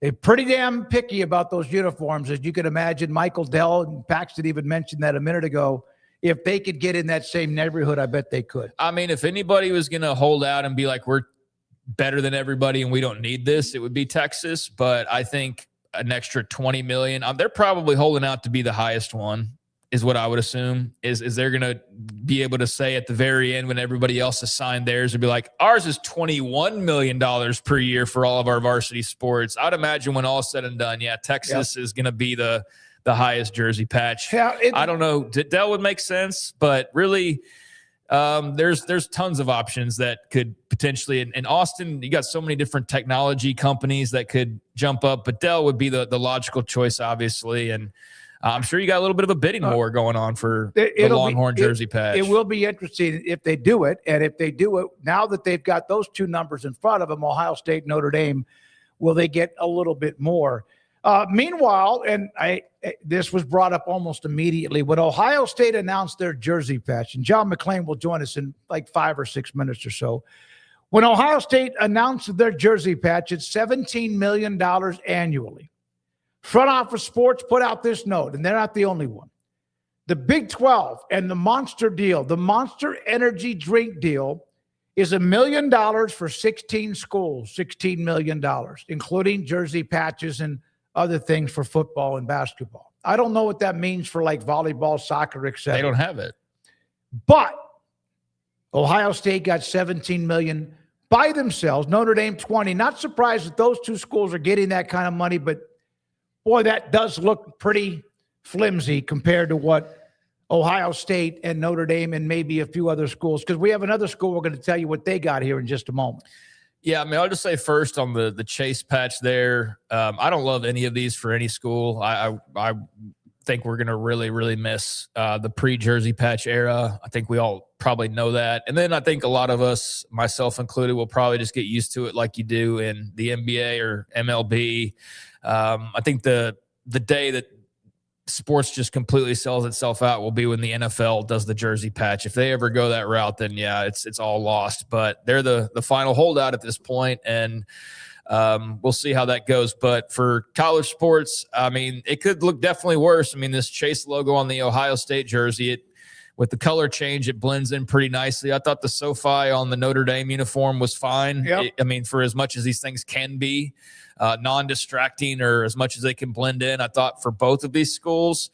They're pretty damn picky about those uniforms, as you can imagine. Michael Dell and Paxton even mentioned that a minute ago. If they could get in that same neighborhood, I bet they could. I mean, if anybody was going to hold out and be like, we're better than everybody and we don't need this, it would be Texas. But I think an extra $20 million, they're probably holding out to be the highest one. is what I would assume. Is they're going to be able to say at the very end when everybody else has signed theirs, and be like, ours is $21 million per year for all of our varsity sports. I'd imagine when all is said and done, Texas is going to be the highest jersey patch. I don't know. Dell would make sense, but really there's tons of options that could potentially, in Austin, you got so many different technology companies that could jump up, but Dell would be the logical choice, obviously. And I'm sure you got a little bit of a bidding war going on for the Longhorn jersey patch. It will be interesting if they do it. And if they do it, now that they've got those two numbers in front of them, Ohio State, Notre Dame, will they get a little bit more? Meanwhile, and this was brought up almost immediately, when Ohio State announced their jersey patch, and John McClain will join us in like 5 or 6 minutes or so. When Ohio State announced their jersey patch, it's $17 million annually. Front Office Sports put out this note, and they're not the only one. The Big 12 and the Monster deal, the Monster Energy drink deal, is $1 million for 16 schools, $16 million, including jersey patches and other things for football and basketball. I don't know what that means for like volleyball, soccer, etc. They don't have it. But Ohio State got $17 million by themselves. Notre Dame 20. Not surprised that those two schools are getting that kind of money, but boy, that does look pretty flimsy compared to what Ohio State and Notre Dame and maybe a few other schools, because we have another school we're going to tell you what they got here in just a moment. Yeah, I mean, I'll just say first on the Chase patch there, I don't love any of these for any school. I think we're going to really, really miss the pre-jersey patch era. I think we all probably know that. And then I think a lot of us, myself included, will probably just get used to it like you do in the NBA or MLB. I think the day that sports just completely sells itself out will be when the NFL does the jersey patch. If they ever go that route, then it's all lost. But they're the final holdout at this point, and we'll see how that goes. But for college sports, I mean, it could look definitely worse. I mean, this Chase logo on the Ohio State jersey, with the color change, it blends in pretty nicely. I thought the SoFi on the Notre Dame uniform was fine. Yep. I mean, for as much as these things can be non-distracting, or as much as they can blend in, I thought for both of these schools,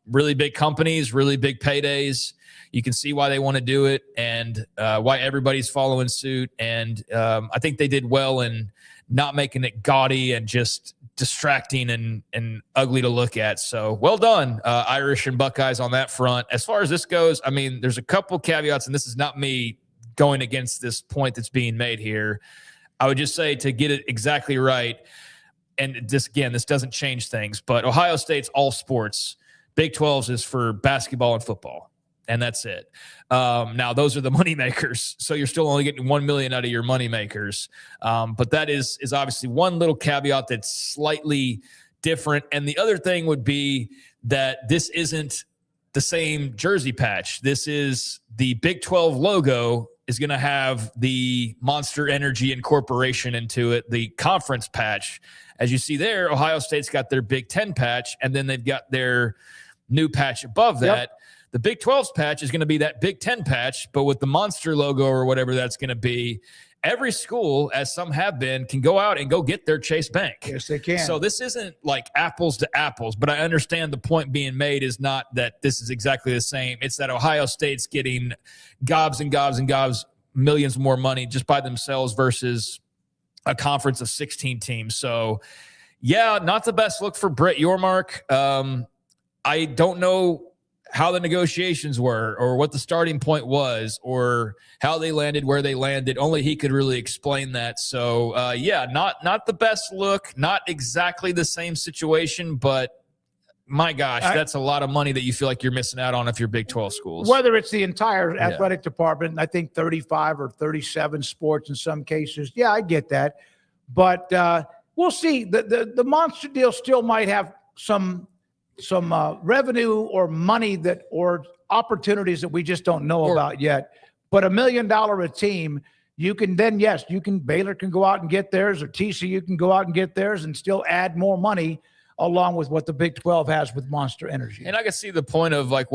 really big companies, really big paydays, you can see why they want to do it, and why everybody's following suit. And I think they did well in not making it gaudy and just distracting and ugly to look at. So well done, Irish and Buckeyes on that front. As far as this goes, I mean, there's a couple caveats, and this is not me going against this point that's being made here. I would just say, to get it exactly right, and this doesn't change things, but Ohio State's all sports. Big 12's is for basketball and football, and that's it. Now, those are the money makers, so you're still only getting $1 million out of your money makers. But that is obviously one little caveat that's slightly different. And the other thing would be that this isn't the same jersey patch. This is the Big 12 logo is going to have the Monster Energy incorporation into it, the conference patch. As you see there, Ohio State's got their Big 10 patch, and then they've got their new patch above that. Yep. The Big 12's patch is going to be that Big 10 patch, but with the Monster logo or whatever that's going to be. Every school, as some have been, can go out and go get their Chase Bank. Yes, they can. So this isn't like apples to apples, but I understand the point being made is not that this is exactly the same. It's that Ohio State's getting gobs and gobs and gobs, millions more money just by themselves versus a conference of 16 teams. So, yeah, not the best look for Brett Yormark. I don't know how the negotiations were or what the starting point was or how they landed where they landed. Only he could really explain that. So, not the best look, not exactly the same situation, but my gosh, that's a lot of money that you feel like you're missing out on if you're Big 12 schools. Whether it's the entire athletic department, I think 35 or 37 sports in some cases. Yeah, I get that. But we'll see. The Monster deal still might have some revenue or money or opportunities that we just don't know about yet. But $1 million a team, you can then, Baylor can go out and get theirs, or TCU can go out and get theirs and still add more money along with what the Big 12 has with Monster Energy. And I can see the point of like,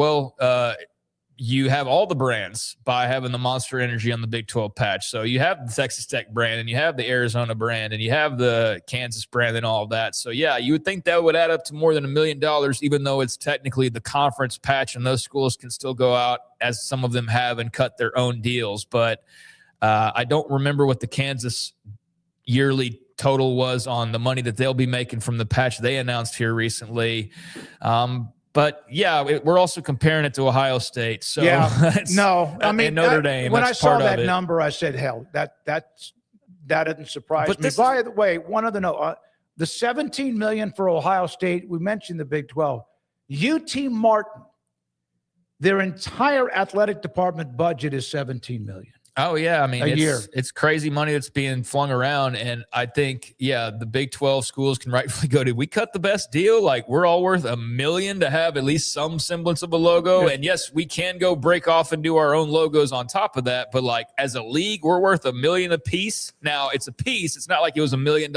you have all the brands by having the Monster Energy on the Big 12 patch. So you have the Texas Tech brand, and you have the Arizona brand, and you have the Kansas brand and all of that. So, yeah, you would think that would add up to more than $1 million, even though it's technically the conference patch, and those schools can still go out, as some of them have, and cut their own deals. But I don't remember what the Kansas yearly total was on the money that they'll be making from the patch they announced here recently. But yeah, we're also comparing it to Ohio State. So yeah, no, I mean, Notre Dame. When I saw that number, I said, "Hell, that doesn't surprise me." By the way, one of the the $17 million for Ohio State. We mentioned the Big 12. UT Martin, their entire athletic department budget is $17 million. Oh, yeah. I mean, it's crazy money that's being flung around. And I think, yeah, the Big 12 schools can rightfully go to, we cut the best deal. Like, we're all worth $1 million to have at least some semblance of a logo. And yes, we can go break off and do our own logos on top of that. But like, as a league, we're worth $1 million a piece. Now, it's a piece. It's not like it was $1 million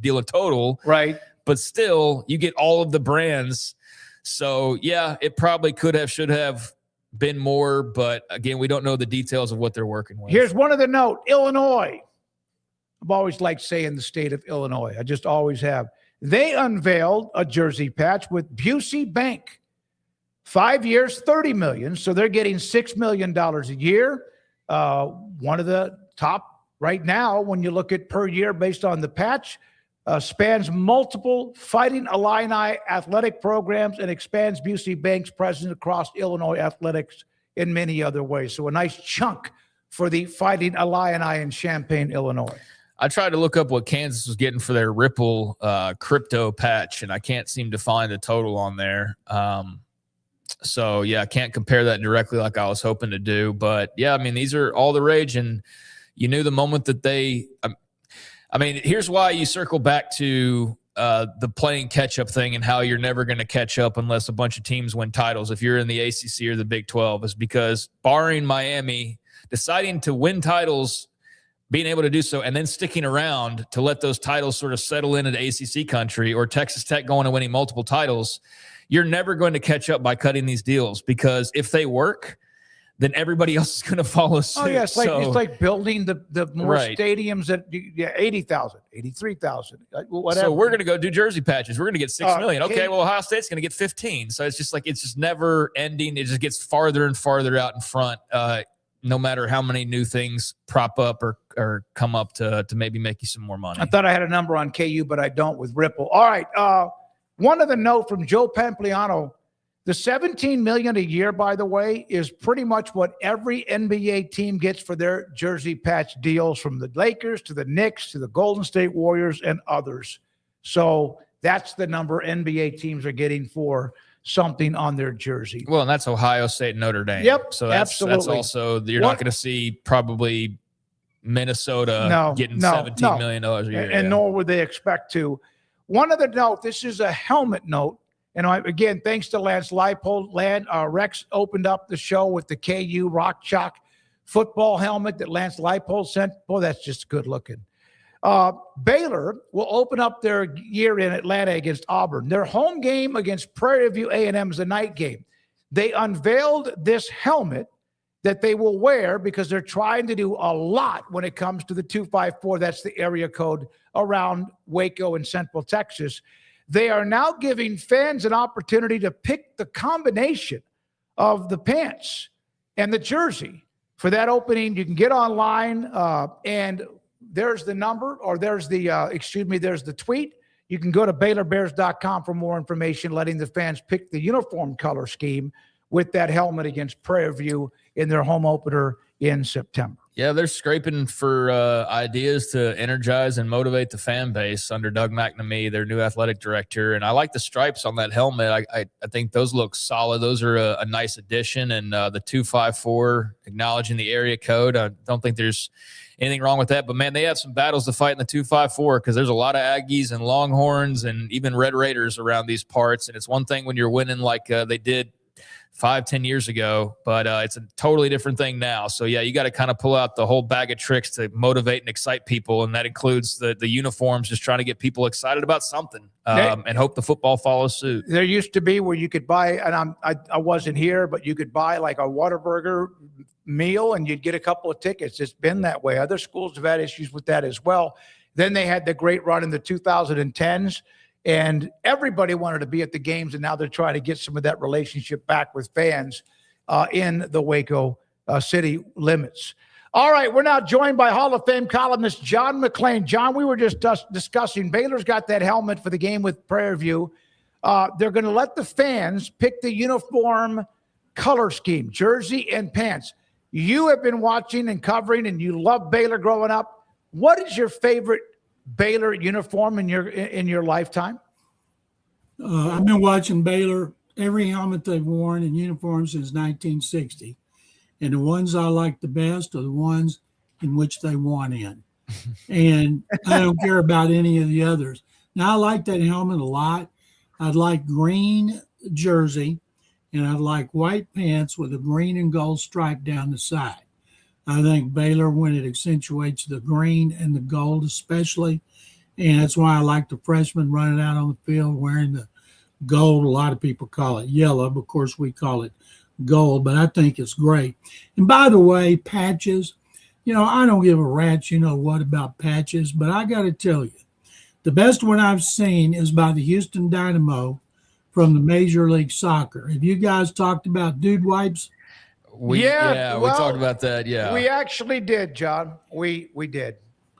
deal in total. Right. But still, you get all of the brands. So, yeah, it probably should have been more, but again, we don't know the details of what they're working with. Here's one of the note. Illinois. I've always liked saying the state of Illinois. I just always have. They unveiled a jersey patch with Busey Bank. 5 years, $30 million. So they're getting $6 million a year. One of the top right now, when you look at per year based on the patch, spans multiple Fighting Illini athletic programs and expands Busey Bank's presence across Illinois athletics in many other ways. So a nice chunk for the Fighting Illini in Champaign, Illinois. I tried to look up what Kansas was getting for their Ripple crypto patch, and I can't seem to find the total on there. So, yeah, I can't compare that directly like I was hoping to do. But, yeah, I mean, these are all the rage, and you knew the moment that they I mean, here's why you circle back to the playing catch-up thing and how you're never going to catch up unless a bunch of teams win titles if you're in the ACC or the Big 12, is because barring Miami deciding to win titles, being able to do so, and then sticking around to let those titles sort of settle into ACC country, or Texas Tech going and winning multiple titles, you're never going to catch up by cutting these deals, because if they work, then everybody else is going to follow suit. Oh, yeah, it's like building the more stadiums at 80,000, 83,000, whatever. So we're going to go do jersey patches. We're going to get $6 million. Okay, well, Ohio State's going to get 15. So it's just like, it's just never ending. It just gets farther and farther out in front, no matter how many new things prop up or come up to maybe make you some more money. I thought I had a number on KU, but I don't with Ripple. All right, one other note from Joe Pampliano. The $17 million a year, by the way, is pretty much what every NBA team gets for their jersey patch deals, from the Lakers to the Knicks to the Golden State Warriors and others. So that's the number NBA teams are getting for something on their jersey. Well, and that's Ohio State and Notre Dame. Yep, so that's absolutely. That's also, you're not going to see probably Minnesota getting $17 million a year. And nor would they expect to. One other note, this is a helmet note. And again, thanks to Lance Leipold, Rex opened up the show with the KU Rock Chalk football helmet that Lance Leipold sent. Boy, that's just good looking. Baylor will open up their year in Atlanta against Auburn. Their home game against Prairie View A&M is a night game. They unveiled this helmet that they will wear because they're trying to do a lot when it comes to the 254. That's the area code around Waco and Central Texas. They are now giving fans an opportunity to pick the combination of the pants and the jersey for that opening. You can get online and there's the number, or there's the, there's the tweet. You can go to BaylorBears.com for more information, letting the fans pick the uniform color scheme with that helmet against Prairie View in their home opener in September. Yeah, they're scraping for ideas to energize and motivate the fan base under Doug McNamee, their new athletic director. And I like the stripes on that helmet. I think those look solid. Those are a nice addition. And the 254, acknowledging the area code, I don't think there's anything wrong with that. But, man, they have some battles to fight in the 254 because there's a lot of Aggies and Longhorns and even Red Raiders around these parts. And it's one thing when you're winning like they did 5-10 years ago, but it's a totally different thing now. So yeah, you got to kind of pull out the whole bag of tricks to motivate and excite people, and that includes the uniforms, just trying to get people excited about something, and hope the football follows suit. There used to be where you could buy, and I wasn't here, but you could buy like a Whataburger meal and you'd get a couple of tickets. It's been that way. Other schools have had issues with that as well. Then they had the great run in the 2010s. And everybody wanted to be at the games, and now they're trying to get some of that relationship back with fans in the Waco city limits. All right, we're now joined by Hall of Fame columnist John McClain. John, we were just discussing Baylor's got that helmet for the game with Prairie View. They're going to let the fans pick the uniform color scheme, jersey and pants. You have been watching and covering, and you love Baylor growing up. What is your favorite Baylor uniform in your lifetime? I've been watching Baylor, every helmet they've worn in uniform since 1960. And the ones I like the best are the ones in which they won in. And I don't care about any of the others. Now, I like that helmet a lot. I'd like green jersey, and I'd like white pants with a green and gold stripe down the side. I think Baylor, when it accentuates the green and the gold especially, and that's why I like the freshmen running out on the field wearing the gold. A lot of people call it yellow, but of course we call it gold, but I think it's great. And by the way, patches, I don't give a rat's what about patches, but I got to tell you, the best one I've seen is by the Houston Dynamo from the Major League Soccer. Have you guys talked about dude wipes? We talked about that. Yeah, we actually did, John. We did.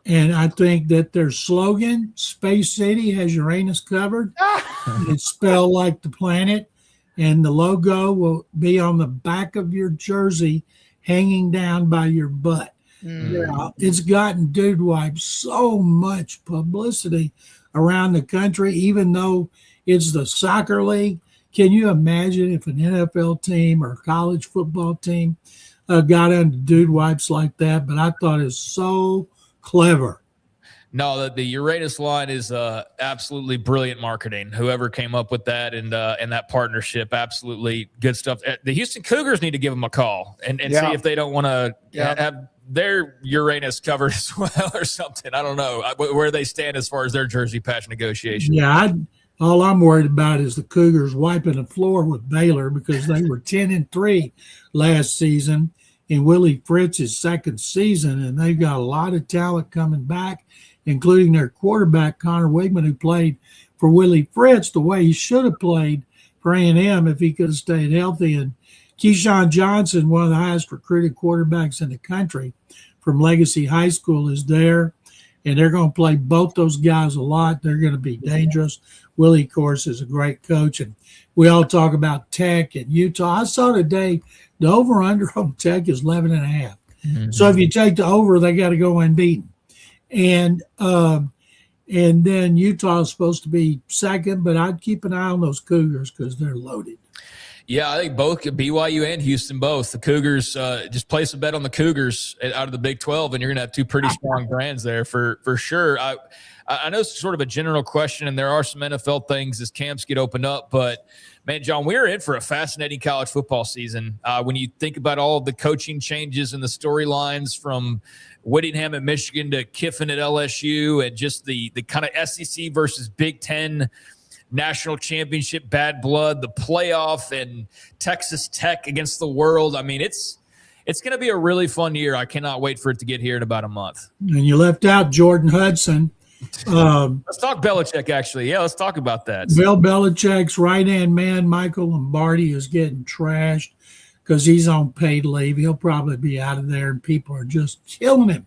And I think that their slogan, Space City has Uranus covered. It's spelled like the planet. And the logo will be on the back of your jersey hanging down by your butt. Yeah, it's gotten dude wipes so much publicity around the country, even though it's the soccer league. Can you imagine if an NFL team or a college football team got into dude wipes like that? But I thought it was so clever. No, the Uranus line is absolutely brilliant marketing. Whoever came up with that and that partnership, absolutely good stuff. The Houston Cougars need to give them a call and see if they don't want to have their Uranus covered as well or something. I don't know where they stand as far as their jersey patch negotiation. Yeah, all I'm worried about is the Cougars wiping the floor with Baylor because they were 10-3 last season in Willie Fritz's second season, and they've got a lot of talent coming back, including their quarterback, Connor Wigman, who played for Willie Fritz the way he should have played for A&M if he could have stayed healthy. And Keyshawn Johnson, one of the highest recruited quarterbacks in the country from Legacy High School, is there. And they're going to play both those guys a lot. They're going to be dangerous. Willie, of course, is a great coach. And we all talk about Tech and Utah. I saw today the over-under on Tech is 11.5. Mm-hmm. So if you take the over, they got to go unbeaten. And then Utah is supposed to be second, but I'd keep an eye on those Cougars because they're loaded. Yeah, I think both BYU and Houston both. The Cougars, just place a bet on the Cougars out of the Big 12, and you're going to have two pretty strong brands there for sure. I know it's sort of a general question, and there are some NFL things as camps get opened up, but man, John, we're in for a fascinating college football season. When you think about all of the coaching changes and the storylines from Whittingham at Michigan to Kiffin at LSU, and just the kind of SEC versus Big Ten national championship bad blood, the playoff, and Texas Tech against the world. I mean, it's going to be a really fun year. I cannot wait for it to get here in about a month. And you left out Jordan Hudson. Let's talk Belichick, actually. Yeah, let's talk about that. Bill Belichick's right-hand man, Michael Lombardi, is getting trashed because he's on paid leave. He'll probably be out of there, and people are just killing him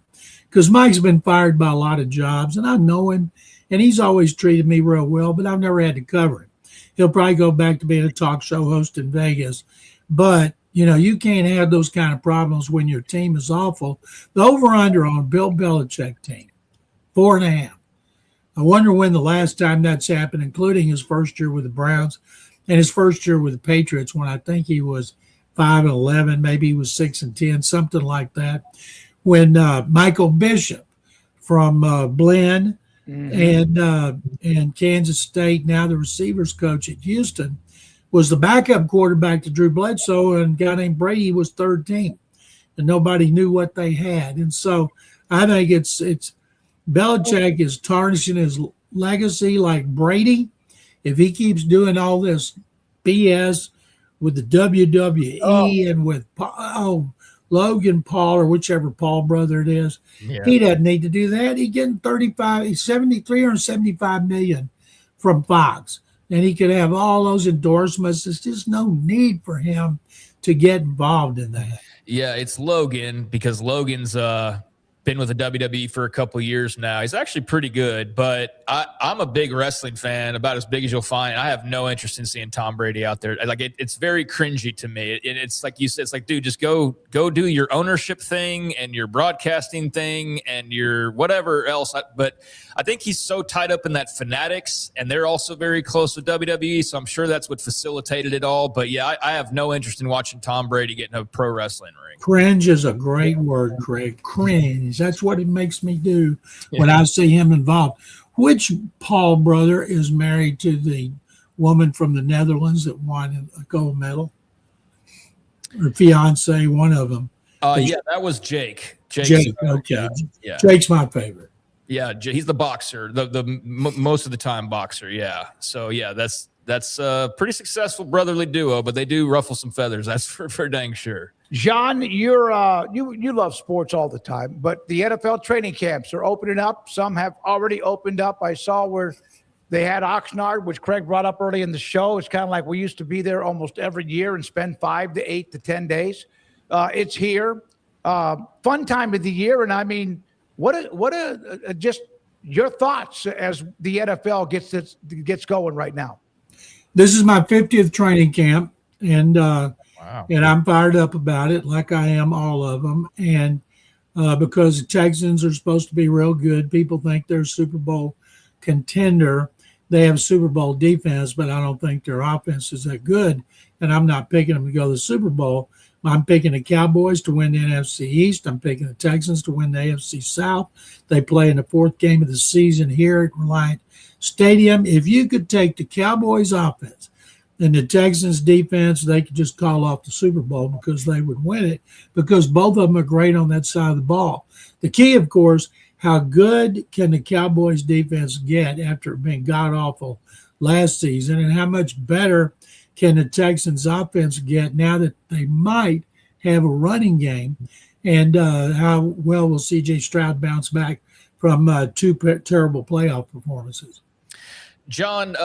because Mike's been fired by a lot of jobs, and I know him, and he's always treated me real well, but I've never had to cover him. He'll probably go back to being a talk show host in Vegas. But, you can't have those kind of problems when your team is awful. The over-under on a Bill Belichick team, 4.5. I wonder when the last time that's happened, including his first year with the Browns and his first year with the Patriots, when I think he was 5-11, maybe he was 6-10, something like that. When Michael Bishop from Blinn and Kansas State, now the receivers coach at Houston, was the backup quarterback to Drew Bledsoe, and a guy named Brady was third team, and nobody knew what they had. And so I think it's Belichick is tarnishing his legacy like Brady. If he keeps doing all this BS with the WWE and with Logan Paul, or whichever Paul brother it is, he doesn't need to do that. He's getting $375 million from Fox, and he could have all those endorsements. There's just no need for him to get involved in that. Yeah, it's Logan, because Logan's been with the WWE for a couple of years now. He's actually pretty good, but I'm a big wrestling fan, about as big as you'll find. I have no interest in seeing Tom Brady out there. Like it's very cringy to me. It's like you said, it's like, dude, just go do your ownership thing and your broadcasting thing and your whatever else. But I think he's so tied up in that Fanatics, and they're also very close with WWE, so I'm sure that's what facilitated it all. But yeah, I have no interest in watching Tom Brady get in a pro wrestling ring. Cringe is a great word, Craig. Cringe. That's what it makes me do when I see him involved. Which Paul brother is married to the woman from the Netherlands that won a gold medal? Or fiance, one of them. Yeah, that was Jake. Jake, okay. Yeah. Jake's my favorite. Yeah, he's the boxer, the most of the time boxer. Yeah. So yeah, that's a pretty successful brotherly duo, but they do ruffle some feathers. That's for dang sure. John, you love sports all the time, but the NFL training camps are opening up. Some have already opened up. I saw where they had Oxnard, which Craig brought up early in the show. It's kind of like we used to be there almost every year and spend 5 to 8 to 10 days. It's here. Fun time of the year. And I mean, just your thoughts as the NFL gets going right now. This is my 50th training camp, and and I'm fired up about it, like I am all of them. And because the Texans are supposed to be real good, people think they're a Super Bowl contender. They have a Super Bowl defense, but I don't think their offense is that good. And I'm not picking them to go to the Super Bowl. I'm picking the Cowboys to win the NFC East. I'm picking the Texans to win the AFC South. They play in the fourth game of the season here at Reliant Stadium. If you could take the Cowboys offense and the Texans defense, they could just call off the Super Bowl because they would win it, because both of them are great on that side of the ball. The key, of course, how good can the Cowboys defense get after being god-awful last season, and how much better can the Texans offense get now that they might have a running game, and how well will C.J. Stroud bounce back from two terrible playoff performances? John,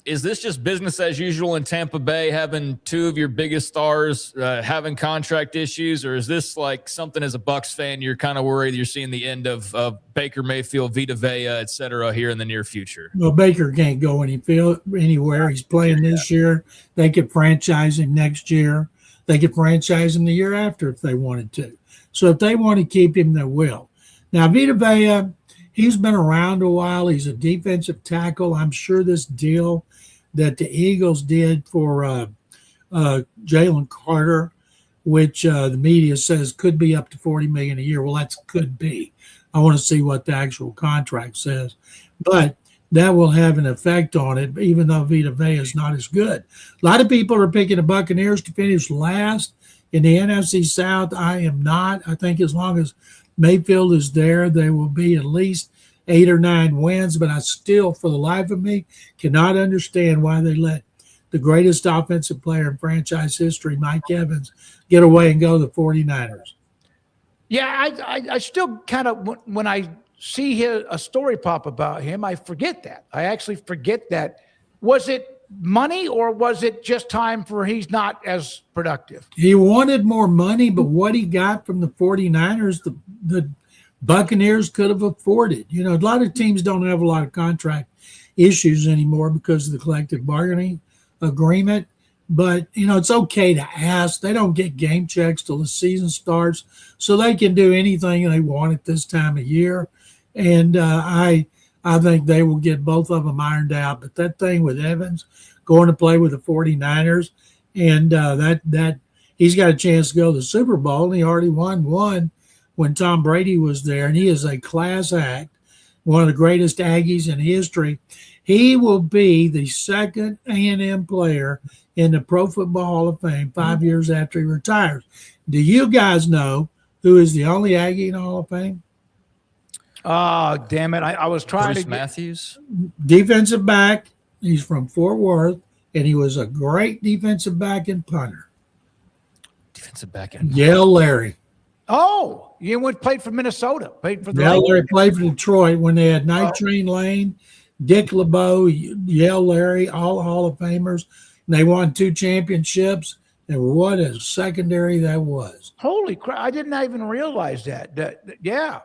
is this just business as usual in Tampa Bay, having two of your biggest stars having contract issues, or is this like something as a Bucs fan you're kind of worried you're seeing the end of Baker Mayfield, Vita Vea, et cetera, here in the near future? Well, Baker can't go anywhere. He's playing this year. They could franchise him next year. They could franchise him the year after if they wanted to. So if they want to keep him, they will. Now, Vita Vea, he's been around a while. He's a defensive tackle. I'm sure this deal that the Eagles did for Jalen Carter, which the media says could be up to $40 million a year. Well, that's could be. I want to see what the actual contract says. But that will have an effect on it, even though Vita Vea is not as good. A lot of people are picking the Buccaneers to finish last in the NFC South. I am not. I think as long as Mayfield is there, they will be at least 8 or 9 wins, but I still, for the life of me, cannot understand why they let the greatest offensive player in franchise history, Mike Evans, get away and go to the 49ers. Yeah, I still kind of, when I see a story pop about him, I forget that. I actually forget that. Was it money, or was it just time for he's not as productive? He wanted more money, but what he got from the 49ers, the Buccaneers could have afforded. You know, a lot of teams don't have a lot of contract issues anymore because of the collective bargaining agreement. But, you know, it's okay to ask. They don't get game checks till the season starts, so they can do anything they want at this time of year. And I think they will get both of them ironed out. But that thing with Evans going to play with the 49ers, and that he's got a chance to go to the Super Bowl, and he already won one when Tom Brady was there, and he is a class act. one of the greatest Aggies in history. He will be the second A&M player in the Pro Football Hall of Fame 5 years after he retires. Do you guys know who is the only Aggie in the Hall of Fame? Oh, damn it. I was trying Bruce to Matthews. Defensive back. He's from Fort Worth, and he was a great defensive back and punter. Defensive back and Yale Larry. Oh, you played for Minnesota. Played for the Yale Larry played for Detroit when they had Night Train Lane, Dick LeBeau, Yale Larry, all Hall of Famers. And they won 2 championships. And what a secondary that was. Holy crap. I didn't even realize that. Yeah.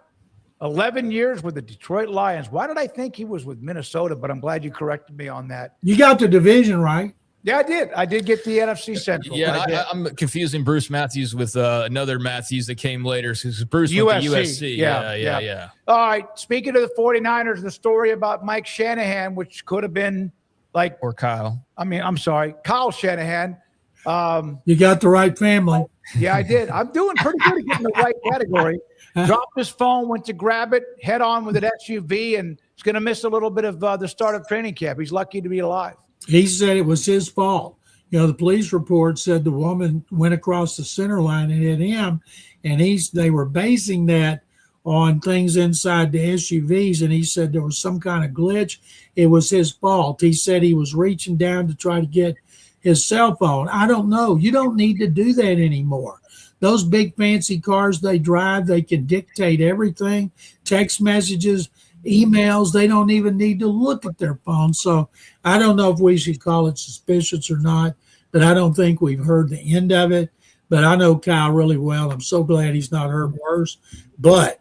11 years with the Detroit Lions. Why did I think he was with Minnesota? But I'm glad you corrected me on that. You got the division right. Yeah, I did. I did get the NFC Central. Yeah, I'm confusing Bruce Matthews with another Matthews that came later. Because Bruce went to USC. Yeah. All right. Speaking of the 49ers, the story about Mike Shanahan, which could have been like – or Kyle. I'm sorry, Kyle Shanahan. You got the right family. Yeah, I did. I'm doing pretty good at getting the right category. Dropped his phone, went to grab it, head on with an SUV, and he's going to miss a little bit of the start of training camp. He's lucky to be alive. He said it was his fault. You know, the police report said the woman went across the center line and hit him, and they were basing that on things inside the SUVs, and he said there was some kind of glitch. It was his fault. He said he was reaching down to try to get his cell phone. I don't know. You don't need to do that anymore. Those big fancy cars they drive, they can dictate everything, text messages, emails. They don't even need to look at their phone. So I don't know if we should call it suspicious or not, but I don't think we've heard the end of it. But I know Kyle really well. I'm so glad he's not hurt worse. But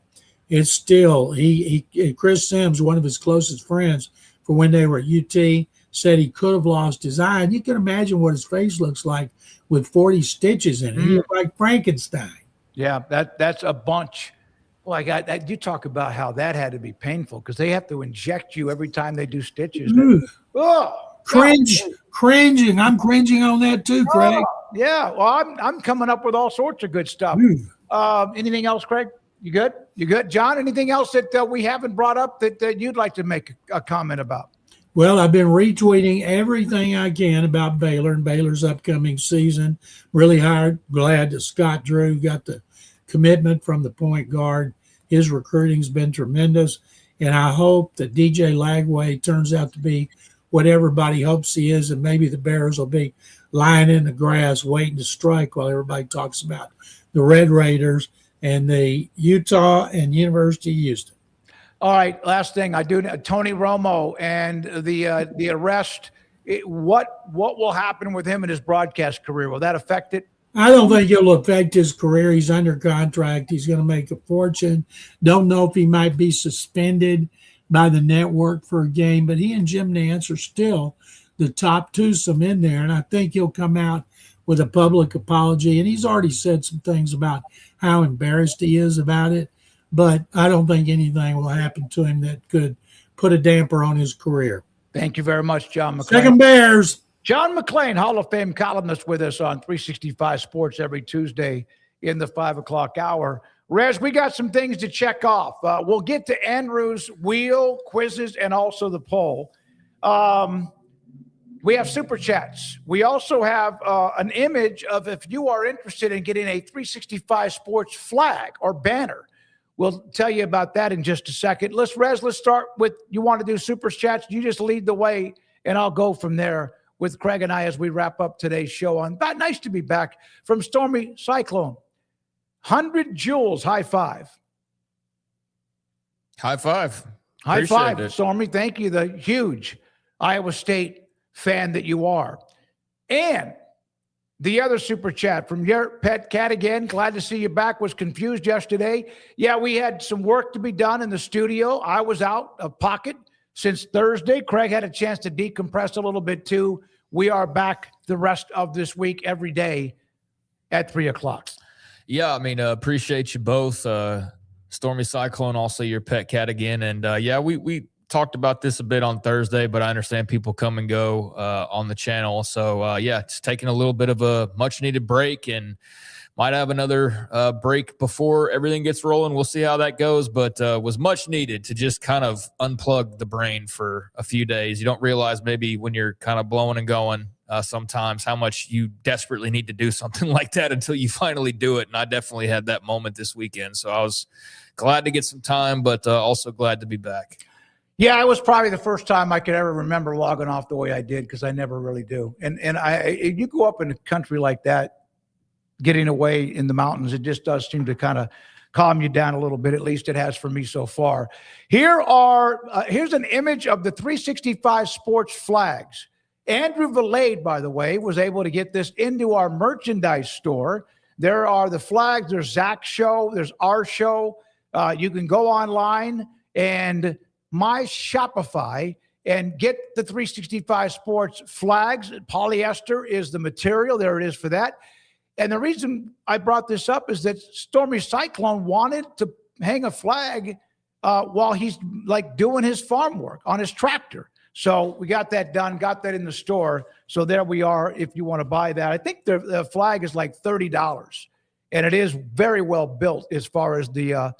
it's still, Chris Sims, one of his closest friends, for when they were at UT, said he could have lost his eye. And you can imagine what his face looks like with 40 stitches in it. He looked like Frankenstein. Yeah, that's a bunch. Well, you talk about how that had to be painful because they have to inject you every time they do stitches. Cringing. I'm cringing on that too, Craig. Yeah, well, I'm coming up with all sorts of good stuff. Anything else, Craig? You good? You good? John, anything else that we haven't brought up that you'd like to make a comment about? Well, I've been retweeting everything I can about Baylor and Baylor's upcoming season. Really glad that Scott Drew got the commitment from the point guard. His recruiting's been tremendous. And I hope that DJ Lagway turns out to be what everybody hopes he is, and maybe the Bears will be lying in the grass waiting to strike while everybody talks about the Red Raiders and the Utah and University of Houston. All right, last thing I do. Tony Romo and the arrest. What will happen with him in his broadcast career? Will that affect it? I don't think it'll affect his career. He's under contract. He's going to make a fortune. Don't know if he might be suspended by the network for a game, but he and Jim Nantz are still the top twosome in there, and I think he'll come out with a public apology. And he's already said some things about how embarrassed he is about it. But I don't think anything will happen to him that could put a damper on his career. Thank you very much, John McClain. Second Bears. John McClain, Hall of Fame columnist with us on 365 Sports every Tuesday in the 5 o'clock hour. Rez, we got some things to check off. We'll get to Andrew's wheel, quizzes, and also the poll. We have Super Chats. We also have an image of if you are interested in getting a 365 Sports flag or banner. We'll tell you about that in just a second. Let's start with, you want to do Super Chats? You just lead the way, and I'll go from there with Craig and I as we wrap up today's show. Nice to be back from Stormy Cyclone. 100 joules, high five. High five. High Appreciate five, it. Stormy. Thank you, the huge Iowa State fan that you are. And the other Super Chat from your pet cat again. Glad to see you back. Was confused yesterday. Yeah, we had some work to be done in the studio. I was out of pocket since Thursday. Craig had a chance to decompress a little bit too. We are back the rest of this week every day at 3 o'clock. Yeah, I mean, appreciate you both. Stormy Cyclone, also your pet cat again. And yeah, we talked about this a bit on Thursday, but I understand people come and go on the channel. So, yeah, it's taking a little bit of a much-needed break and might have another break before everything gets rolling. We'll see how that goes, but was much needed to just kind of unplug the brain for a few days. You don't realize maybe when you're kind of blowing and going sometimes how much you desperately need to do something like that until you finally do it. And I definitely had that moment this weekend. So I was glad to get some time, but also glad to be back. Yeah, it was probably the first time I could ever remember logging off the way I did, because I never really do. And you go up in a country like that, getting away in the mountains, it just does seem to kind of calm you down a little bit. At least it has for me so far. Here's an image of the 365 Sports flags. Andrew Valade, by the way, was able to get this into our merchandise store. There are the flags. There's Zach's show. There's our show. You can go online and my Shopify and get the 365 Sports flags. Polyester is the material. There it is for that. And the reason I brought this up is that Stormy Cyclone wanted to hang a flag while he's like doing his farm work on his tractor. So we got that done, got that in the store. So there we are if you want to buy that. I think the flag is like $30, and it is very well built as far as the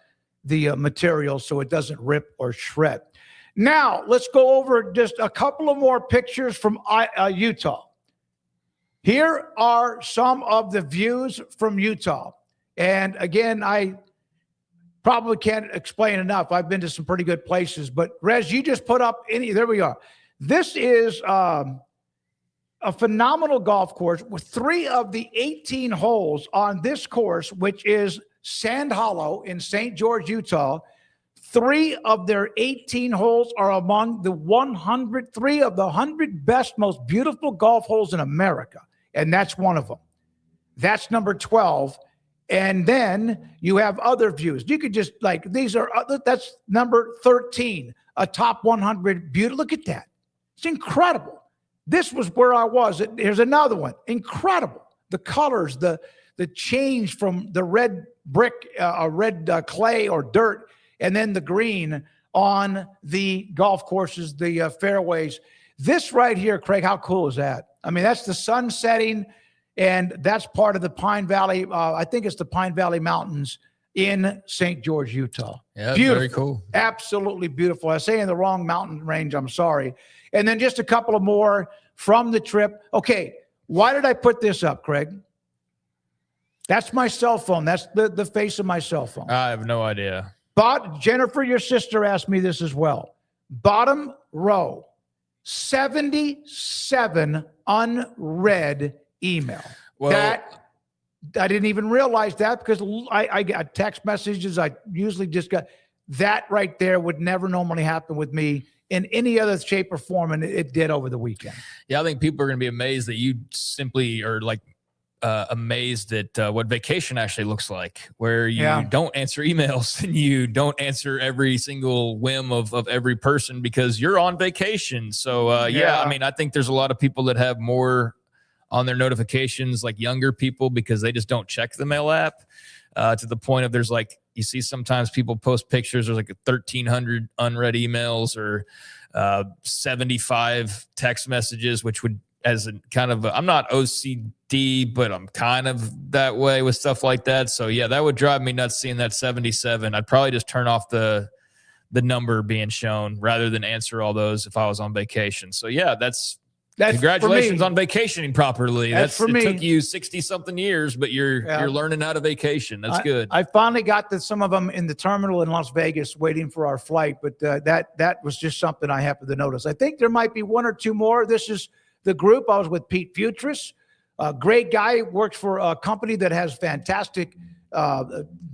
material, so it doesn't rip or shred. Now, let's go over just a couple of more pictures from Utah. Here are some of the views from Utah. And again, I probably can't explain enough. I've been to some pretty good places, but Rez, you just put up there we are. This is a phenomenal golf course with 3 of the 18 holes on this course, which is Sand Hollow in St. George, Utah. 3 of their 18 holes are among the 3 of the 100 best, most beautiful golf holes in America. And that's one of them. That's number 12. And then you have other views. You could just that's number 13, a top 100 beauty. Look at that. It's incredible. This was where I was. Here's another one. Incredible. The colors, the change from the red brick, red clay or dirt, and then the green on the golf courses, the fairways. This right here, Craig, how cool is that? I mean, that's the sun setting, and that's part of the Pine Valley. I think it's the Pine Valley Mountains in St. George, Utah. Yeah, beautiful. Very cool. Absolutely beautiful. I was saying the wrong mountain range. I'm sorry. And then just a couple of more from the trip. Okay, why did I put this up, Craig? That's my cell phone. That's the face of my cell phone. I have no idea. But Jennifer, your sister, asked me this as well. Bottom row, 77 unread email. Well, that I didn't even realize that, because I got text messages. I usually just got that right there. Would never normally happen with me in any other shape or form, and it did over the weekend. Yeah, I think people are going to be amazed that you simply are like amazed at what vacation actually looks like, where you don't answer emails and you don't answer every single whim of every person because you're on vacation. So I mean, I think there's a lot of people that have more on their notifications, like younger people, because they just don't check the mail app to the point of there's like, you see sometimes people post pictures, there's like 1,300 unread emails or 75 text messages, which would, as a kind of, I'm not OCD, but I'm kind of that way with stuff like that. So yeah, that would drive me nuts seeing that 77. I'd probably just turn off the number being shown rather than answer all those if I was on vacation. So yeah, that's congratulations on vacationing properly. That's for me. It took you 60-something years, but you're learning how to vacation. That's good. I finally got to some of them in the terminal in Las Vegas waiting for our flight, but that was just something I happened to notice. I think there might be 1 or 2 more. This is the group. I was with Pete Futris, a great guy, works for a company that has fantastic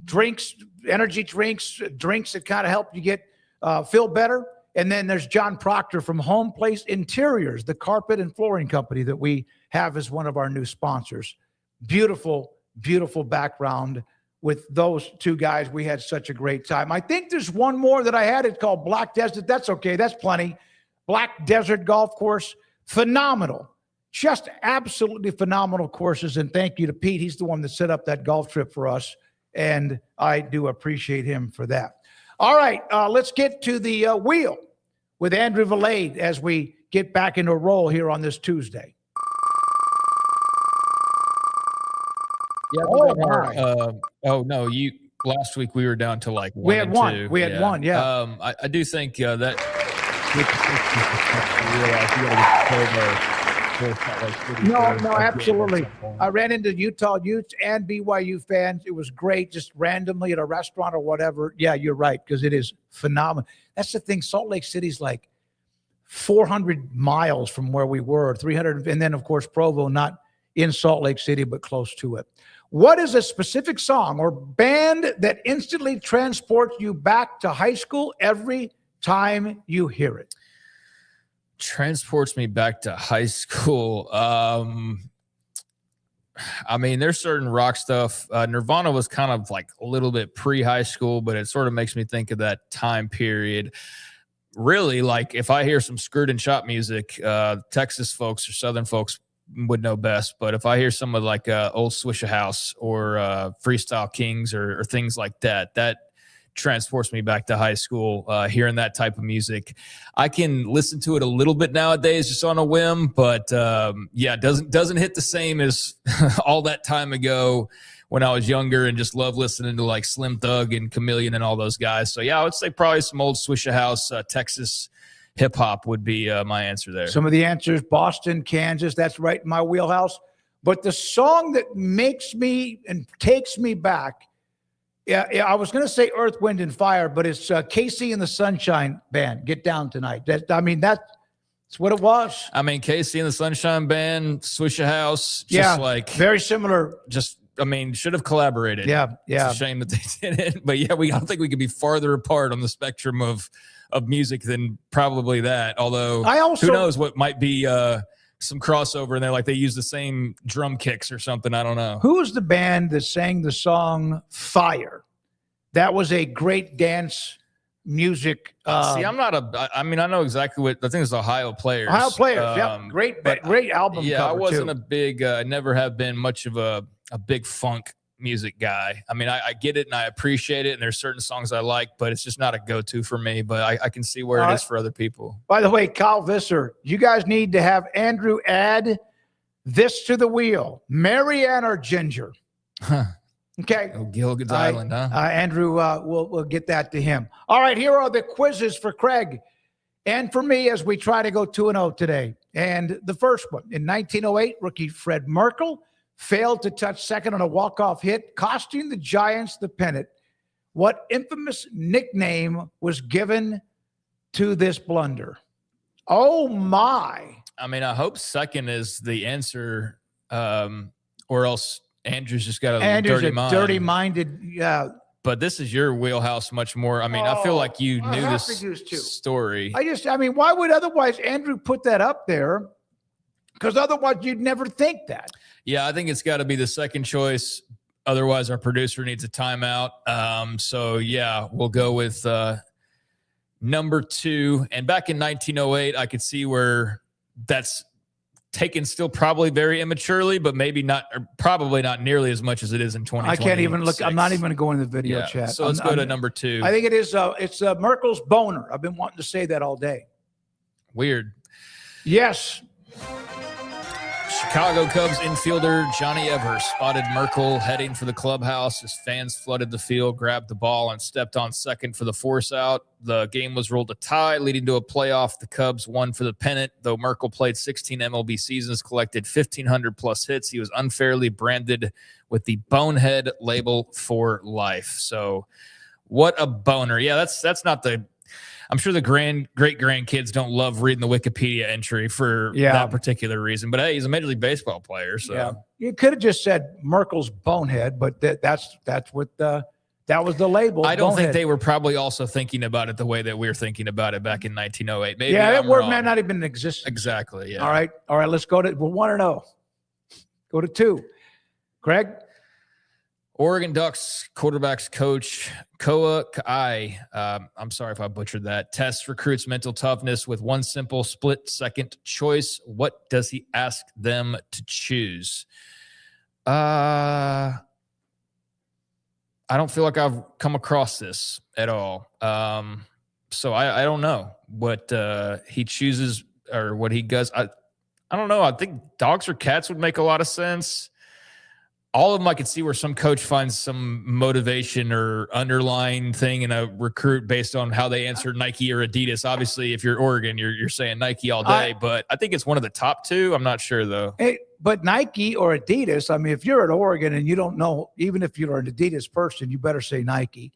drinks, energy drinks that kind of help you get feel better. And then there's John Proctor from Home Place Interiors, the carpet and flooring company that we have as one of our new sponsors. Beautiful, beautiful background with those 2 guys. We had such a great time. I think there's one more that I had. It's called Black Desert. That's okay. That's plenty. Black Desert Golf Course. Phenomenal. Just absolutely phenomenal courses. And thank you to Pete. He's the one that set up that golf trip for us. And I do appreciate him for that. All right, let's get to the wheel. with Andrew Valade as we get back into a roll here on this Tuesday. Yeah. No, last week we were down to like 1 and 2. We had one. Yeah. I do think that. No, absolutely. I ran into Utah Utes and BYU fans. It was great, just randomly at a restaurant or whatever. Yeah, you're right, because it is phenomenal. That's the thing. Salt Lake City's like 400 miles from where we were, 300, and then of course Provo, not in Salt Lake City, but close to it. What is a specific song or band that instantly transports you back to high school every time you hear it? Transports me back to high school. I mean, there's certain rock stuff. Nirvana was kind of like a little bit pre-high school, but it sort of makes me think of that time period. Really, like if I hear some Screwed and Shot music, Texas folks or Southern folks would know best. But if I hear some of like old Swishahouse or Freestyle Kings or things like that, that transports me back to high school. Hearing that type of music, I can listen to it a little bit nowadays just on a whim, but doesn't hit the same as all that time ago when I was younger and just love listening to like Slim Thug and Chameleon and all those guys. So yeah, I would say probably some old Swishahouse, Texas hip hop would be my answer there. Some of the answers: Boston, Kansas. That's right in my wheelhouse. But the song that makes me and takes me back. Yeah, I was going to say Earth, Wind, and Fire, but it's KC and the Sunshine Band. Get Down Tonight. That's what it was. I mean, KC and the Sunshine Band, Swishahouse, just like very similar. Should have collaborated. Yeah. It's a shame that they didn't. But yeah, I don't think we could be farther apart on the spectrum of music than probably that. Although, who knows what might be some crossover in there, like they use the same drum kicks or something. I don't know. Who was the band that sang the song Fire? That was a great dance music. See, I'm not I know exactly what, I think it's Ohio Players. Great album Yeah, cover I wasn't too. a big, I never have been much of a big funk music guy. I mean, I get it and I appreciate it, and there's certain songs I like, but it's just not a go-to for me. But I can see where it is for other people. By the way, Kyle Visser, you guys need to have Andrew add this to the wheel: Marianne or Ginger. Okay. Gilligan's Island, huh? Andrew, we'll get that to him. All right, here are the quizzes for Craig and for me as we try to go 2-0 today. And the first one: in 1908, rookie Fred Merkle failed to touch second on a walk-off hit, costing the Giants the pennant. What infamous nickname was given to this blunder? Oh, my. I mean, I hope second is the answer, or else Andrew's just got a dirty-minded, yeah. But this is your wheelhouse much more. I mean, I feel like you knew this story. Why would otherwise Andrew put that up there? Because otherwise you'd never think that. Yeah, I think it's got to be the second choice. Otherwise, our producer needs a timeout. So, yeah, we'll go with number 2. And back in 1908, I could see where that's taken still probably very immaturely, but probably not nearly as much as it is in 2020. I can't even look. I'm not even going to go in the video chat. So let's go to number 2. I think it is. It's Merkel's boner. I've been wanting to say that all day. Weird. Yes. Chicago Cubs infielder Johnny Evers spotted Merkle heading for the clubhouse as fans flooded the field, grabbed the ball, and stepped on second for the force out. The game was ruled a tie, leading to a playoff. The Cubs won for the pennant. Though Merkle played 16 MLB seasons, collected 1,500-plus hits, he was unfairly branded with the bonehead label for life. So what a boner. Yeah, that's not the... I'm sure the great-grandkids don't love reading the Wikipedia entry for that particular reason. But, hey, he's a Major League Baseball player. So yeah. You could have just said Merkel's bonehead, but that's what that was the label. I don't bonehead. think they were probably also thinking about it the way that we're thinking about it back in 1908. Maybe that word may not even exist. Exactly, yeah. All right, let's go to – we're 1-0. Go to 2. Craig? Oregon Ducks quarterbacks coach Koa Kai, I'm sorry if I butchered that, tests recruits' mental toughness with one simple split-second choice. What does he ask them to choose? I don't feel like I've come across this at all. So I don't know what he chooses or what he does. I don't know. I think dogs or cats would make a lot of sense. All of them, I could see where some coach finds some motivation or underlying thing in a recruit based on how they answer Nike or Adidas. Obviously, if you're Oregon, you're saying Nike all day, but I think it's one of the top two. I'm not sure, though. But Nike or Adidas, I mean, if you're at Oregon and you don't know, even if you're an Adidas person, you better say Nike.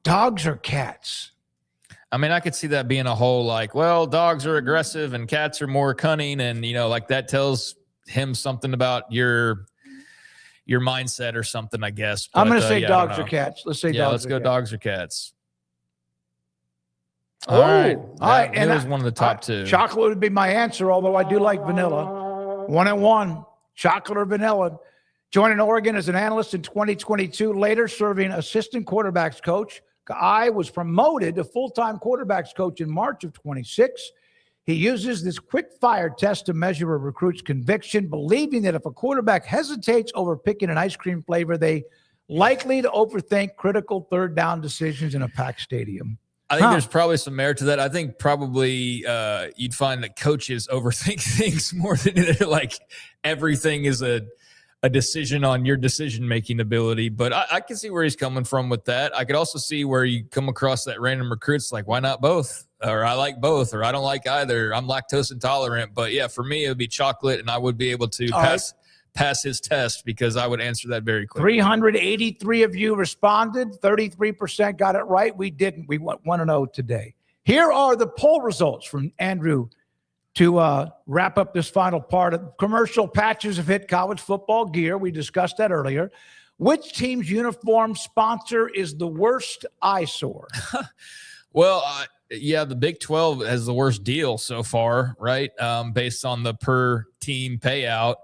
Dogs or cats? I mean, I could see that being a whole like, well, dogs are aggressive and cats are more cunning. And, like that tells him something about your mindset or something, I guess. But, I'm going to say dogs or cats. Let's say dogs. Let's go dogs or cats. All right. And it was one of the top two. Chocolate would be my answer, although I do like vanilla. 1-1. Chocolate or vanilla. Joining Oregon as an analyst in 2022, later serving assistant quarterbacks coach. I was promoted to full-time quarterbacks coach in March of 26. He uses this quick fire test to measure a recruit's conviction, believing that if a quarterback hesitates over picking an ice cream flavor, they likely to overthink critical third down decisions in a packed stadium. I think there's probably some merit to that. I think probably you'd find that coaches overthink things more than like everything is a decision on your decision-making ability. But I can see where he's coming from with that. I could also see where you come across that random recruits like, why not both? Or I like both, or I don't like either. I'm lactose intolerant. But yeah, for me, it would be chocolate, and I would be able to pass his test because I would answer that very quickly. 383 of you responded. 33% got it right. We didn't. We went 1-0 today. Here are the poll results from Andrew to wrap up this final part. Of commercial patches have hit college football gear. We discussed that earlier. Which team's uniform sponsor is the worst eyesore? Well, yeah, the Big 12 has the worst deal so far, right? Based on the per team payout.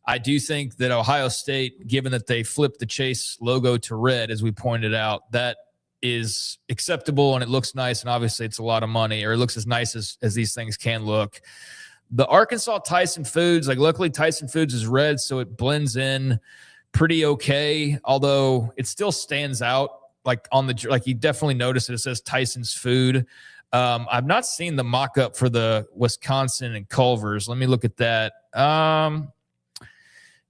I do think that Ohio State, given that they flipped the Chase logo to red, as we pointed out, that is acceptable and it looks nice. And obviously it's a lot of money, or it looks as nice as these things can look. The Arkansas Tyson Foods, like luckily Tyson Foods is red, so it blends in pretty okay. Although it still stands out like you definitely notice it says Tyson's Food. I've not seen the mock-up for the Wisconsin and Culver's. Let me look at that.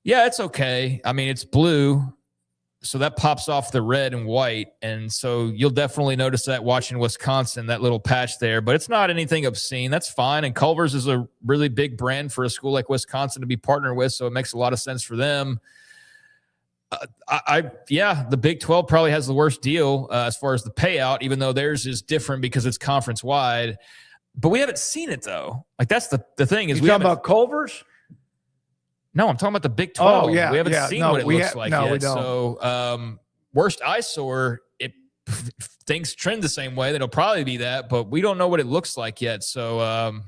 Yeah, it's okay. I mean, it's blue, so that pops off the red and white, and so you'll definitely notice that watching Wisconsin, that little patch there, but it's not anything obscene. That's fine, and Culver's is a really big brand for a school like Wisconsin to be partnered with, so it makes a lot of sense for them. The Big 12 probably has the worst deal as far as the payout, even though theirs is different because it's conference-wide, but we haven't seen it, though. Like, that's the thing is we talking about Culver's? No, I'm talking about the Big 12. Oh, yeah. We haven't seen what it looks like yet. We don't. So, worst eyesore, things trend the same way. It'll probably be that, but we don't know what it looks like yet. So,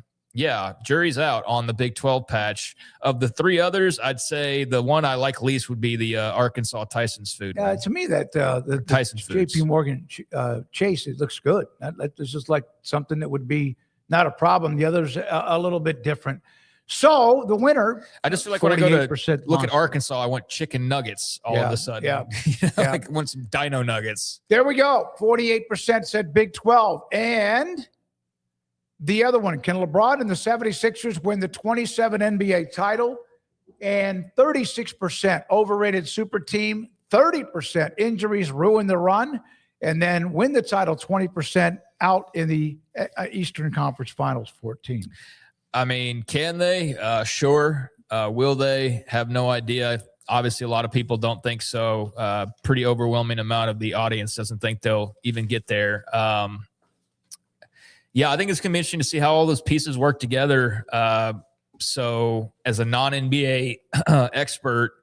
jury's out on the Big 12 patch. Of the three others, I'd say the one I like least would be the Arkansas Tyson's Food. Yeah, to me, that the Tyson's Foods. JP Morgan Chase, it looks good. It's just like something that would be not a problem. The others a little bit different. So the winner, I just feel like when I go to look at Arkansas, I want chicken nuggets all of a sudden. Yeah. Like I want some dino nuggets. There we go. 48% said Big 12. And the other one, can LeBron and the 76ers win the 27 NBA title? And 36% overrated super team, 30% injuries ruin the run, and then win the title 20% out in the Eastern Conference Finals 14. I mean, can they? Sure. Will they? Have no idea. Obviously, a lot of people don't think so. Pretty overwhelming amount of the audience doesn't think they'll even get there. I think it's going to be interesting to see how all those pieces work together. So as a non-NBA expert,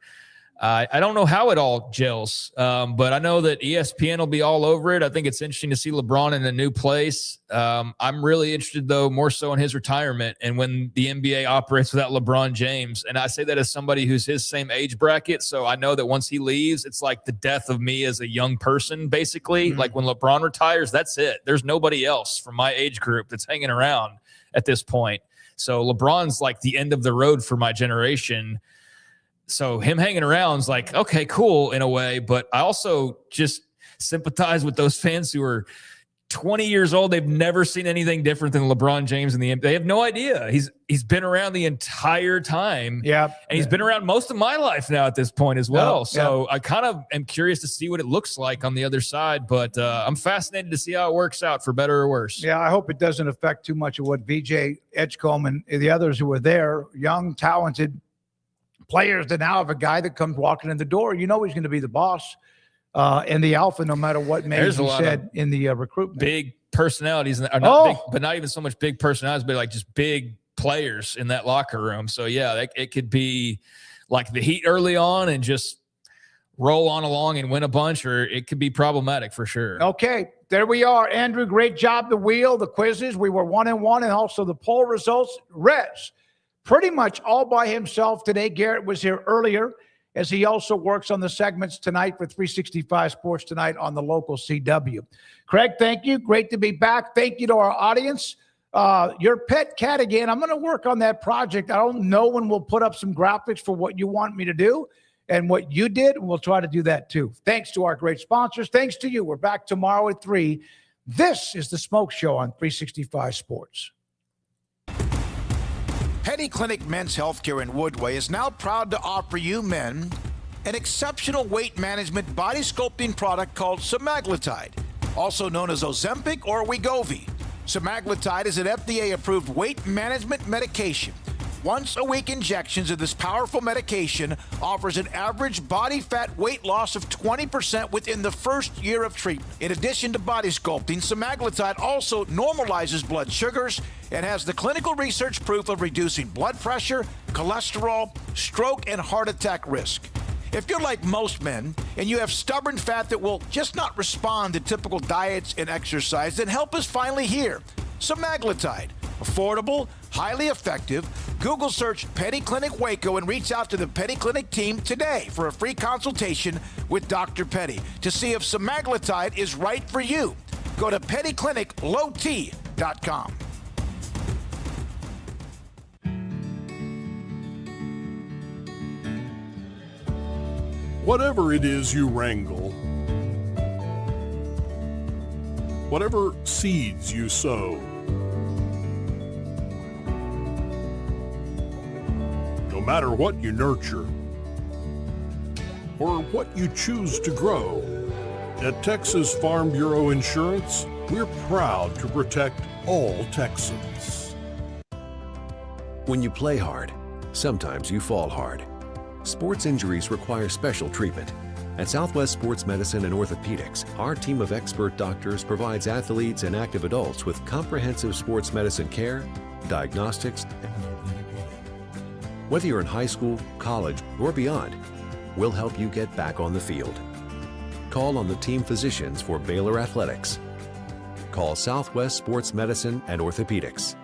I don't know how it all gels, but I know that ESPN will be all over it. I think it's interesting to see LeBron in a new place. I'm really interested, though, more so in his retirement and when the NBA operates without LeBron James. And I say that as somebody who's his same age bracket, so I know that once he leaves, it's like the death of me as a young person, basically. Mm-hmm. Like when LeBron retires, that's it. There's nobody else from my age group that's hanging around at this point. So LeBron's like the end of the road for my generation. So him hanging around is like, okay, cool in a way, but I also just sympathize with those fans who are 20 years old. They've never seen anything different than LeBron James in the NBA. They have no idea. He's been around the entire time. Yeah. And he's been around most of my life now at this point as well. Yeah. So I kind of am curious to see what it looks like on the other side, but I'm fascinated to see how it works out for better or worse. Yeah, I hope it doesn't affect too much of what VJ Edgecombe and the others who were there, young, talented players that now have a guy that comes walking in the door. You know he's going to be the boss and the alpha no matter what may be said in the recruitment. Big personalities, are not big, but not even so much big personalities, but like just big players in that locker room. So, yeah, it could be like the Heat early on and just roll on along and win a bunch, or it could be problematic for sure. Okay, there we are. Andrew, great job. The wheel, the quizzes. We were 1-1, and also the poll results. Rez, pretty much all by himself today. Garrett was here earlier as he also works on the segments tonight for 365 Sports Tonight on the local CW. Craig, thank you. Great to be back. Thank you to our audience. Your pet cat again. I'm going to work on that project. I don't know when we'll put up some graphics for what you want me to do and what you did. We'll try to do that too. Thanks to our great sponsors. Thanks to you. We're back tomorrow at 3. This is the Smoke Show on 365 Sports. Penny Clinic Men's Healthcare in Woodway is now proud to offer you men an exceptional weight management body sculpting product called semaglutide, also known as Ozempic or Wegovy. Semaglutide is an FDA-approved weight management medication. Once-a-week injections of this powerful medication offers an average body fat weight loss of 20% within the first year of treatment. In addition to body sculpting, semaglutide also normalizes blood sugars and has the clinical research proof of reducing blood pressure, cholesterol, stroke, and heart attack risk. If you're like most men and you have stubborn fat that will just not respond to typical diets and exercise, then help is finally here. Semaglutide. Affordable, highly effective. Google search Penny Clinic Waco and reach out to the Penny Clinic team today for a free consultation with Dr. Penny to see if semaglutide is right for you. Go to pennycliniclowt.com. Whatever it is you wrangle, whatever seeds you sow, no matter what you nurture or what you choose to grow, at Texas Farm Bureau Insurance, we're proud to protect all Texans. When you play hard, sometimes you fall hard. Sports injuries require special treatment. At Southwest Sports Medicine and Orthopedics, our team of expert doctors provides athletes and active adults with comprehensive sports medicine care, diagnostics. Whether you're in high school, college, or beyond, we'll help you get back on the field. Call on the team physicians for Baylor Athletics. Call Southwest Sports Medicine and Orthopedics.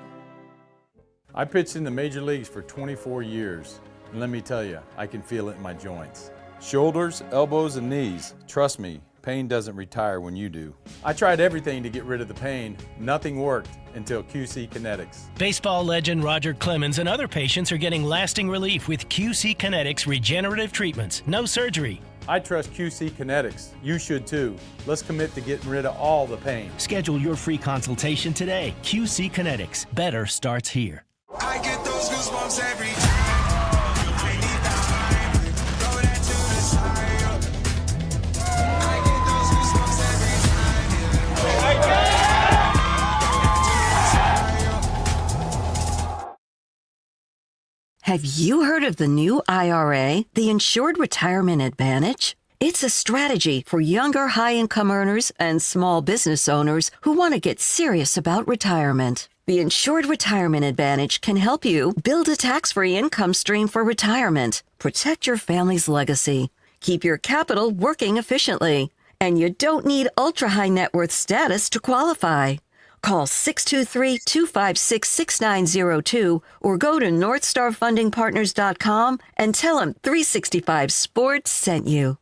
I pitched in the major leagues for 24 years. And let me tell you, I can feel it in my joints. Shoulders, elbows, and knees. Trust me, pain doesn't retire when you do. I tried everything to get rid of the pain. Nothing worked until QC Kinetics. Baseball legend Roger Clemens and other patients are getting lasting relief with QC Kinetics regenerative treatments. No surgery. I trust QC Kinetics. You should too. Let's commit to getting rid of all the pain. Schedule your free consultation today. QC Kinetics. Better starts here. I get those goosebumps every time. Have you heard of the new IRA, the Insured Retirement Advantage? It's a strategy for younger high-income earners and small business owners who want to get serious about retirement. The Insured Retirement Advantage can help you build a tax-free income stream for retirement, protect your family's legacy, keep your capital working efficiently, and you don't need ultra-high net worth status to qualify. Call 623-256-6902 or go to NorthstarFundingPartners.com and tell them 365 Sports sent you.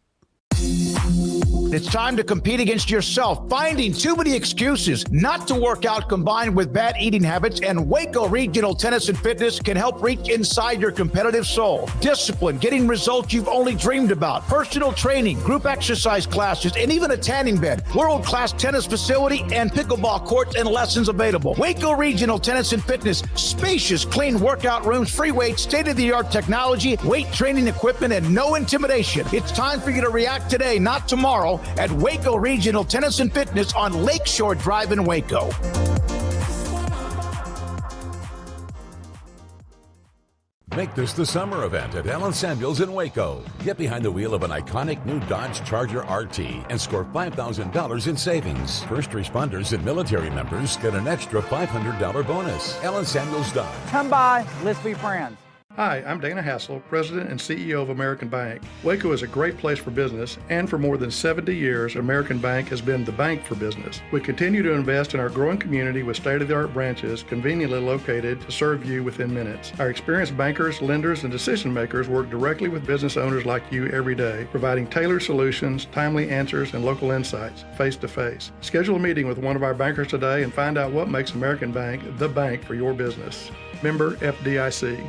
It's time to compete against yourself, finding too many excuses not to work out combined with bad eating habits, and Waco Regional Tennis and Fitness can help reach inside your competitive soul. Discipline, getting results you've only dreamed about, personal training, group exercise classes, and even a tanning bed, world-class tennis facility, and pickleball courts and lessons available. Waco Regional Tennis and Fitness, spacious, clean workout rooms, free weights, state-of-the-art technology, weight training equipment, and no intimidation. It's time for you to react today, not tomorrow, at Waco Regional Tennis and Fitness on Lakeshore Drive in Waco. Make this the summer event at Allen Samuels in Waco. Get behind the wheel of an iconic new Dodge Charger RT and score $5,000 in savings. First responders and military members get an extra $500 bonus. Allen Samuels Dodge. Come by, let's be friends. Hi, I'm Dana Hassel, President and CEO of American Bank. Waco is a great place for business, and for more than 70 years, American Bank has been the bank for business. We continue to invest in our growing community with state-of-the-art branches conveniently located to serve you within minutes. Our experienced bankers, lenders, and decision makers work directly with business owners like you every day, providing tailored solutions, timely answers, and local insights, face-to-face. Schedule a meeting with one of our bankers today and find out what makes American Bank the bank for your business. Member FDIC.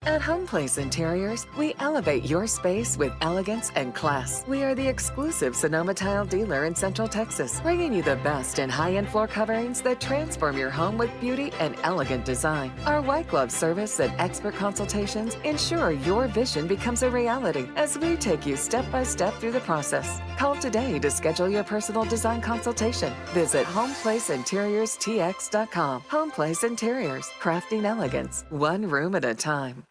At Home Place Interiors, we elevate your space with elegance and class. We are the exclusive Sonoma tile dealer in Central Texas, bringing you the best in high-end floor coverings that transform your home with beauty and elegant design. Our white glove service and expert consultations ensure your vision becomes a reality as we take you step by step through the process. Call today to schedule your personal design consultation. Visit HomePlaceInteriorsTX.com. Home Place Interiors, crafting elegance, one room at a time.